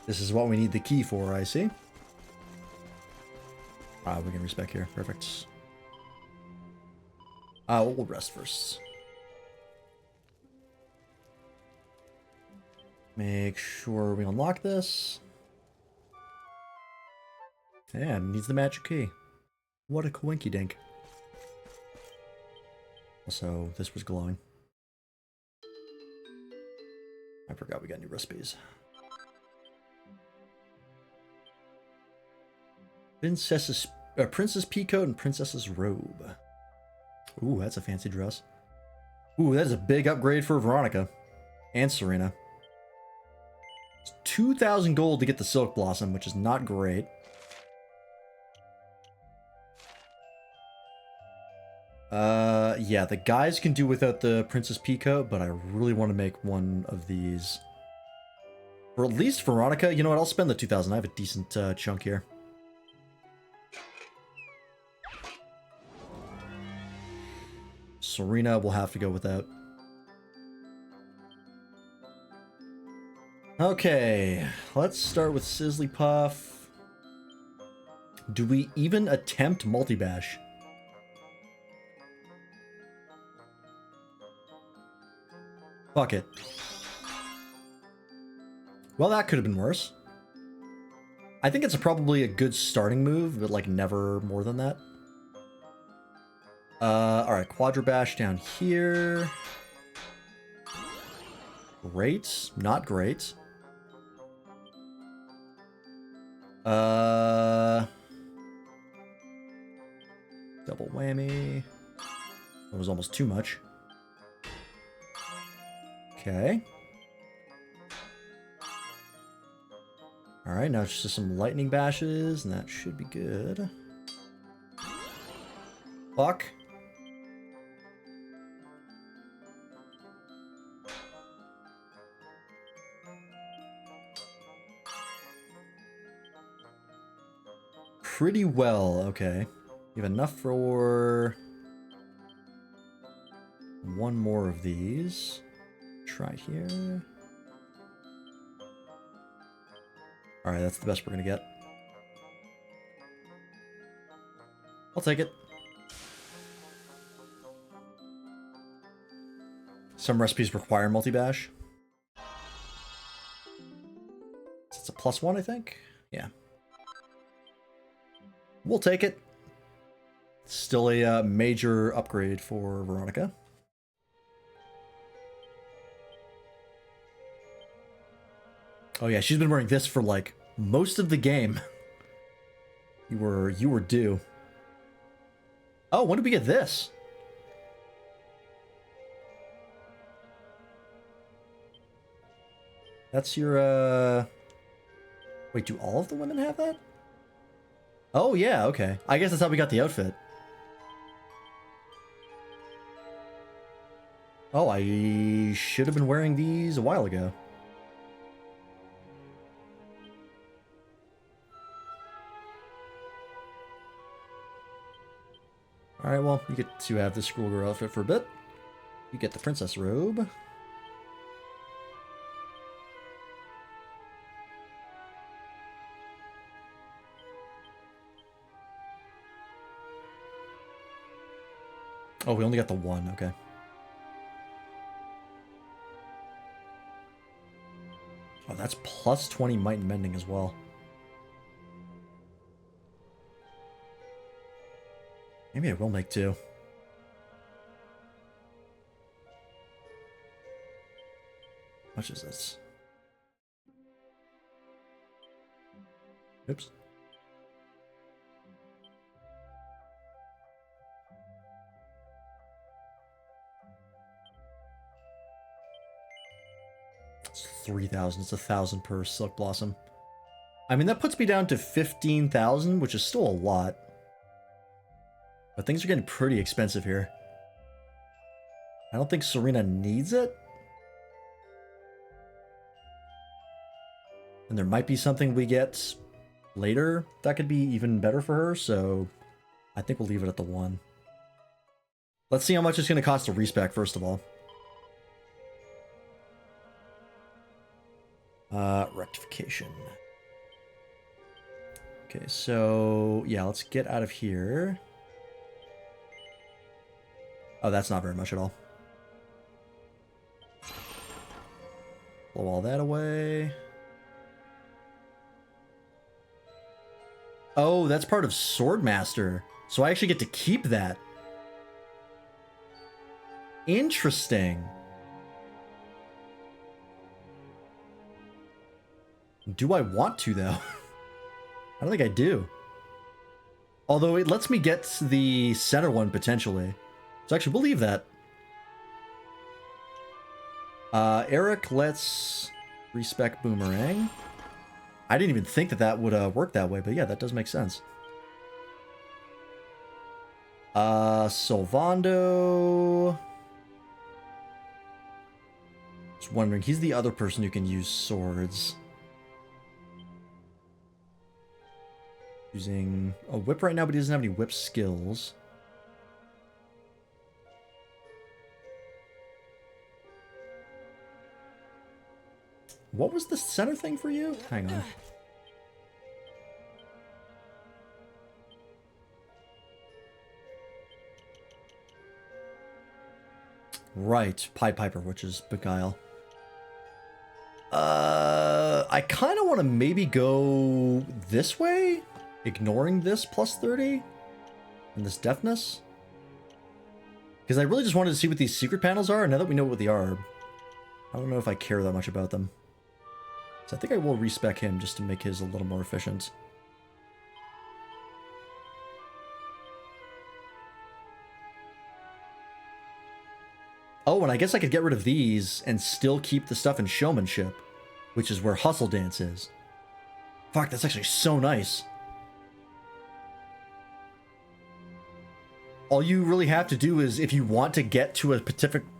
This is what we need the key for, I see. We can respec here. Perfect. We'll rest first. Make sure we unlock this. And needs the magic key. What a coinky dink. Also, this was glowing. I forgot we got new recipes. Princess Peacoat and Princess's Robe. Ooh, that's a fancy dress. Ooh, that is a big upgrade for Veronica. And Serena. It's 2,000 gold to get the Silk Blossom, which is not great. Yeah, the guys can do without the Princess Peacoat, but I really want to make one of these. Or at least Veronica. You know what? I'll spend the 2,000. I have a decent chunk here. Serena will have to go without. Okay, let's start with Sizzly Puff. Do we even attempt multi-bash? Fuck it. Well, that could have been worse. I think it's probably a good starting move, but like never more than that. Alright, Quadra Bash down here. Great. Not great. Double whammy. That was almost too much. Okay. Alright, now it's just some lightning bashes, and that should be good. Fuck. Pretty well, okay. You have enough for one more of these. Try here. Alright, that's the best we're gonna get. I'll take it. Some recipes require multi-bash. It's a +1, I think? Yeah. We'll take it. Still a major upgrade for Veronica. Oh yeah, she's been wearing this for like most of the game. You were due. Oh, when did we get this? That's your wait, do all of the women have that? Oh yeah, okay. I guess that's how we got the outfit. Oh, I should have been wearing these a while ago. Alright, well, you get to have the schoolgirl outfit for a bit. You get the princess robe. Oh, we only got the one, okay. that's plus 20 might and mending as well. Maybe I will make 2. How much is this? Oops. It's 3,000. It's 1,000 per Silk Blossom. I mean, that puts me down to 15,000, which is still a lot. But things are getting pretty expensive here. I don't think Serena needs it. And there might be something we get later that could be even better for her, so I think we'll leave it at the 1. Let's see how much it's going to cost to respec, first of all. Rectification. Okay, so yeah, let's get out of here. Oh, that's not very much at all. Blow all that away. Oh, that's part of Swordmaster. So I actually get to keep that. Interesting. Do I want to, though? I don't think I do. Although it lets me get the center one, potentially. So actually, we'll leave that. Eric, let's respec Boomerang. I didn't even think that that would work that way, but yeah, that does make sense. Sylvando. Just wondering, he's the other person who can use swords. Using a whip right now, but he doesn't have any whip skills. What was the center thing for you? Hang on. Right, Pied Piper, which is Beguile. I kind of want to maybe go this way, ignoring this plus 30 and this deafness. Because I really just wanted to see what these secret panels are, and now that we know what they are, I don't know if I care that much about them. So I think I will respec him just to make his a little more efficient. Oh, and I guess I could get rid of these and still keep the stuff in showmanship, which is where Hustle Dance is. Fuck, that's actually so nice. All you really have to do is, if you want to get to a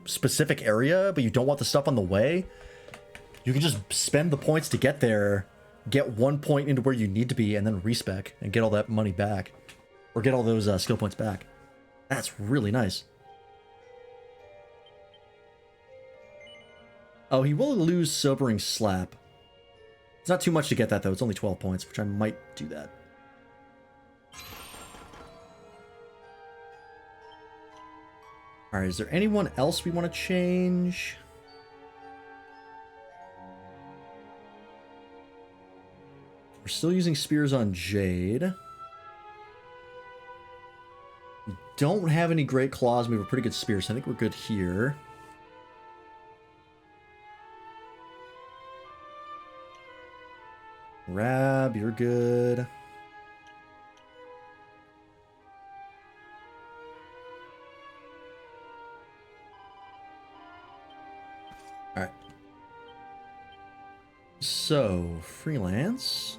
specific area, but you don't want the stuff on the way, you can just spend the points to get there, get 1 point into where you need to be, and then respec, and get all that money back. Or get all those skill points back. That's really nice. Oh, he will lose Sobering Slap. It's not too much to get that, though. It's only 12 points, which I might do that. Alright, is there anyone else we want to change? We're still using spears on Jade. We don't have any great claws. We have a pretty good spear, so I think we're good here. Rab, you're good. Alright. So, freelance.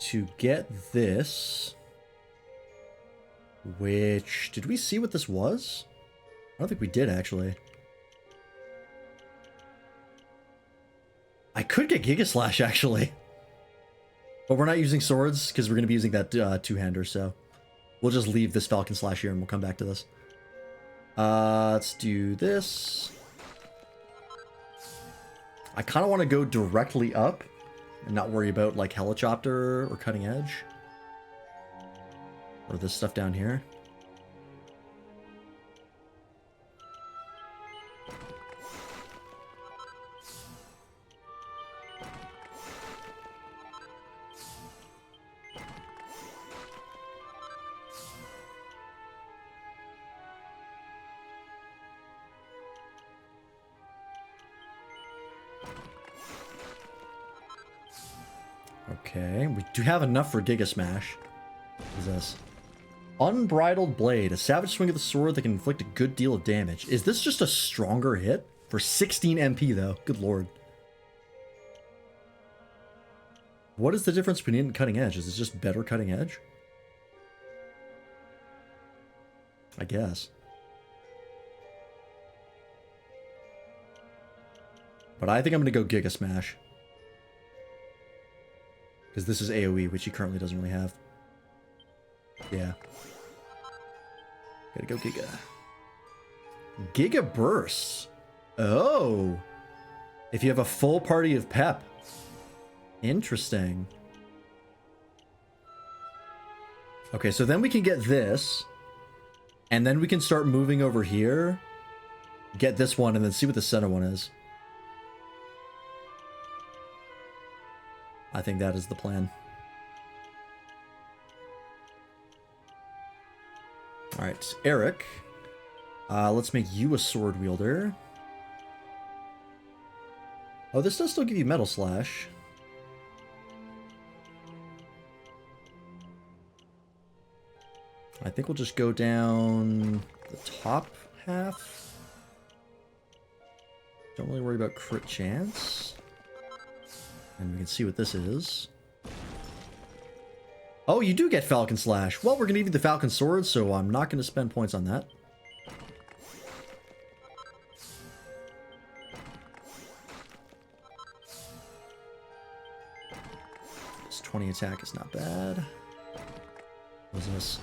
To get this, which, did we see what this was? I don't think we did, actually. I could get Giga Slash, actually. But we're not using swords, because we're going to be using that two-hander, so we'll just leave this Falcon Slash here, and we'll come back to this. Let's do this. I kind of want to go directly up, and not worry about, like, Helichopter or Cutting Edge. Or this stuff down here. Okay, we do have enough for Giga Smash. What is this? Unbridled Blade. A savage swing of the sword that can inflict a good deal of damage. Is this just a stronger hit? For 16 MP, though. Good lord. What is the difference between it and cutting edge? Is it just better cutting edge? I guess. But I think I'm going to go Giga Smash. Because this is AoE, which he currently doesn't really have. Yeah. Gotta go Giga. Giga Bursts. Oh. If you have a full party of pep. Interesting. Okay, so then we can get this. And then we can start moving over here. Get this one and then see what the center one is. I think that is the plan. Alright, Eric. Let's make you a sword wielder. Oh, this does still give you Metal Slash. I think we'll just go down the top half. Don't really worry about crit chance. And we can see what this is. Oh, you do get Falcon Slash. Well, we're going to need the Falcon Sword, so I'm not going to spend points on that. This 20 attack is not bad. What is this?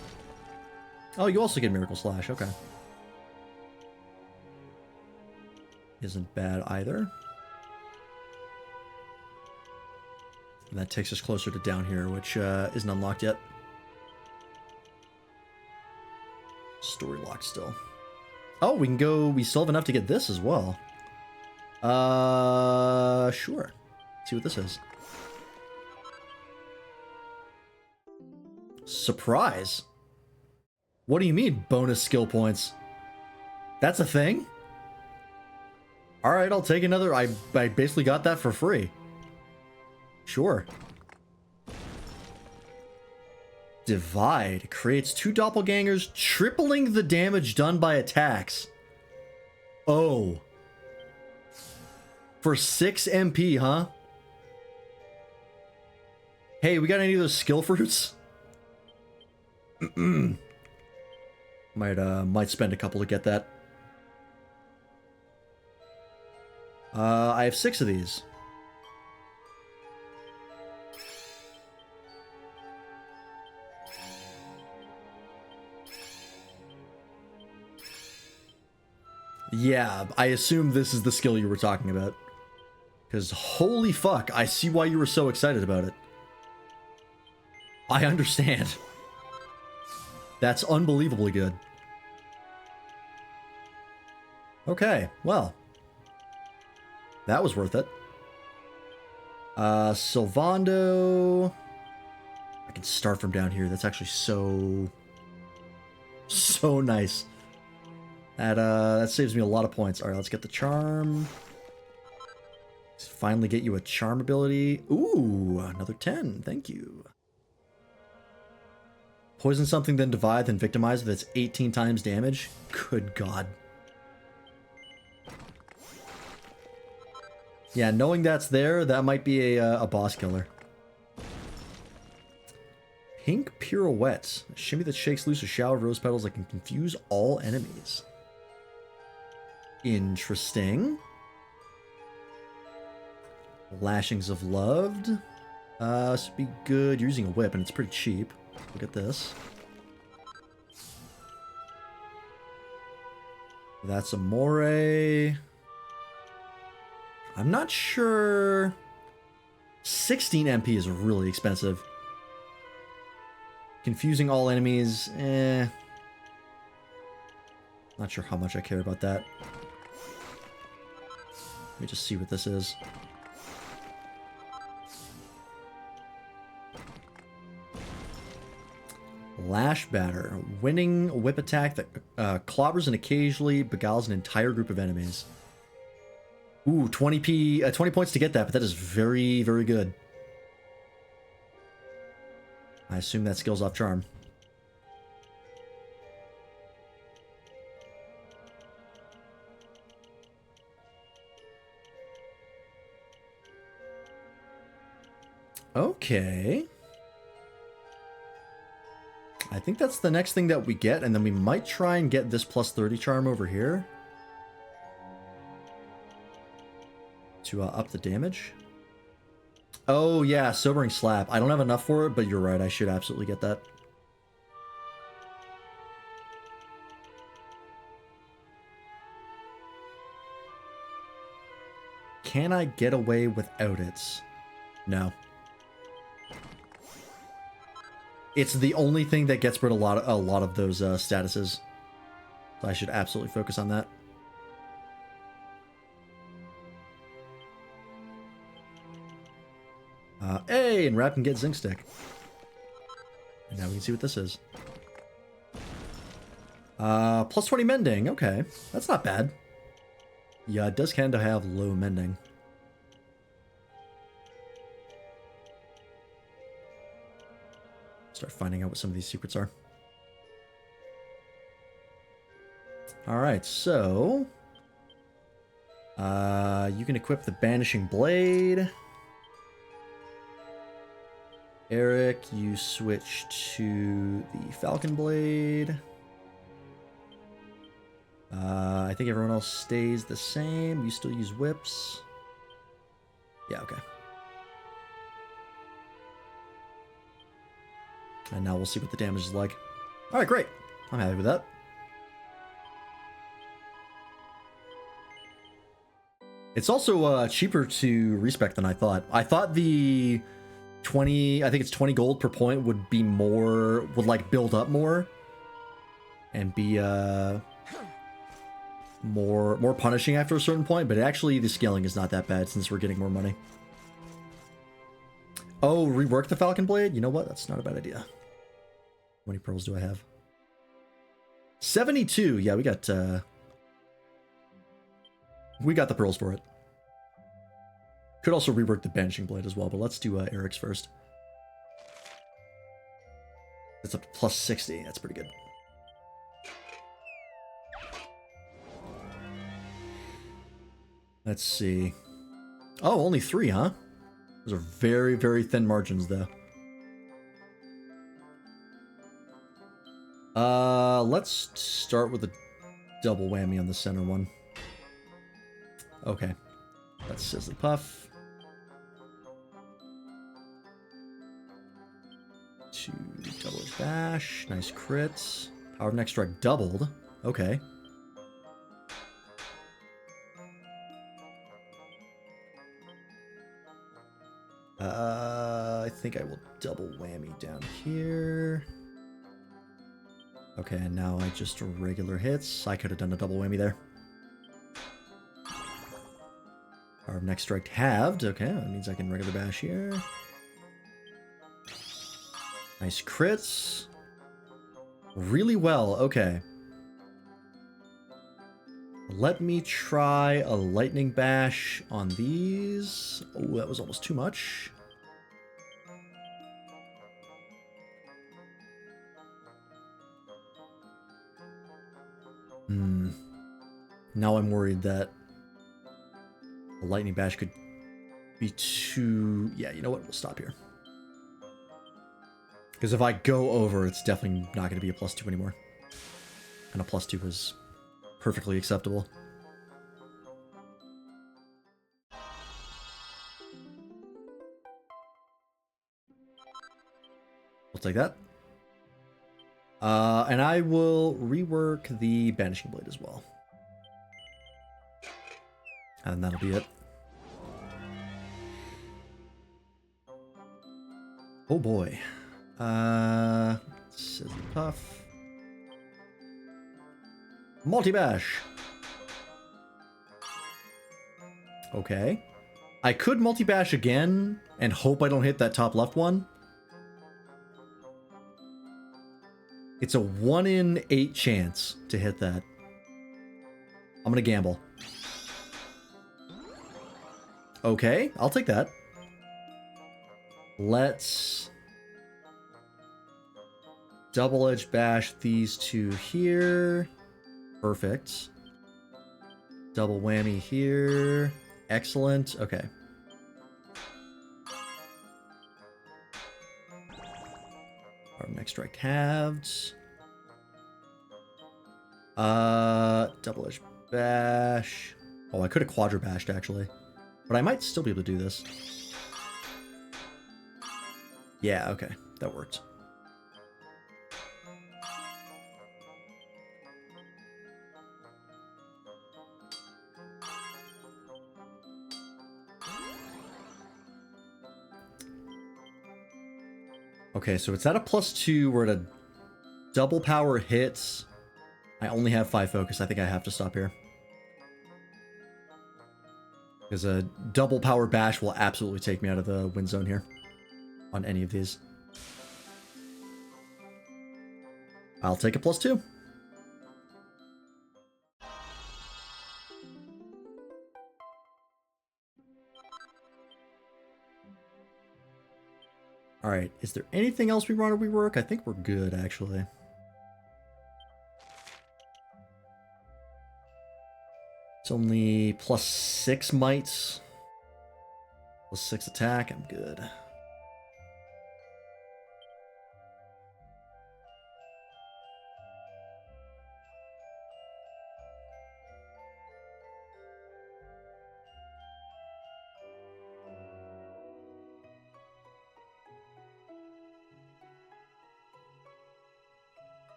Oh, you also get Miracle Slash. Okay. Isn't bad either. And that takes us closer to down here, which isn't unlocked yet. Story locked still. Oh, we can go... We still have enough to get this as well. Sure. Let's see what this is. Surprise! What do you mean, bonus skill points? That's a thing? Alright, I'll take another. I basically got that for free. Sure. Divide. Creates 2 doppelgangers, tripling the damage done by attacks. Oh. For 6 MP, huh? Hey, we got any of those skill fruits? Might spend a couple to get that. I have 6 of these. Yeah, I assume this is the skill you were talking about. Because holy fuck, I see why you were so excited about it. I understand. That's unbelievably good. Okay, well. That was worth it. Sylvando. I can start from down here. That's actually so nice. That saves me a lot of points. Alright, let's get the charm. Let's finally get you a charm ability. Ooh, another 10. Thank you. Poison something, then divide, then victimize. That's 18 times damage. Good God. Yeah, knowing that's there, that might be a boss killer. Pink Pirouette. A shimmy that shakes loose a shower of rose petals that can confuse all enemies. Interesting. Lashings of Loved. This would be good. You're using a whip and it's pretty cheap. Look at this. That's Amore. I'm not sure. 16 MP is really expensive. Confusing all enemies. Not sure how much I care about that. Let me just see what this is. Lash Batter. Winning whip attack that clobbers and occasionally beguiles an entire group of enemies. Ooh, 20 points to get that, but that is very, very good. I assume that skills off charm. Okay. I think that's the next thing that we get, and then we might try and get this plus 30 charm over here to up the damage. Oh yeah, Sobering Slap. I don't have enough for it, but you're right, I should absolutely get that. Can I get away without it? No. It's the only thing that gets rid of a lot of those statuses. So I should absolutely focus on that. Hey, and Rap can get Zinc Stick. And now we can see what this is. Plus 20 mending. Okay, that's not bad. Yeah, it does kind of have low mending. Start finding out what some of these secrets are. Alright, so... you can equip the Banishing Blade. Eric, you switch to the Falcon Blade. I think everyone else stays the same. You still use whips. Yeah, okay. And now we'll see what the damage is like. Alright, great. I'm happy with that. It's also cheaper to respec than I thought. I thought the 20, I think it's 20 gold per point would be more, would like build up more and be more punishing after a certain point, but actually the scaling is not that bad since we're getting more money. Oh, rework the Falcon Blade? You know what? That's not a bad idea. How many pearls do I have? 72. Yeah, we got the pearls for it. Could also rework the Banishing Blade as well, but let's do Eric's first. It's up to plus 60. That's pretty good. Let's see. Oh, only 3, huh? Those are very, very thin margins, though. Let's start with a double whammy on the center one. Okay. That's Sizzly Puff. 2 double edge bash. Nice crits. Power of Next Strike doubled. Okay. I think I will double whammy down here. Okay, and now I just regular hits. I could have done a double whammy there. Power of Next Strike halved. Okay, that means I can regular bash here. Nice crits. Really well. Okay. Let me try a lightning bash on these. Oh, that was almost too much. Now I'm worried that a lightning bash could be too... Yeah, you know what? We'll stop here. Because if I go over, it's definitely not going to be a +2 anymore. And a +2 was perfectly acceptable. We'll take that. And I will rework the Banishing Blade as well. And that'll be it. Oh boy. Sizzly Puff. Multi-bash. Okay. I could multi-bash again and hope I don't hit that top left one. It's a 1 in 8 chance to hit that. I'm gonna gamble. Okay, I'll take that. Let's Double edge bash these two here. Perfect. Double whammy here. Excellent. Okay. Our next strike halves. Double edge bash. Oh, I could have quadra bashed actually, but I might still be able to do this. Yeah, okay, that worked. Okay, so it's at a +2. We're at a double power hits. I only have 5 focus. I think I have to stop here. Because a double power bash will absolutely take me out of the win zone here. On any of these. I'll take a +2. Alright, is there anything else we want to rework? I think we're good, actually. It's only +6 might. +6 attack, I'm good.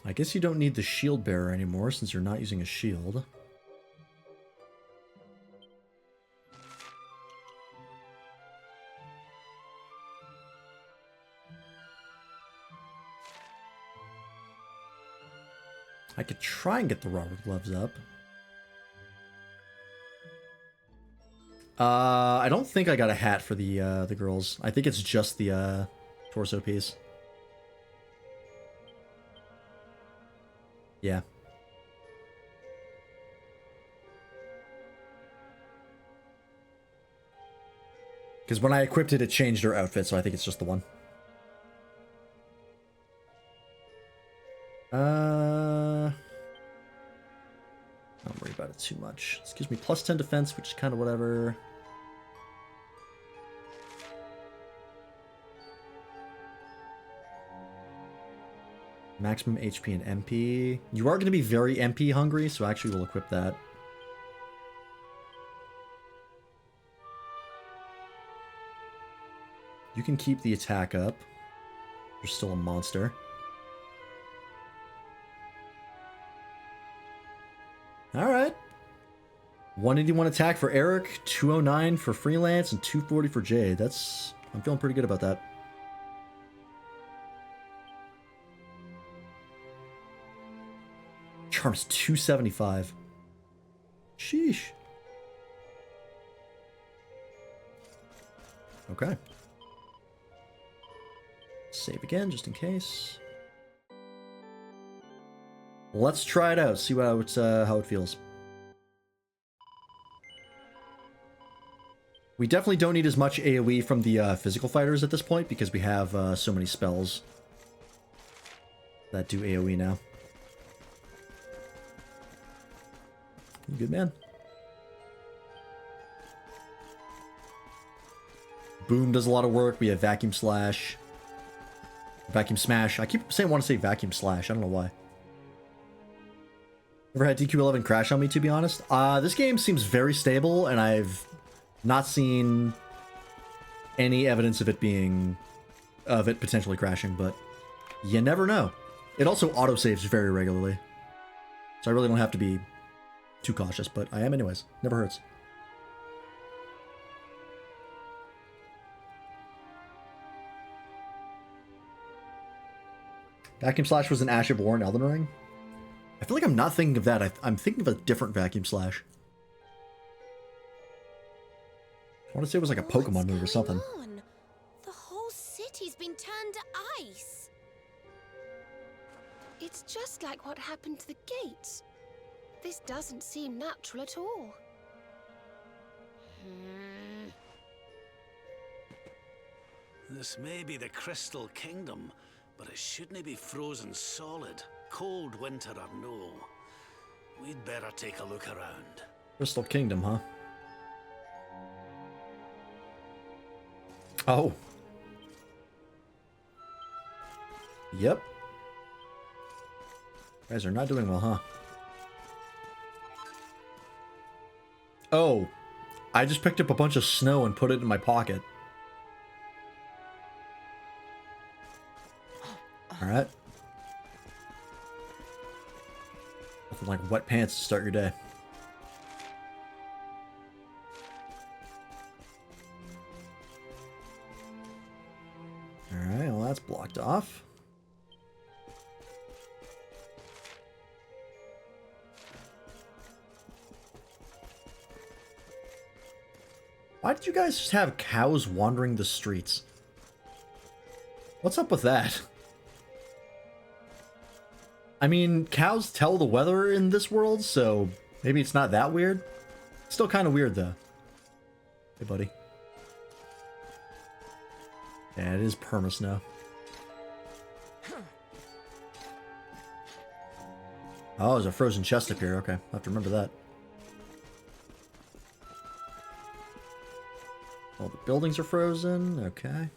I guess you don't need the shield bearer anymore since you're not using a shield. I could try and get the Robert gloves up. I don't think I got a hat for the girls. I think it's just the torso piece. Yeah. Because when I equipped it, it changed her outfit, so I think it's just the one. Don't worry about it too much. This gives me +10 defense, which is kind of whatever. Maximum HP and MP. You are going to be very MP hungry, so actually we'll equip that. You can keep the attack up. You're still a monster. Alright. 181 attack for Eric, 209 for Freelance, and 240 for Jade. I'm feeling pretty good about that. Charm's 275. Sheesh. Okay. Save again, just in case. Let's try it out, see how it feels. We definitely don't need as much AoE from the physical fighters at this point because we have so many spells that do AoE now. You good, man? Boom does a lot of work. We have Vacuum Slash. Vacuum Smash. I keep saying I want to say Vacuum Slash. I don't know why. Never had DQ11 crash on me, to be honest. This game seems very stable, and I've not seen any evidence of it potentially crashing, but you never know. It also autosaves very regularly. So I really don't have to be too cautious, but I am anyways. Never hurts. Vacuum Slash was an Ash of War in Elden Ring? I feel like I'm not thinking of that. I'm thinking of a different Vacuum Slash. I want to say it was like a Pokemon move or something. On? The whole city's been turned to ice. It's just like what happened to the gates. This doesn't seem natural at all. This may be the Crystal Kingdom, but it shouldn't be frozen solid, cold winter or no. We'd better take a look around. Crystal Kingdom, huh? Oh. Yep. You guys are not doing well, huh? Oh. I just picked up a bunch of snow and put it in my pocket. Alright. Nothing like wet pants to start your day. Alright, well that's blocked off. Why did you guys just have cows wandering the streets? What's up with that? I mean, cows tell the weather in this world, so maybe it's not that weird. Still kind of weird, though. Hey, buddy. Yeah, it is perma-snow. Oh, there's a frozen chest up here. Okay, I'll have to remember that. All the buildings are frozen. Okay.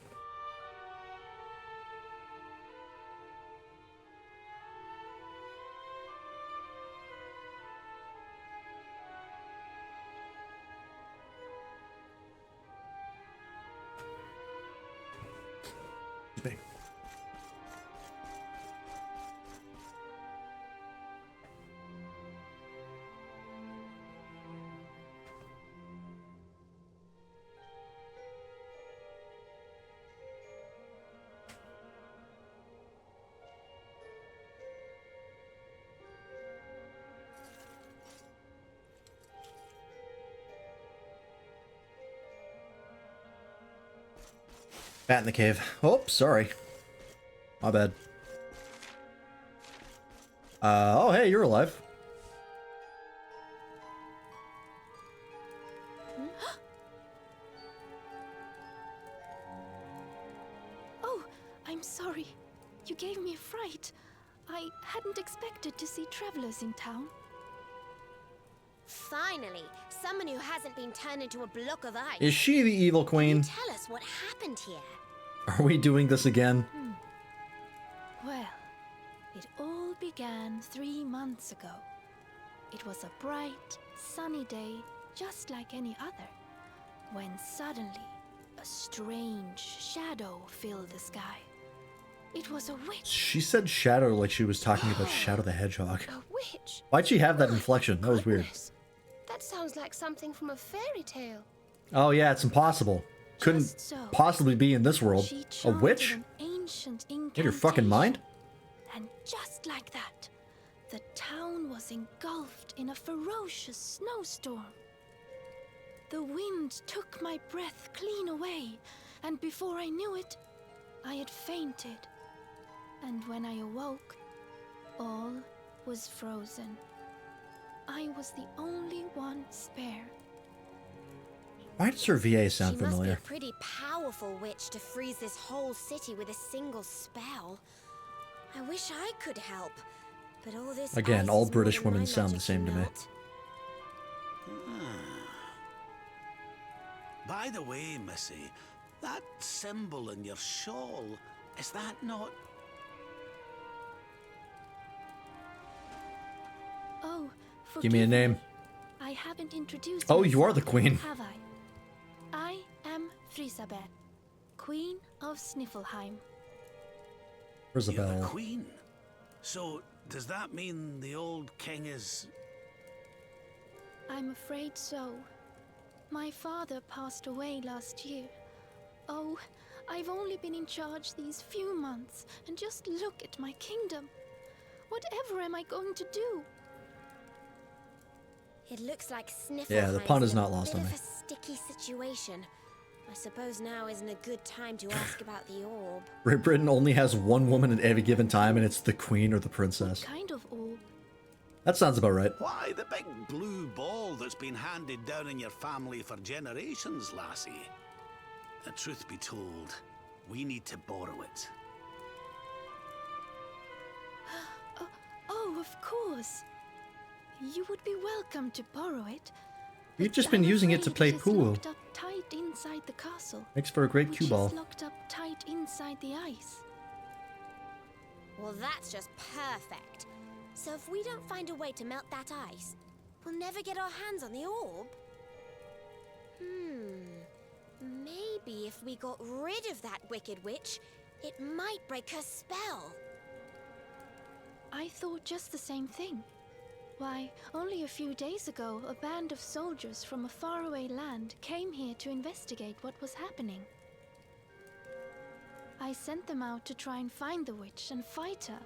Bat in the cave. Oh, sorry. My bad. Oh, hey, you're alive. Oh, I'm sorry. You gave me a fright. I hadn't expected to see travelers in town. Finally, someone who hasn't been turned into a block of ice. Is she the evil queen? Tell us what happened here. Are we doing this again? Well, it all began 3 months ago. It was a bright, sunny day, just like any other, when suddenly a strange shadow filled the sky. It was a witch. She said shadow like she was talking about Shadow the Hedgehog. A witch? Why'd she have that inflection? That was weird. That sounds like something from a fairy tale. Oh yeah, it's impossible. Couldn't So, possibly be in this world. she A chanted witch? an ancient In your fucking mind? And just like that, the town was engulfed in a ferocious snowstorm. The wind took my breath clean away, and before I knew it, I had fainted. And when I awoke, all was frozen. I was the only one spared. Why does her VA sound She must be familiar? a pretty powerful witch to freeze this whole city with a single spell. I wish I could help, but all this Again, ice all is more British than women my sound the magic same can to me. melt. By the way, Missy, that symbol in your shawl, is that not... Oh, Give me a forgive name. I haven't introduced Oh, you are myself, the queen. have I? I am Frisabel, Queen of Sniffelheim. Where's the You're the bell? queen. So, does that mean the old king is... I'm afraid so. My father passed away last year. Oh, I've only been in charge these few months, and just look at my kingdom. Whatever am I going to do? It looks like Sniffleheim's Yeah, the pun is in a not lost bit on of me. a sticky situation. I suppose now isn't a good time to ask about the orb. Great Britain only has one woman at any given time, and it's the queen or the princess. Kind of orb. That sounds about right. Why, the big blue ball that's been handed down in your family for generations, lassie. The truth be told, We need to borrow it. Oh, of course. You would be welcome to borrow it. We've but just been I'm using it to afraid play it is pool. locked up tight inside the castle. Makes for a great which cue ball. is locked up tight inside the ice. Well, that's just perfect. So if we don't find a way to melt that ice, we'll never get our hands on the orb. Maybe if we got rid of that wicked witch, it might break her spell. I thought just the same thing. Why, only a few days ago, a band of soldiers from a faraway land came here to investigate what was happening. I sent them out to try and find the witch and fight her,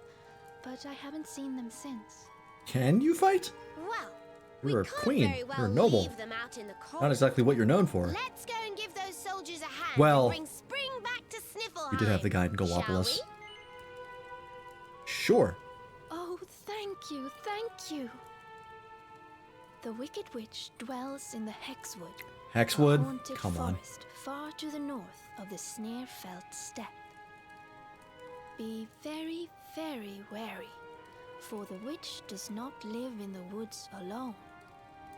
but I haven't seen them since. Can you fight? Well, You're a we can't queen. very well You're a noble. leave them out in the cold. Not exactly what you're known for. Let's go and give those soldiers a hand Well, and bring spring back to Sniffleheim. We did have the guy in shall Gallopolis. we? Sure. Oh, thank you, thank you. The Wicked Witch dwells in the Hexwood. Hexwood? A haunted Come on. forest far to the north of the Snarefelt steppe. Be very, very wary, for the witch does not live in the woods alone.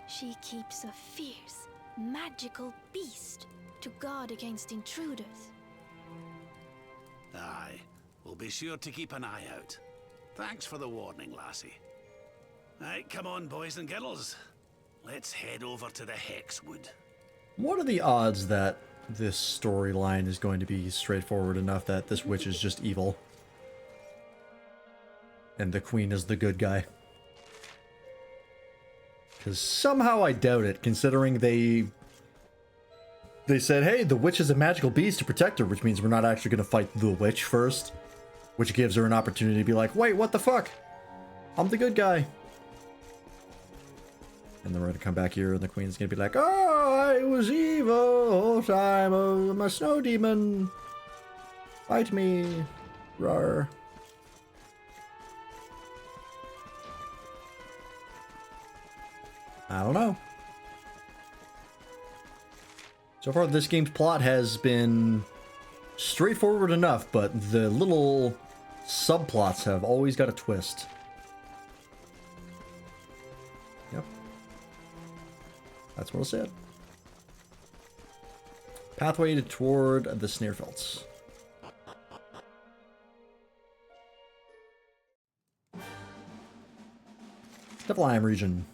She keeps a fierce, magical beast to guard against intruders. Aye, we'll be sure to keep an eye out. Thanks for the warning, lassie. Right, come on, boys and girls. Let's head over to the Hexwood. What are the odds that this storyline is going to be straightforward enough that this witch is just evil? And the queen is the good guy? Because somehow I doubt it, considering they said, hey, the witch is a magical beast to protect her, which means we're not actually going to fight the witch first. Which gives her an opportunity to be like, wait, what the fuck? I'm the good guy. And then we're going to come back here and the queen's going to be like, oh, I was evil the whole time. I'm a snow demon. Fight me. Rawr. I don't know. So far, this game's plot has been straightforward enough, but the little subplots have always got a twist. Yep. That's what it said. Pathway toward the Snarefelts. Niflheim region.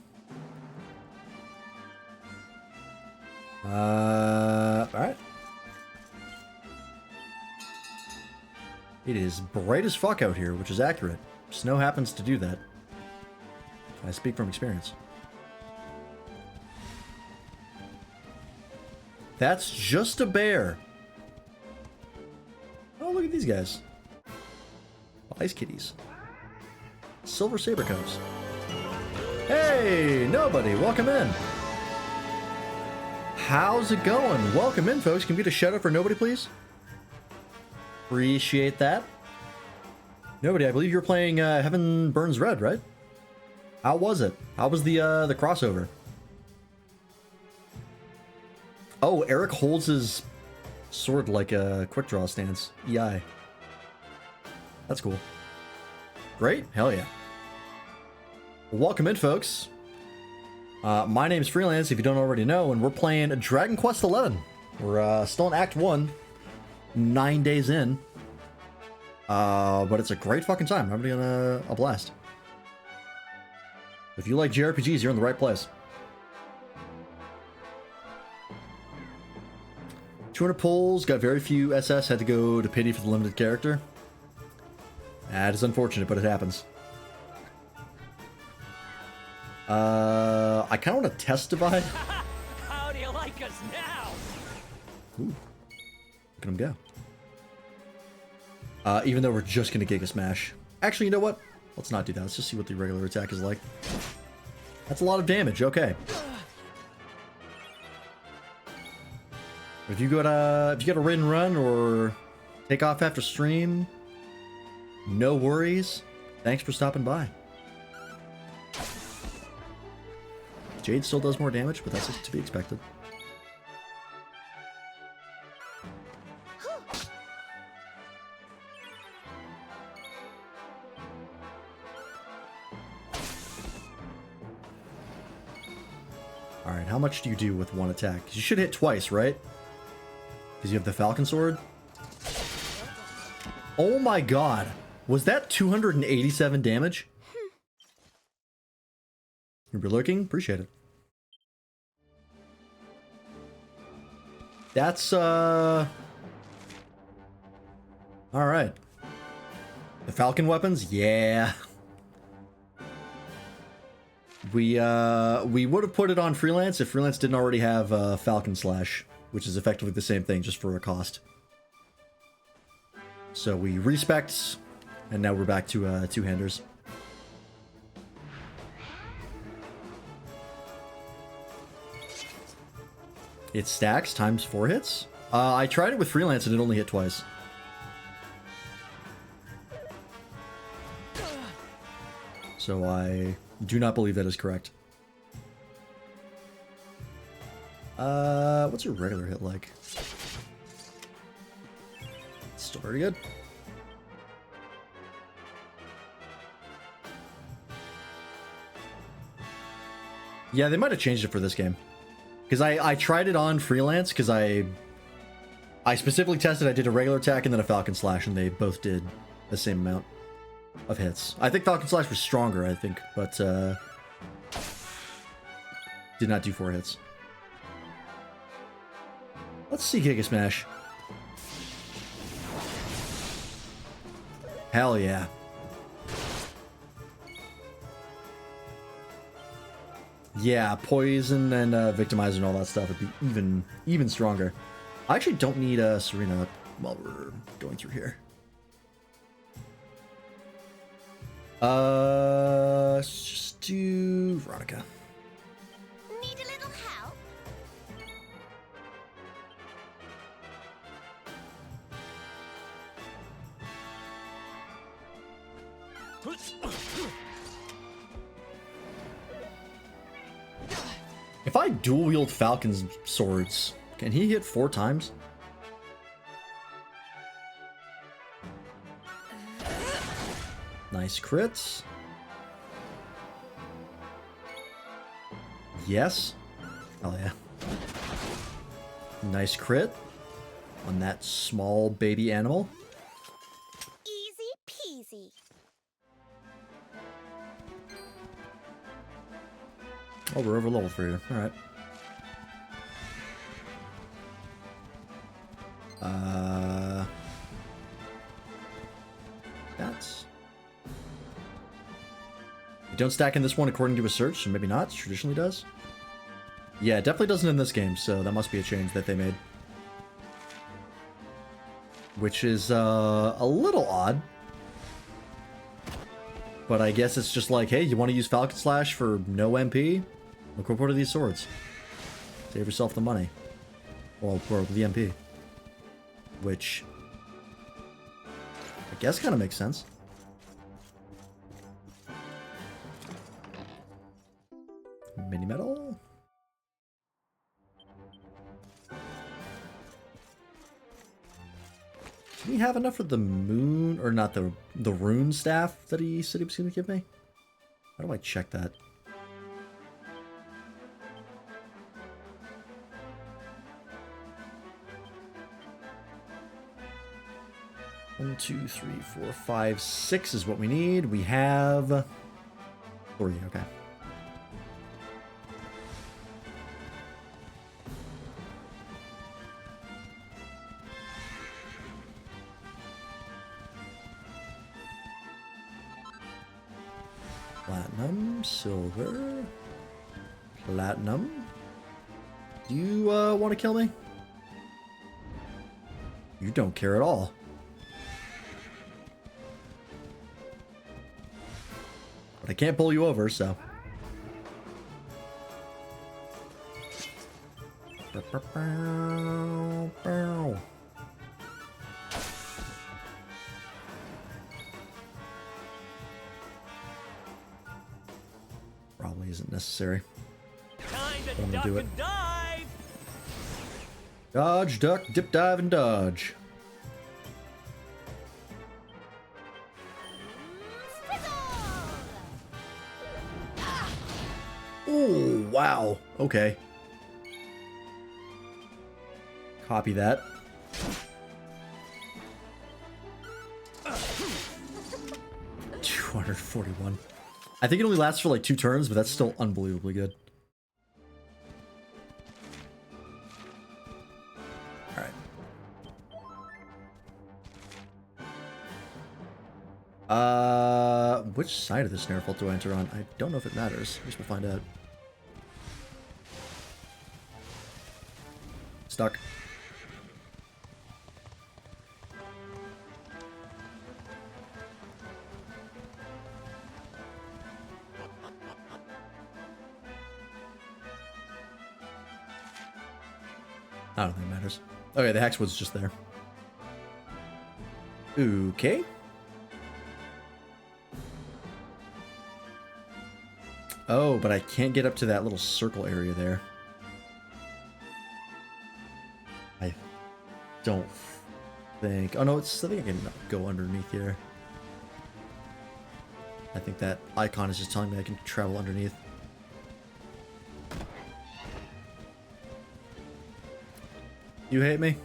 Alright. It is bright as fuck out here, which is accurate. Snow happens to do that. I speak from experience. That's just a bear. Oh, look at these guys. Ice kitties. Silver sabercoats. Hey, nobody, welcome in. How's it going? Welcome in, folks. Can we get a shout out for nobody, please? Appreciate that. Nobody, I believe you're playing Heaven Burns Red, right? How was it? How was the crossover? Oh, Eric holds his sword like a quick draw stance. EI. That's cool. Great? Hell yeah. Well, welcome in, folks. My name's Freelance, if you don't already know, and we're playing Dragon Quest XI. We're still in Act 1, 9 days in. But it's a great fucking time. I'm having a blast. If you like JRPGs, you're in the right place. 200 pulls, got very few SS, had to go to pity for the limited character. That is unfortunate, but it happens. I kind of want to test divide. How do you like us now? Ooh. Look at him go. Even though we're just going to Giga Smash. Actually, you know what? Let's not do that. Let's just see what the regular attack is like. That's a lot of damage. Okay. If you got a raid and run or take off after stream, no worries. Thanks for stopping by. Jade still does more damage, but that's to be expected. Alright, how much do you do with one attack? You should hit twice, right? Because you have the Falcon Sword. Oh my god. Was that 287 damage? You're looking? Appreciate it. That's, Alright. The Falcon weapons? Yeah. We would have put it on Freelance if Freelance didn't already have Falcon Slash, which is effectively the same thing, just for a cost. So we respect, and now we're back to two-handers. It stacks times 4 hits? I tried it with Freelance and it only hit twice. So I do not believe that is correct. What's your regular hit like? Still pretty good. Yeah, they might have changed it for this game. Because I tried it on Freelance, because I specifically tested, I did a regular attack and then a Falcon Slash, and they both did the same amount of hits. I think Falcon Slash was stronger, I think, but did not do 4 hits. Let's see Giga Smash. Hell yeah. Yeah, Poison and Victimizer and all that stuff would be even stronger. I actually don't need Serena while we're going through here. Let's just do Veronica. Need a little help? If I dual wield Falcon's swords, can he hit 4 times? Nice crits. Yes. Oh yeah. Nice crit on that small baby animal. Easy peasy. Oh, we're over level for you. Alright. That's... You don't stack in this one according to a search, so maybe not. It traditionally does. Yeah, it definitely doesn't in this game, so that must be a change that they made. Which is, a little odd. But I guess it's just like, hey, you want to use Falcon Slash for no MP? Look what are these swords. Save yourself the money. Well, or the MP. Which... I guess kind of makes sense. Mini metal? Do we have enough for the moon, or not the rune staff that he said he was going to give me? How do I check that? One, 2, 3, 4, 5, 6 is what we need. We have 3, okay. Platinum, silver, platinum. Do you want to kill me? You don't care at all. But I can't pull you over, so. Probably isn't necessary. But I'm gonna do it. Dodge, duck, dip, dive, and dodge. Oh, wow. Okay. Copy that. $241. I think it only lasts for like 2 turns, but that's still unbelievably good. Alright. Which side of the snare fault do I enter on? I don't know if it matters. I guess we'll find out. Stuck. I don't think it matters. Okay, the Hexwood's just there. Okay. Oh, but I can't get up to that little circle area there. I don't think... Oh no, I think I can go underneath here. I think that icon is just telling me I can travel underneath. You hate me?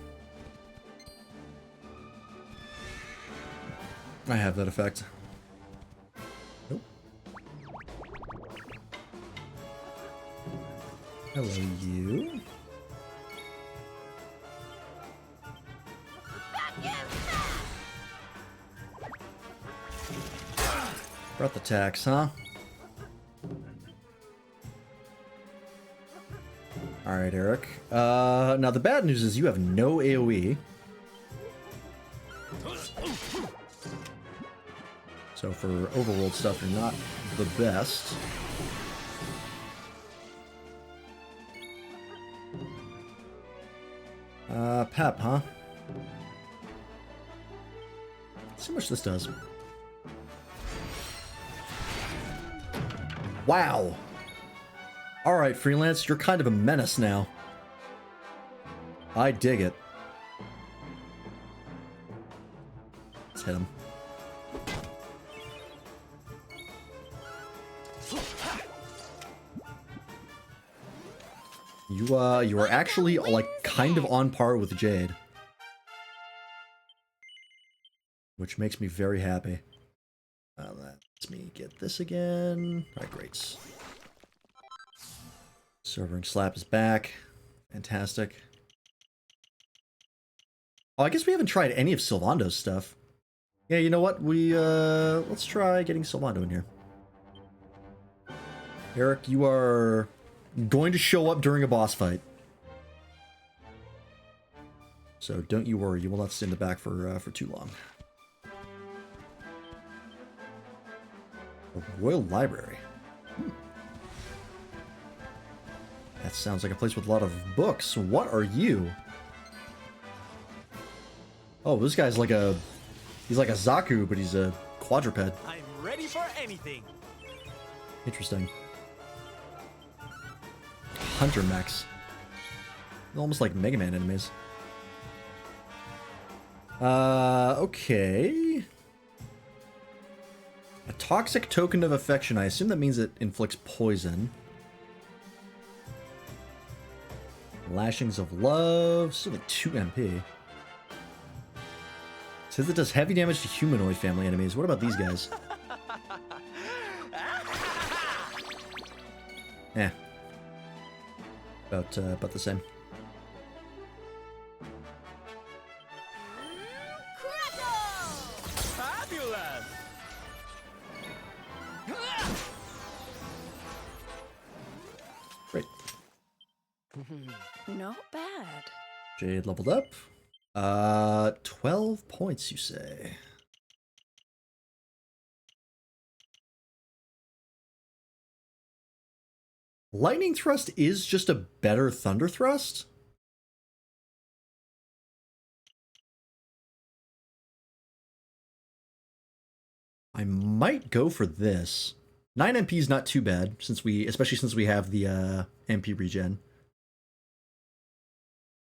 I have that effect. Nope. Hello, you. Brought the tax, huh? Alright, Eric. Now the bad news is you have no AoE. So for overworld stuff, you're not the best. Pep, huh? Let's see how much this does. Wow! Alright, Freelance, you're kind of a menace now. I dig it. Let's hit him. You are actually, like, kind of on par with Jade. Which makes me very happy. That lets me get this again. Alright, great. Sobering Slap is back. Fantastic. Oh, I guess we haven't tried any of Sylvando's stuff. Yeah, you know what? Let's try getting Sylvando in here. Eric, you are going to show up during a boss fight. So don't you worry, you will not sit in the back for too long. A Royal Library. That sounds like a place with a lot of books. What are you? Oh, this guy's like a... He's like a Zaku, but he's a quadruped. I'm ready for anything. Interesting. Hunter mechs. Almost like Mega Man enemies. Okay. A toxic token of affection. I assume that means it inflicts poison. Lashings of Love. It's only 2 MP. It says it does heavy damage to humanoid family enemies. What about these guys? Eh. About the same. Fabulous! Great. Not bad. Jade leveled up. 12 points, you say? Lightning Thrust is just a better Thunder Thrust? I might go for this. 9 MP is not too bad, especially since we have the MP regen.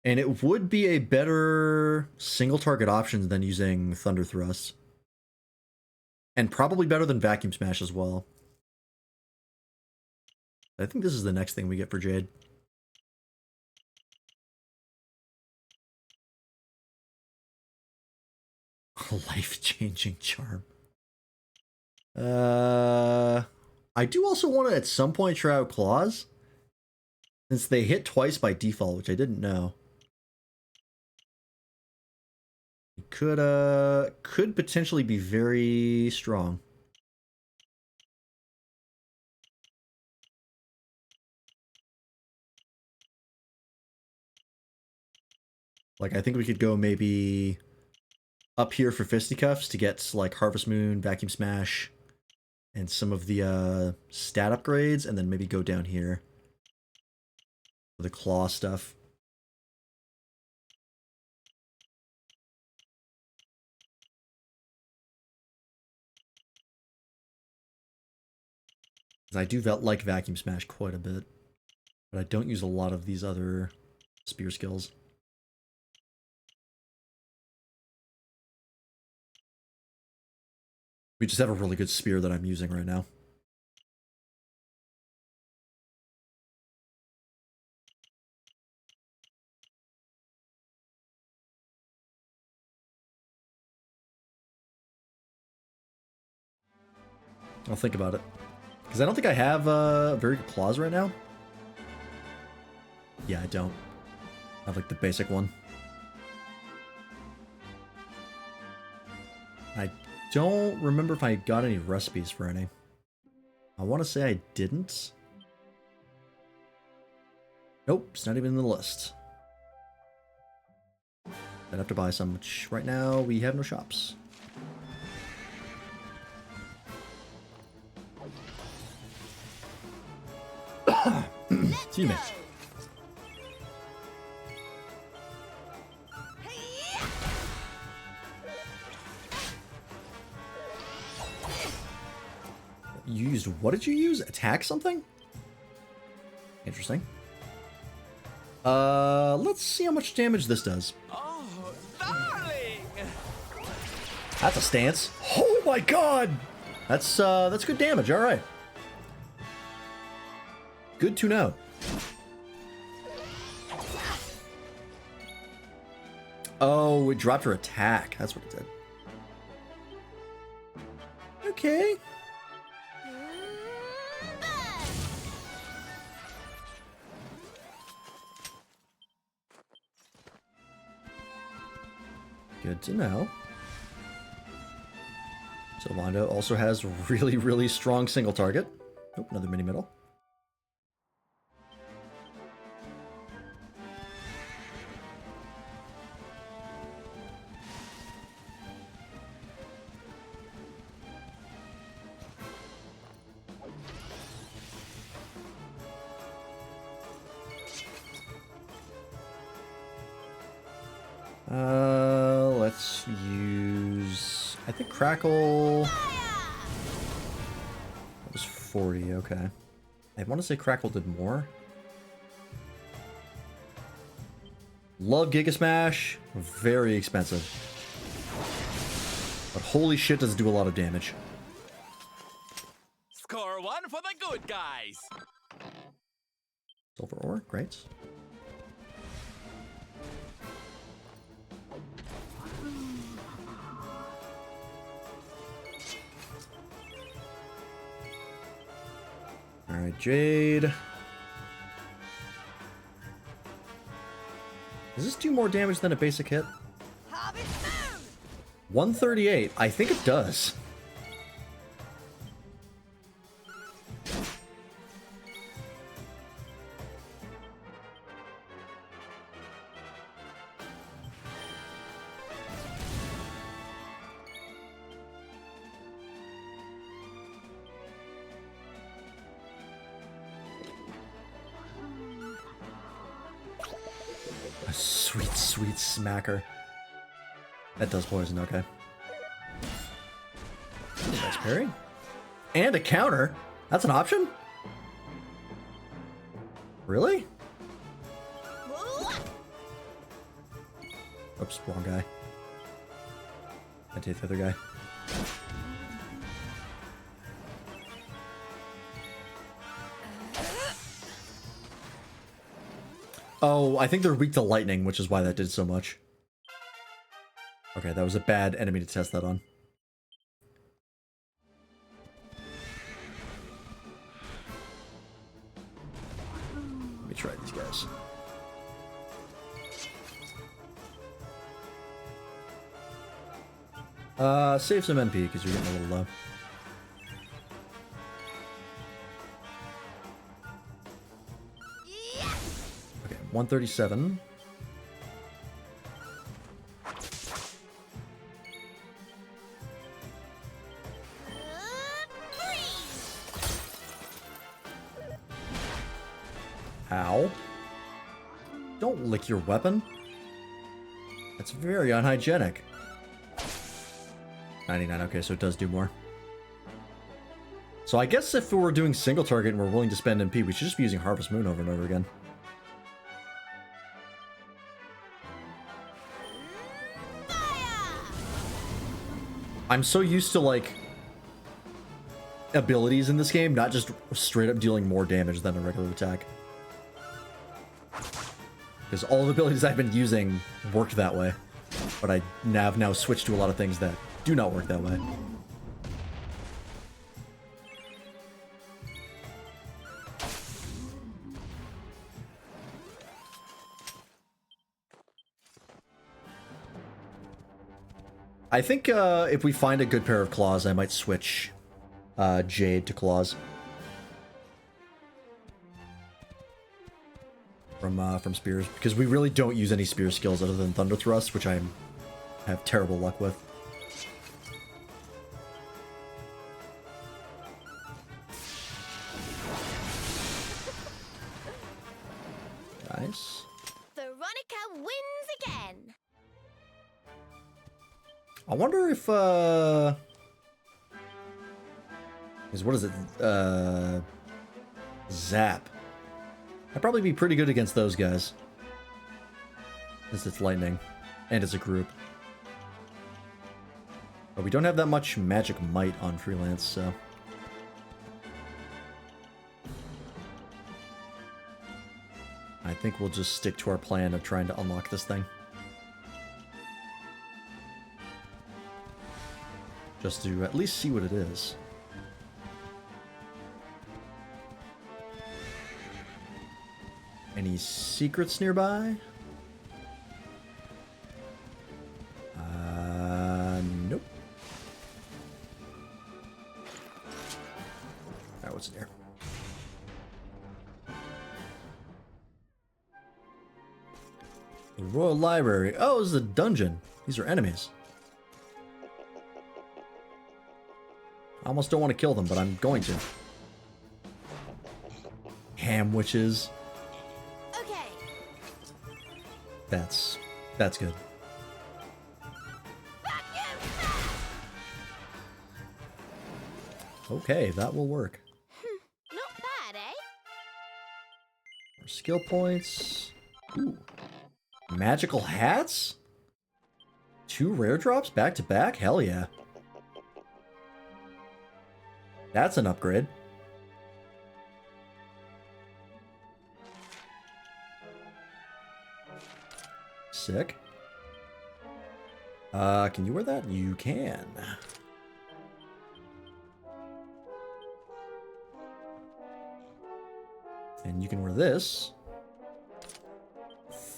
And it would be a better single target option than using Thunder Thrust. And probably better than Vacuum Smash as well. I think this is the next thing we get for Jade. Life-changing charm. I do also want to at some point try out claws, since they hit twice by default, which I didn't know. Could potentially be very strong. Like, I think we could go maybe up here for fisticuffs to get like Harvest Moon, Vacuum Smash, and some of the stat upgrades, and then maybe go down here for the claw stuff. I do like Vacuum Smash quite a bit, but I don't use a lot of these other spear skills. We just have a really good spear that I'm using right now. I'll think about it. Because I don't think I have very good claws right now. Yeah, I don't. I have like the basic one. I don't remember if I got any recipes for any. I want to say I didn't. Nope, it's not even in the list. I'd have to buy some, which right now we have no shops. Excuse me. You used, what did you use? Attack something? Interesting. Let's see how much damage this does. Oh, darling! That's a stance. Oh my god! That's good damage, alright. Good to know. Oh, it dropped her attack. That's what it did. Okay. Good to know. Sylvando also has really, really strong single target. Oh, another mini middle. Let's use, I think Crackle. That was 40, okay. I want to say Crackle did more. Love Giga Smash, very expensive. But holy shit, does it do a lot of damage. Score one for the good guys. Silver ore, great. Alright, Jade. Does this do more damage than a basic hit? 138. I think it does. A sweet, sweet smacker. That does poison, okay. Nice parry. And a counter? That's an option? Really? Oops, wrong guy. I take the other guy. Oh, I think they're weak to lightning, which is why that did so much. Okay, that was a bad enemy to test that on. Let me try these guys. Save some MP because you're getting a little low. Okay, 137. Ow. Don't lick your weapon. That's very unhygienic. 99, okay, so it does do more. So I guess if we're doing single target and we're willing to spend MP, we should just be using Harvest Moon over and over again. I'm so used to, like, abilities in this game, not just straight up dealing more damage than a regular attack. Because all the abilities I've been using worked that way. But I have now switched to a lot of things that do not work that way. I think if we find a good pair of claws, I might switch Jade to claws. From spears, because we really don't use any spear skills other than Thunder Thrust, which I have terrible luck with. Nice. Veronica wins again. I wonder if what is it? Zap. I'd probably be pretty good against those guys. Since it's lightning. And it's a group. But we don't have that much magic might on Freelance, so... I think we'll just stick to our plan of trying to unlock this thing. Just to at least see what it is. Any secrets nearby? Nope. Alright, what's in here? The Royal Library. Oh, this is a dungeon. These are enemies. I almost don't want to kill them, but I'm going to. Ham witches. That's good. Okay, that will work. Not bad, eh? More skill points. Ooh. Magical hats? 2 rare drops back to back? Hell yeah. That's an upgrade. Sick. Can you wear that? You can. And you can wear this.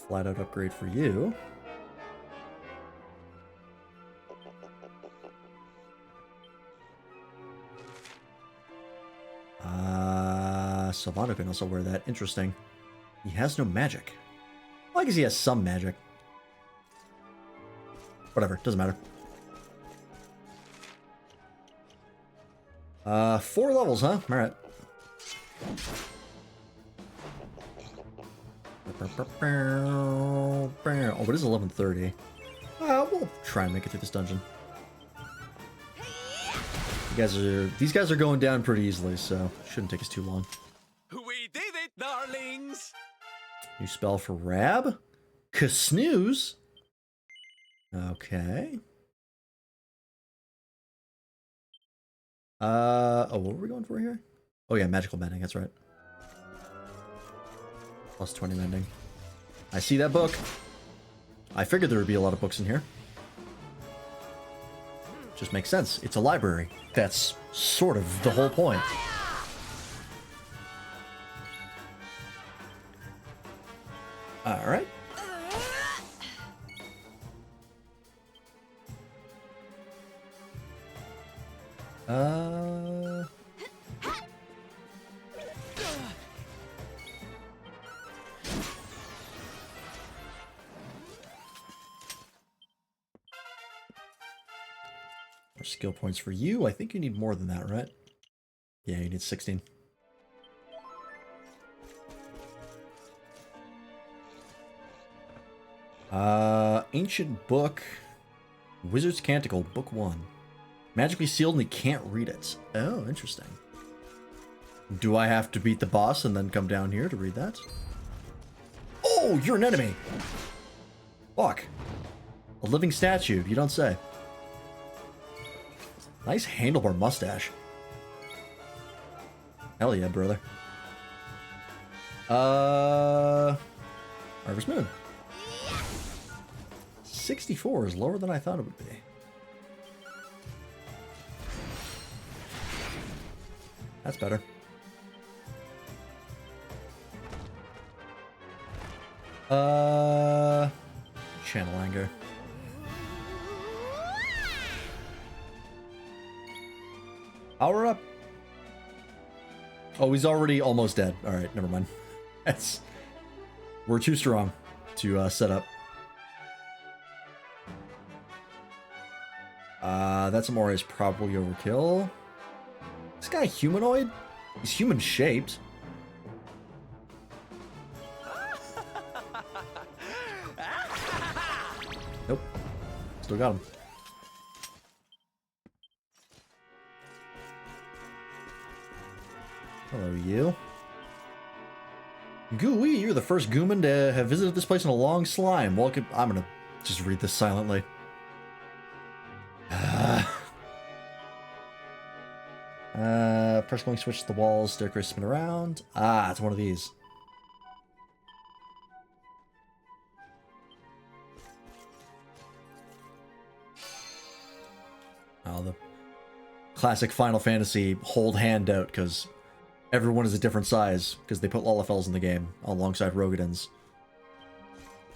Flat out upgrade for you. Sylvando can also wear that. Interesting. He has no magic. Well, I guess he has some magic. Whatever, doesn't matter. 4 levels, huh? Alright. Oh, but it's 11:30. We'll try and make it through this dungeon. These guys are going down pretty easily, so shouldn't take us too long. We did it, darlings! New spell for Rab? Kasnooze? Okay. Oh, what were we going for here? Oh yeah, magical mending, that's right. Plus 20 mending. I see that book. I figured there would be a lot of books in here. Just makes sense. It's a library. That's sort of the whole point. Alright. More skill points for you. I think you need more than that, right? Yeah, you need 16. Ancient Book. Wizard's Canticle, Book 1. Magically sealed and you can't read it. Oh, interesting. Do I have to beat the boss and then come down here to read that? Oh, you're an enemy! Fuck. A living statue, you don't say. Nice handlebar mustache. Hell yeah, brother. Harvest Moon. 64 is lower than I thought it would be. That's better. Channel Anger. Power up. Oh, he's already almost dead. Alright, never mind. We're too strong to set up. That's more is probably overkill. This guy humanoid? He's human shaped. Nope. Still got him. Hello, you. Gooey, you're the first Gooman to have visited this place in a long slime. Welcome. I'm gonna just read this silently. Press going switch to the walls, staircase spin around. Ah, it's one of these. Oh, the classic Final Fantasy hold hand out because everyone is a different size because they put Lalafels in the game alongside Rogadins.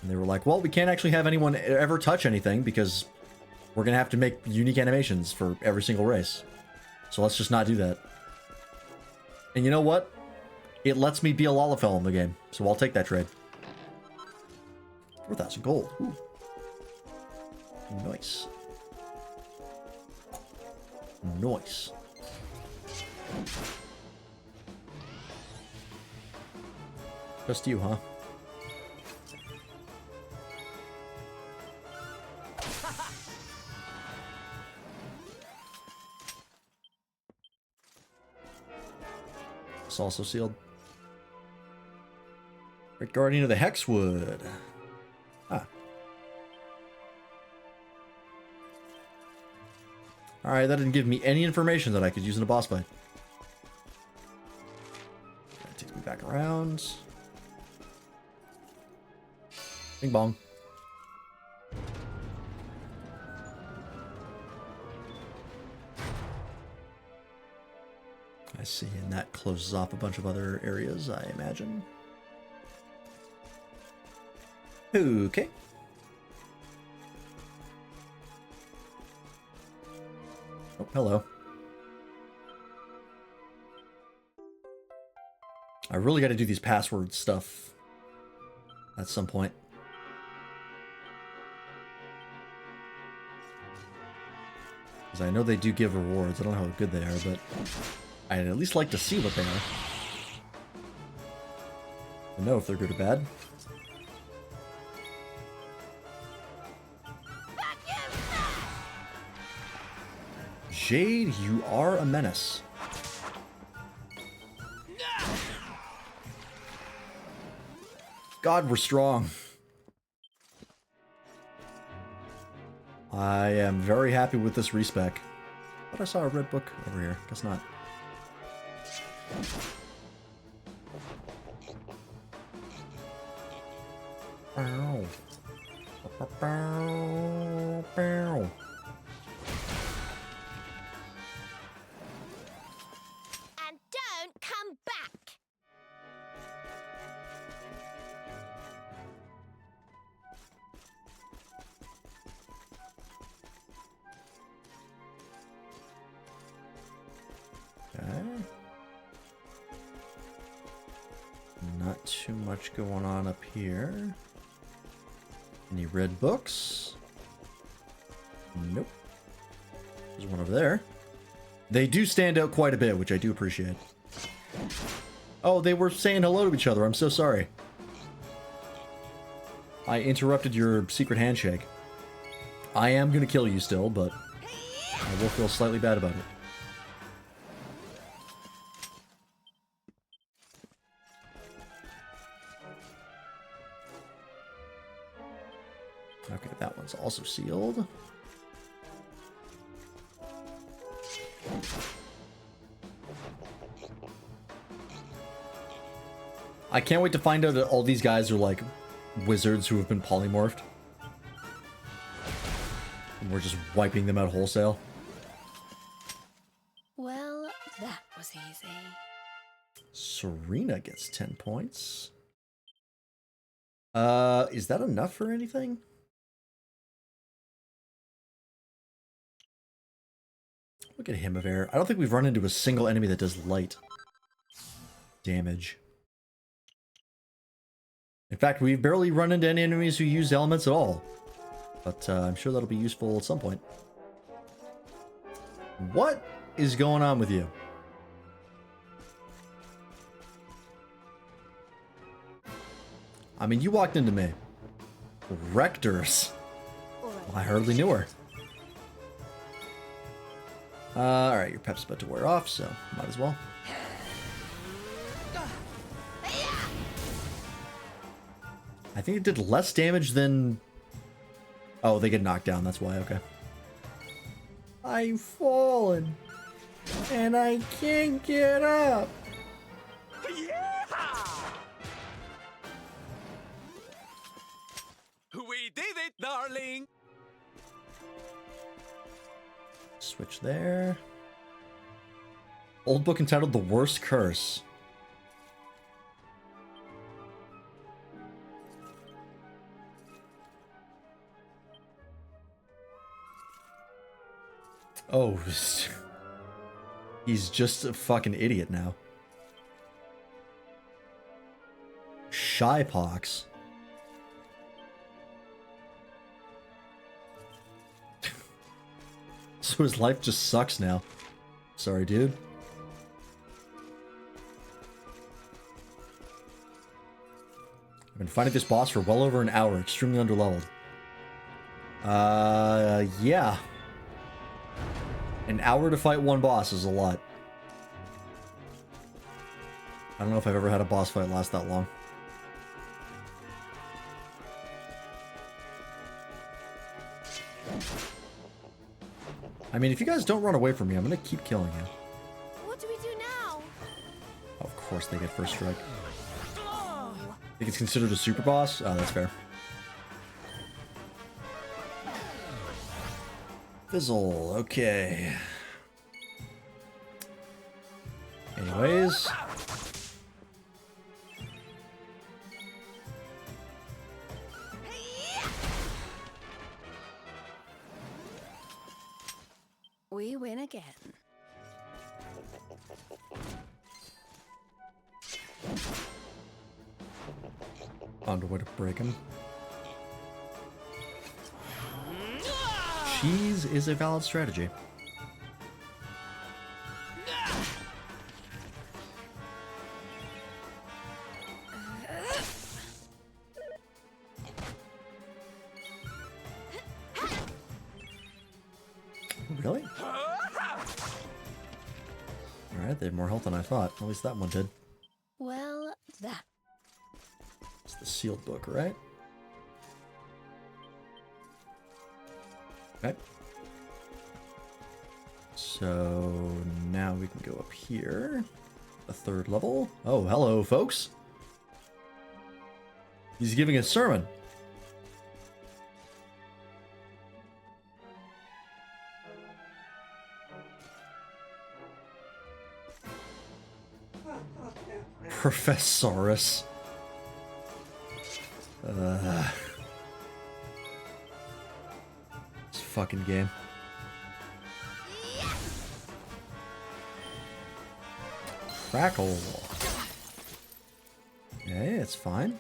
And they were like, well, we can't actually have anyone ever touch anything because we're going to have to make unique animations for every single race. So let's just not do that. And you know what? It lets me be a Lalafell in the game, so I'll take that trade. 4,000 gold. Ooh. Nice. Nice. Just you, huh? It's also sealed. Great Guardian of the Hexwood. Ah. Alright, that didn't give me any information that I could use in a boss fight. That takes me back around. Bing bong. I see, and that closes off a bunch of other areas, I imagine. Okay. Oh, hello. I really got to do these password stuff at some point. Because I know they do give rewards. I don't know how good they are, but I'd at least like to see what they are. To know if they're good or bad. Jade, you are a menace. God, we're strong. I am very happy with this respec. But I saw a red book over here. Guess not. Bow. Bow. Bow. And don't come back. Okay. Not too much going on up here. Any red books? Nope. There's one over there. They do stand out quite a bit, which I do appreciate. Oh, they were saying hello to each other. I'm so sorry. I interrupted your secret handshake. I am gonna kill you still, but I will feel slightly bad about it. Okay, that one's also sealed. I can't wait to find out that all these guys are like wizards who have been polymorphed. And we're just wiping them out wholesale. Well, that was easy. Serena gets 10 points. Is that enough for anything? Look at Himavere. I don't think we've run into a single enemy that does light damage. In fact, we've barely run into any enemies who use elements at all. But I'm sure that'll be useful at some point. What is going on with you? I mean, you walked into me. Rectors. Well, I hardly knew her. Alright, your pep's about to wear off, so might as well. I think it did less damage than... Oh, they get knocked down, that's why, okay. I've fallen. And I can't get up. We did it, darling! Switch there. Old book entitled The Worst Curse. Oh, he's just a fucking idiot now. Shypox. So his life just sucks now. Sorry, dude. I've been fighting this boss for well over an hour, extremely underleveled. Yeah. An hour to fight one boss is a lot. I don't know if I've ever had a boss fight last that long. I mean, if you guys don't run away from me, I'm gonna keep killing you. What do we do now? Of course they get first strike. Think it's considered a super boss? Oh, that's fair. Fizzle, okay. Anyways. We win again. Found a way to break him. Cheese is a valid strategy. Really? Alright, they have more health than I thought. At least that one did. Well, that. It's the sealed book, right? Okay. So now we can go up here. A third level. Oh, hello, folks. He's giving a sermon. Professorus. This fucking game. Crackle. Okay, it's fine.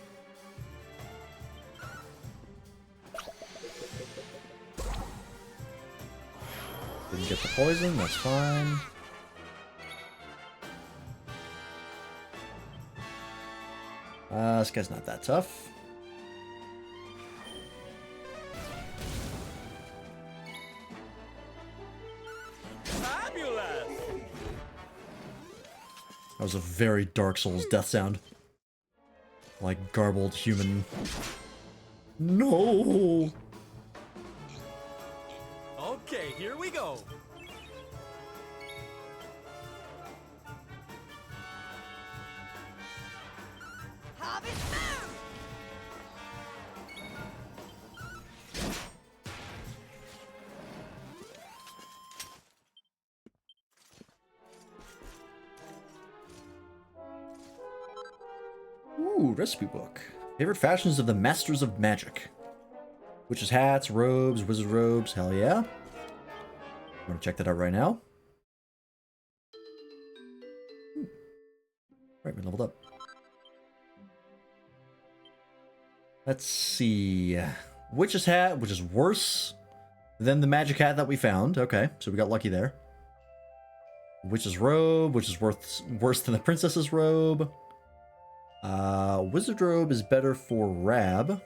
Didn't get the poison, that's fine. This guy's not that tough. Fabulous! That was a very Dark Souls death sound. Like garbled human. No! Okay, here we go. Ooh, recipe book. Favorite fashions of the Masters of Magic. Witches' hats, robes, wizard robes, hell yeah. I'm gonna check that out right now. Right, we leveled up. Let's see. Witch's hat, which is worse than the magic hat that we found. Okay, so we got lucky there. Witch's robe, which is worse than the princess's robe. Wizard robe is better for Rab.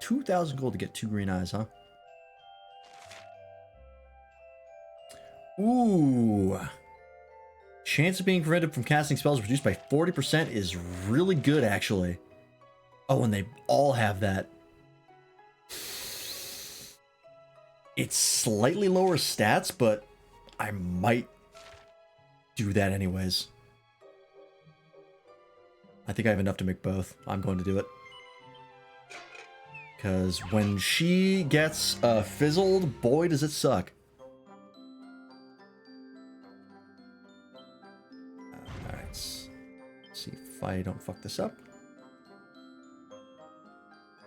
2,000 gold to get 2 green eyes, huh? Ooh. Chance of being prevented from casting spells reduced by 40% is really good, actually. Oh, and they all have that. It's slightly lower stats, but I might do that anyways. I think I have enough to make both. I'm going to do it. Because when she gets fizzled, boy does it suck. Alright. Let's see if I don't fuck this up.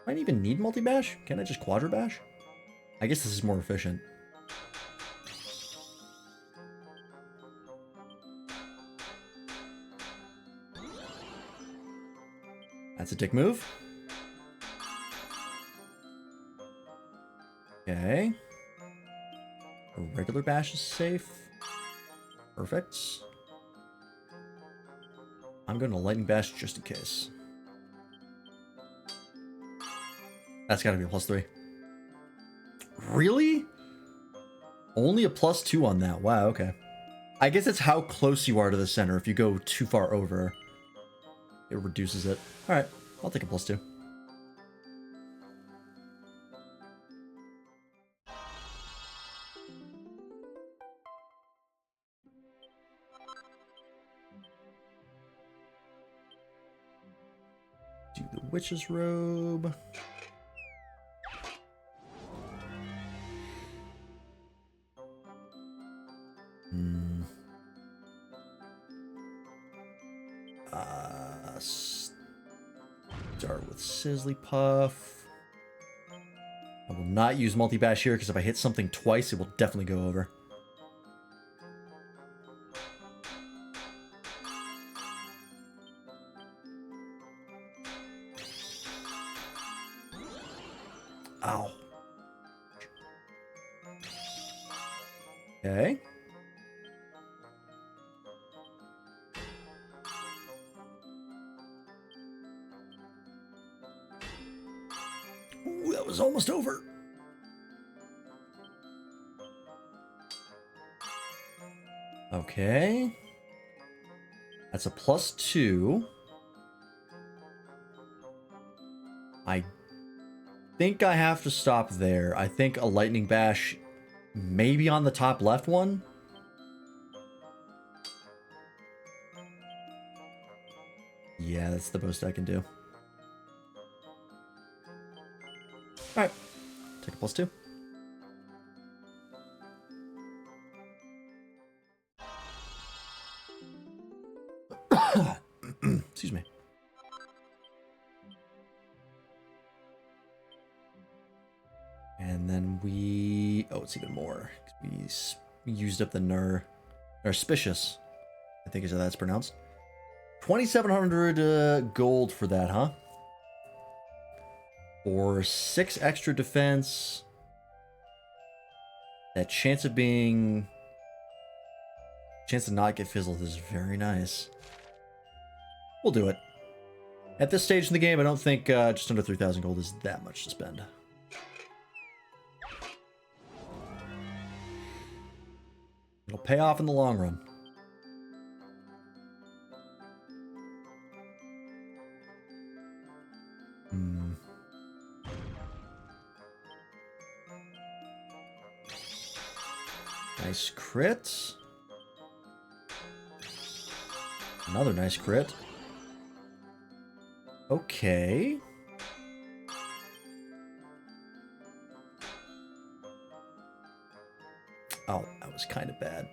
I don't even need multi-bash? Can I just quadra-bash? I guess this is more efficient. That's a dick move. Okay. A regular bash is safe. Perfect. I'm going to lightning bash just in case. That's got to be a +3. Really? Only a +2 on that. Wow, okay. I guess it's how close you are to the center. If you go too far over, it reduces it. Alright, I'll take a +2. Do the witch's robe. Start with Sizzly Puff. I will not use multi-bash here because if I hit something twice, it will definitely go over. Ow. Okay. Ooh, that was almost over. Okay. That's a +2. I think I have to stop there. I think a lightning bash maybe on the top left one. Yeah, that's the most I can do. Alright. Take a +2. Excuse me. And then we... Oh, it's even more. We used up the Narspicious, I think is how that's pronounced. 2,700 gold for that, huh? For 6 extra defense. That chance of not get fizzled is very nice. We'll do it. At this stage in the game, I don't think just under 3,000 gold is that much to spend. It'll pay off in the long run. Nice crit. Another nice crit. Okay. Oh, that was kind of bad.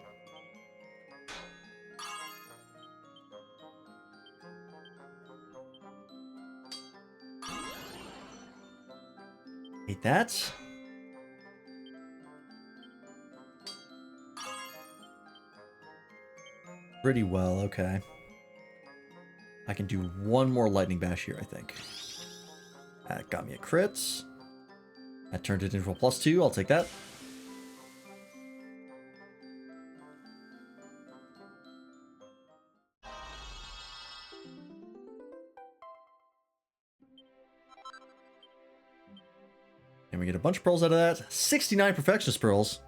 Hate that. Pretty well, okay. I can do one more lightning bash here, I think. That got me a crit. That turned it into a +2. I'll take that. And we get a bunch of pearls out of that. 69 Perfectionist pearls.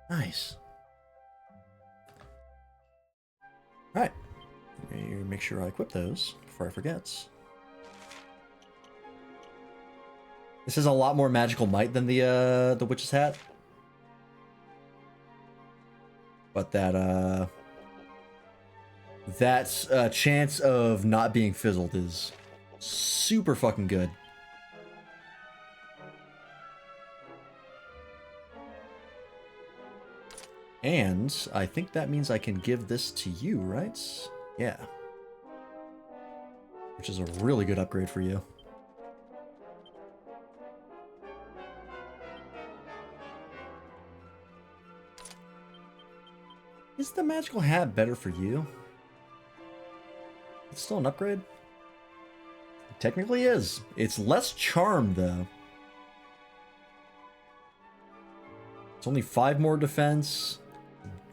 Nice. Alright. Let me make sure I equip those before I forget. This is a lot more magical might than the witch's hat. But that chance of not being fizzled is super fucking good. And I think that means I can give this to you, right? Yeah. Which is a really good upgrade for you. Is the magical hat better for you? It's still an upgrade? It technically is. It's less charm, though. It's only 5 more defense.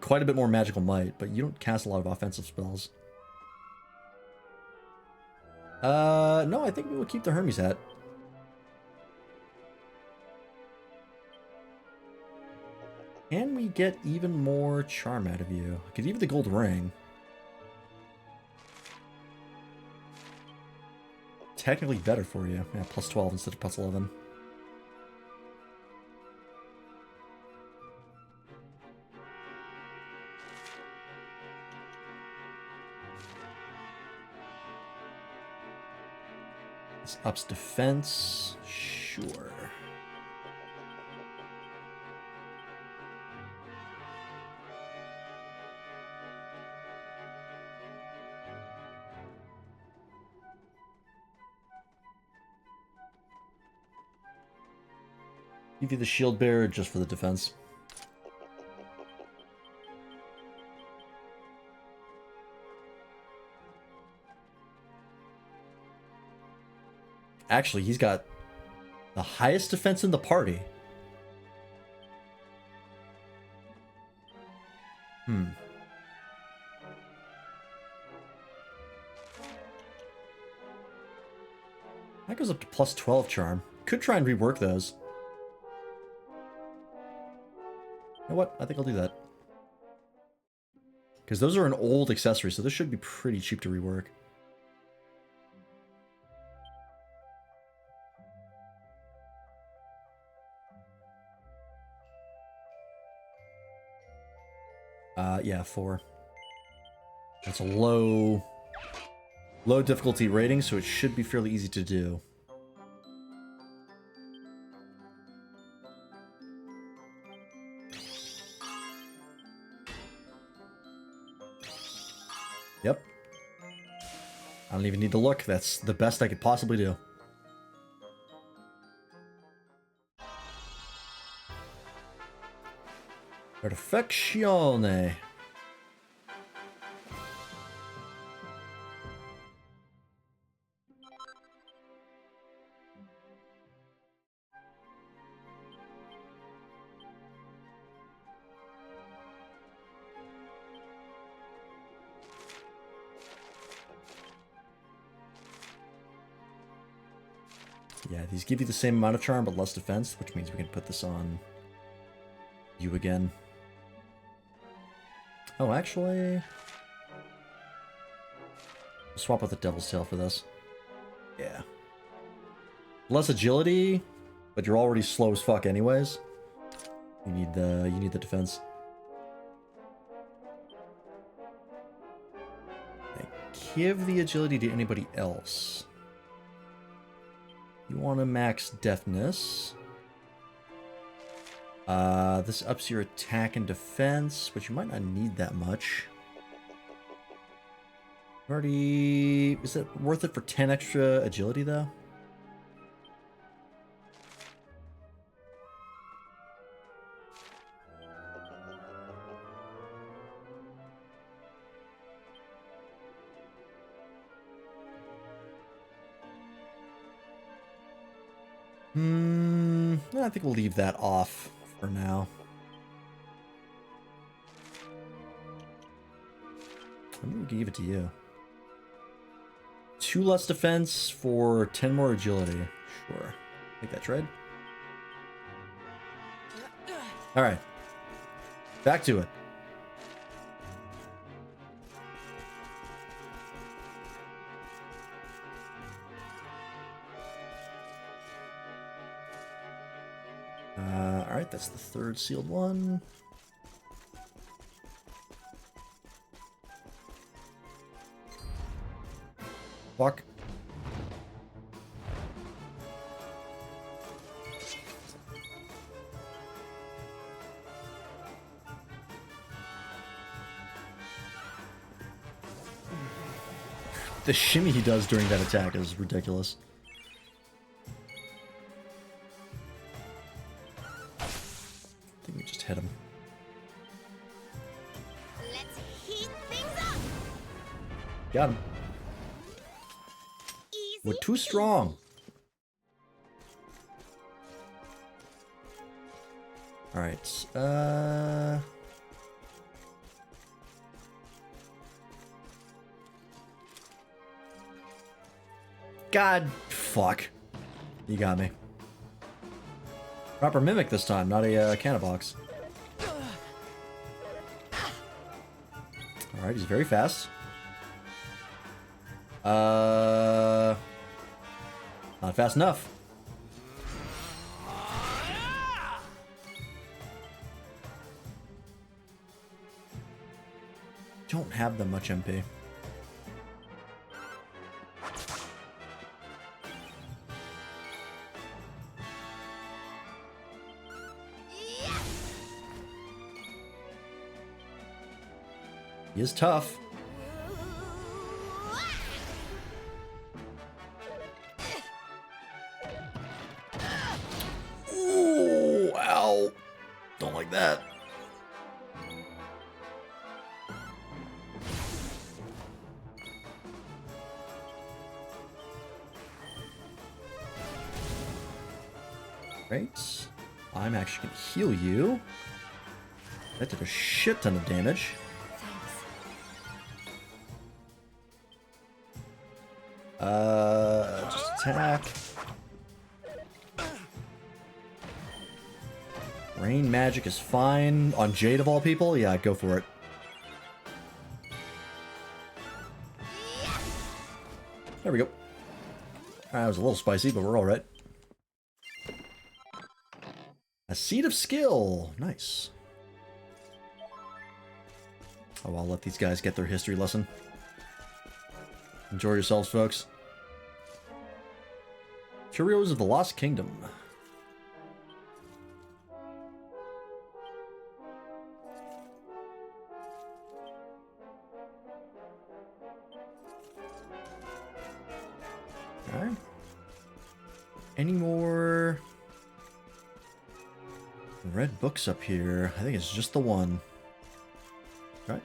Quite a bit more magical might, but you don't cast a lot of offensive spells. No, I think we will keep the Hermes hat. Can we get even more charm out of you? I could give you the gold ring. Technically better for you. Yeah, +12 instead of +11. This ups defense. Sure. Give you the shield bearer just for the defense. Actually, he's got the highest defense in the party. That goes up to +12 charm. Could try and rework those. You know what? I think I'll do that. Because those are an old accessory, so this should be pretty cheap to rework. Yeah, 4. That's a low difficulty rating, so it should be fairly easy to do. Yep. I don't even need to look. That's the best I could possibly do. Perfeccione. Yeah, these give you the same amount of charm, but less defense, which means we can put this on you again. Oh, actually... swap out the Devil's Tail for this. Yeah. Less agility, but you're already slow as fuck anyways. You need the defense. Okay, give the agility to anybody else. You want to max deafness. This ups your attack and defense, but you might not need that much. Already... is it worth it for 10 extra agility, though? I think we'll leave that off for now. I'm gonna give it to you. 2 less defense for 10 more agility. Sure. Make that trade. Alright. Back to it. Alright, that's the 3rd sealed one. Fuck. The shimmy he does during that attack is ridiculous. I think we just hit him. Let's heat things up. Got him. Easy. We're too strong. Alright, God, fuck. You got me. Proper mimic this time, not a cannon box. Alright, he's very fast. Not fast enough. Don't have that much MP. He is tough. Ooh, ow. Don't like that. Great. I'm actually going to heal you. That did a shit ton of damage. Just attack. Rain magic is fine. On Jade of all people? Yeah, go for it. There we go. That was a little spicy, but we're alright. A Seed of Skill. Nice. Oh, I'll let these guys get their history lesson. Enjoy yourselves, folks. Curios of the Lost Kingdom. any more red books up here? I think it's just the one. Right?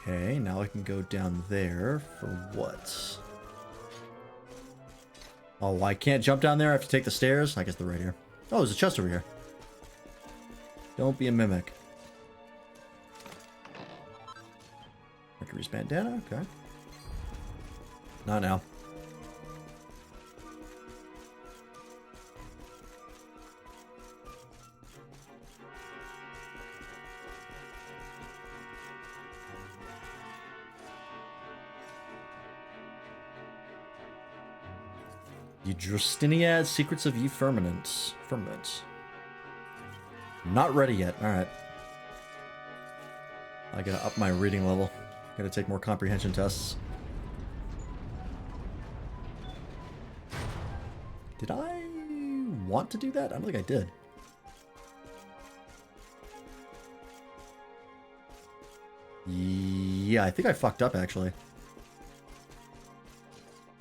Okay, now I can go down there for what? Oh, I can't jump down there. I have to take the stairs. I guess they're right here. Oh, there's a chest over here. Don't be a mimic. Mercury's bandana. Okay. Not now. Justiniad Secrets of Ye Firmament. Not ready yet. Alright. I gotta up my reading level. Gotta take more comprehension tests. Did I want to do that? I don't think I did. Yeah, I think I fucked up actually.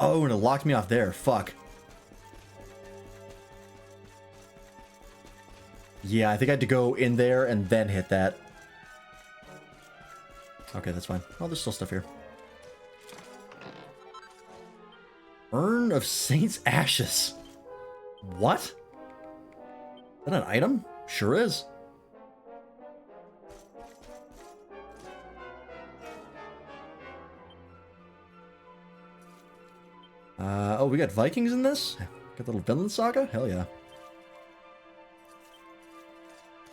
Oh, and it locked me off there. Fuck. Yeah, I think I had to go in there and then hit that. Okay, that's fine. Oh, there's still stuff here. Urn of Saint's Ashes. What? Is that an item? Sure is. Oh, we got Vikings in this? Got the little Vinland Saga? Hell yeah.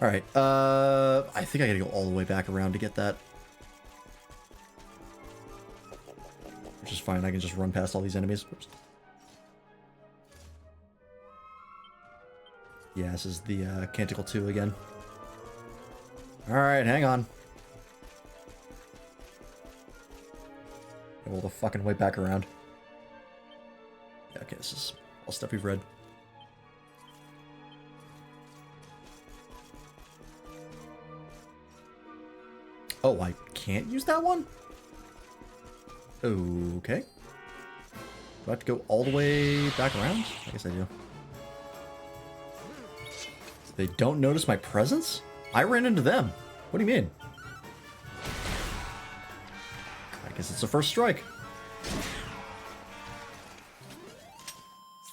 Alright, I think I gotta go all the way back around to get that. Which is fine, I can just run past all these enemies. Oops. Yeah, this is the Canticle 2 again. Alright, hang on. Go all the fucking way back around. Yeah, okay, this is all stuff we've read. Oh, I can't use that one? Okay. Do I have to go all the way back around? I guess I do. They don't notice my presence? I ran into them. What do you mean? I guess it's the first strike.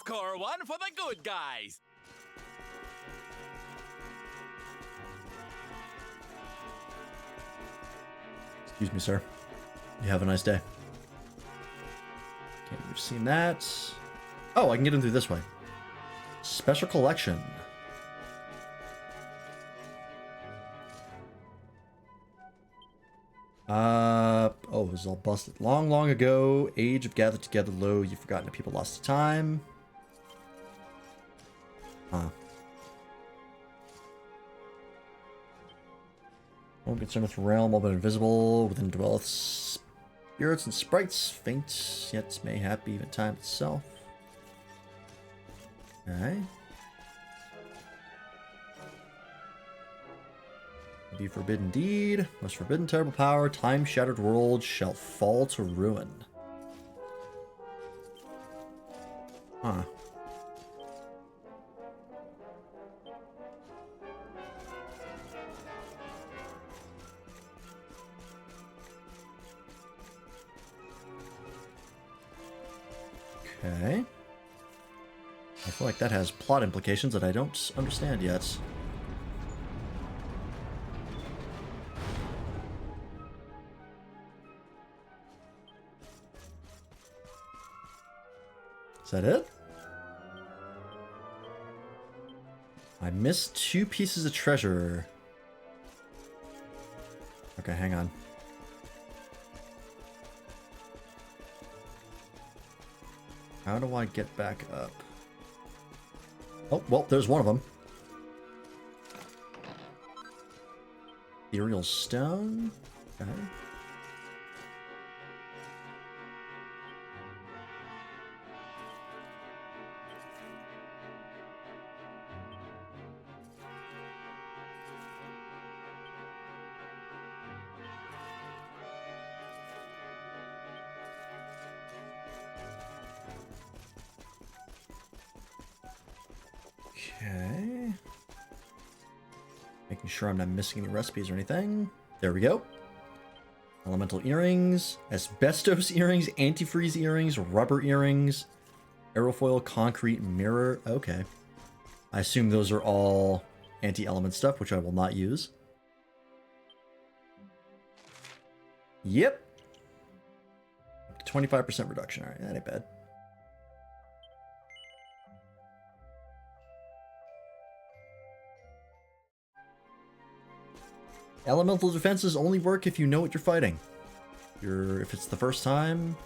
Score one for the good guys. Excuse me, sir. You have a nice day. Okay, we've seen that. Oh, I can get in through this way. Special collection. Oh, it was all busted. Long, long ago, age of gathered together low, you've forgotten that people lost to time. Huh. Won't concern with realm, all but invisible, within dwelleth spirits and sprites, faint, yet mayhap even time itself. Okay. Be forbidden deed, most forbidden terrible power, time-shattered world shall fall to ruin. Huh. Okay. I feel like that has plot implications that I don't understand yet. Is that it? I missed 2 pieces of treasure. Okay, hang on. How do I get back up? Oh, well, there's one of them. Ethereal stone. Okay. Okay. Making sure I'm not missing any recipes or anything. There we go. Elemental earrings, asbestos earrings, antifreeze earrings, rubber earrings, aerofoil, concrete, mirror. Okay. I assume those are all anti-element stuff, which I will not use. Yep. 25% reduction. All right, that ain't bad. Elemental defenses only work if you know what you're fighting. If it's the first time,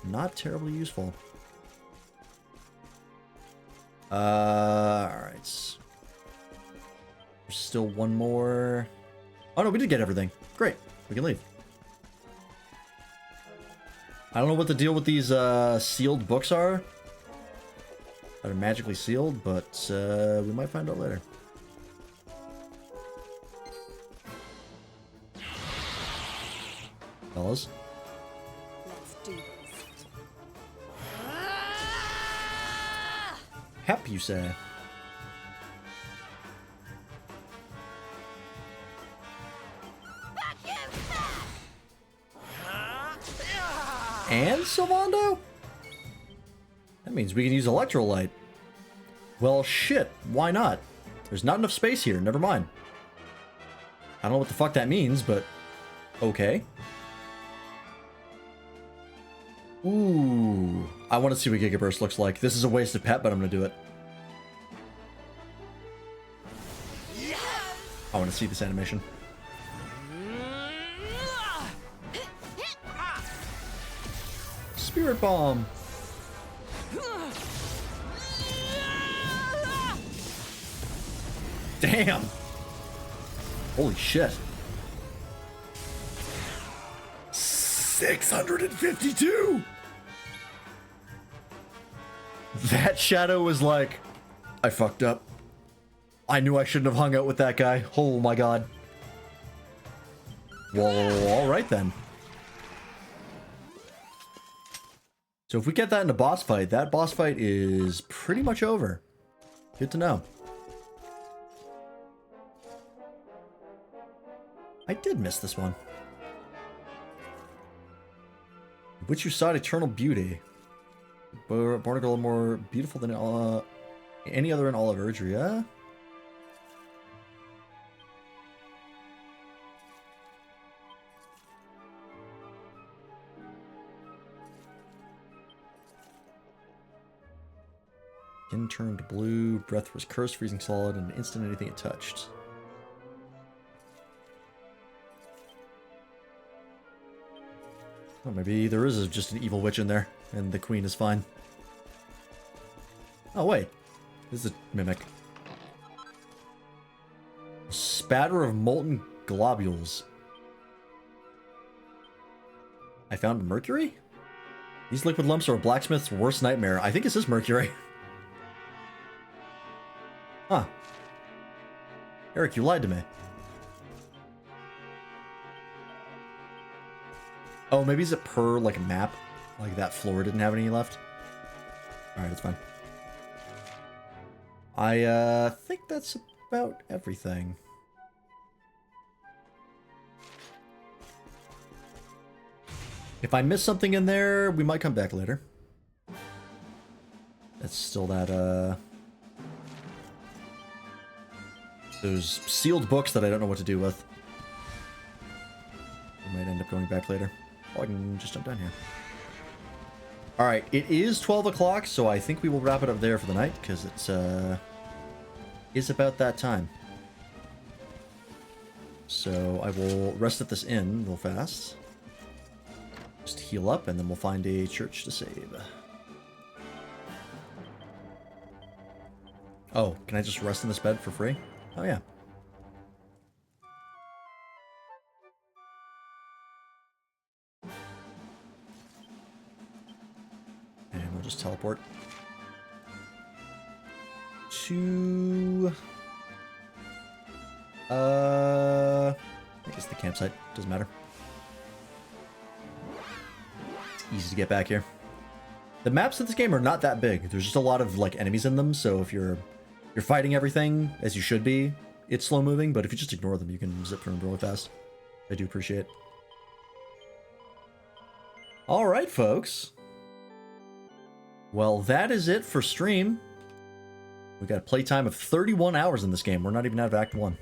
not terribly useful. Alright. There's still one more. Oh no, we did get everything. Great. We can leave. I don't know what the deal with these sealed books are. That are magically sealed, but we might find out later. Fellas. Let's do this. Hep, you say? And Sylvando? That means we can use Electrolyte. Well, shit. Why not? There's not enough space here. Never mind. I don't know what the fuck that means, but okay. Ooh. I want to see what Giga Burst looks like. This is a wasted pet, but I'm going to do it. I want to see this animation. Spirit Bomb. Damn. Holy shit. 652. That shadow was like, I fucked up. I knew I shouldn't have hung out with that guy. Oh my god. Well, alright then. So if we get that in a boss fight, that boss fight is pretty much over. Good to know. I did miss this one. Which you sought eternal beauty. Barnacle more beautiful than any other in all of Erdrea. Skin turned blue, breath was cursed, freezing solid, and instant anything it touched. Oh, maybe there is just an evil witch in there, and the queen is fine. Oh, wait. This is a mimic. A spatter of molten globules. I found mercury? These liquid lumps are a blacksmith's worst nightmare. I think this is mercury. Huh. Eric, you lied to me. Oh, maybe is it per, like, a map? Like, that floor didn't have any left? Alright, it's fine. I, think that's about everything. If I miss something in there, we might come back later. It's still that, those sealed books that I don't know what to do with. I might end up going back later. Oh, I can just jump down here. Alright, it is 12 o'clock, so I think we will wrap it up there for the night, because it's about that time. So I will rest at this inn real fast. Just heal up, and then we'll find a church to save. Oh, can I just rest in this bed for free? Oh, yeah. And we'll just teleport to... I guess the campsite. Doesn't matter. It's easy to get back here. The maps of this game are not that big. There's just a lot of, like, enemies in them, so if you're you're fighting everything as you should be, it's slow moving, but if you just ignore them, you can zip through them really fast. I do appreciate. All right, folks. Well, that is it for stream. We got a playtime of 31 hours in this game. We're not even out of Act 1.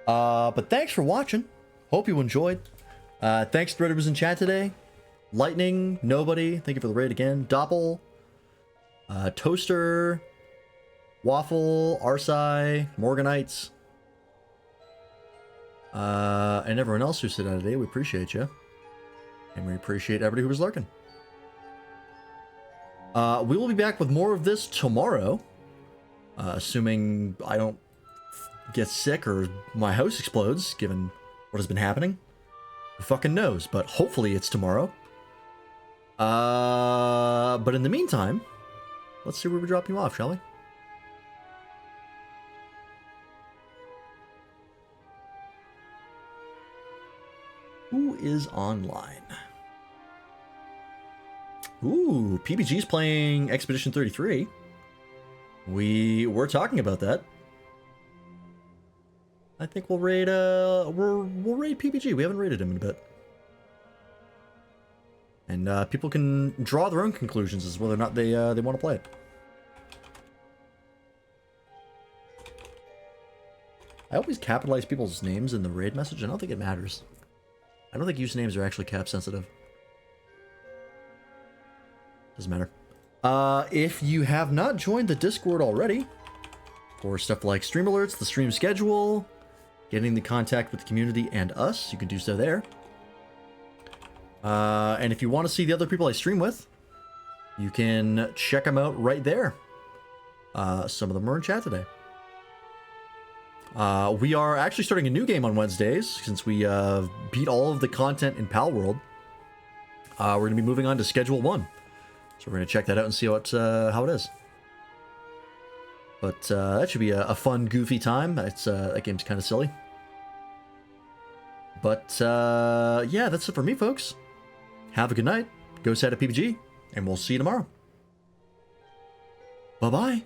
But thanks for watching. Hope you enjoyed. Thanks to everybody who was in chat today. Lightning, Nobody, thank you for the raid again. Doppel, Toaster, Waffle, Arsai, Morganites, and everyone else who stood out today. We appreciate you. And we appreciate everybody who was lurking. We will be back with more of this tomorrow. Assuming I don't get sick or my house explodes, given what has been happening. Who fucking knows, but hopefully it's tomorrow. But in the meantime, let's see where we drop you off, shall we? Who is online? Ooh, PBG's playing Expedition 33. We were talking about that. I think we'll raid we'll raid PBG. We haven't raided him in a bit. And people can draw their own conclusions as to whether or not they want to play it. I always capitalize people's names in the raid message. I don't think it matters. I don't think usernames are actually cap sensitive. Doesn't matter. If you have not joined the Discord already, for stuff like stream alerts, the stream schedule, getting the contact with the community and us, you can do so there. And if you want to see the other people I stream with, you can check them out right there. Some of them are in chat today. We are actually starting a new game on Wednesdays, since we beat all of the content in Pal World. We're going to be moving on to Schedule 1. So we're going to check that out and see how it is. But that should be a fun, goofy time. That game's kind of silly. But yeah, that's it for me, folks. Have a good night. Go set a PBG, and we'll see you tomorrow. Bye-bye.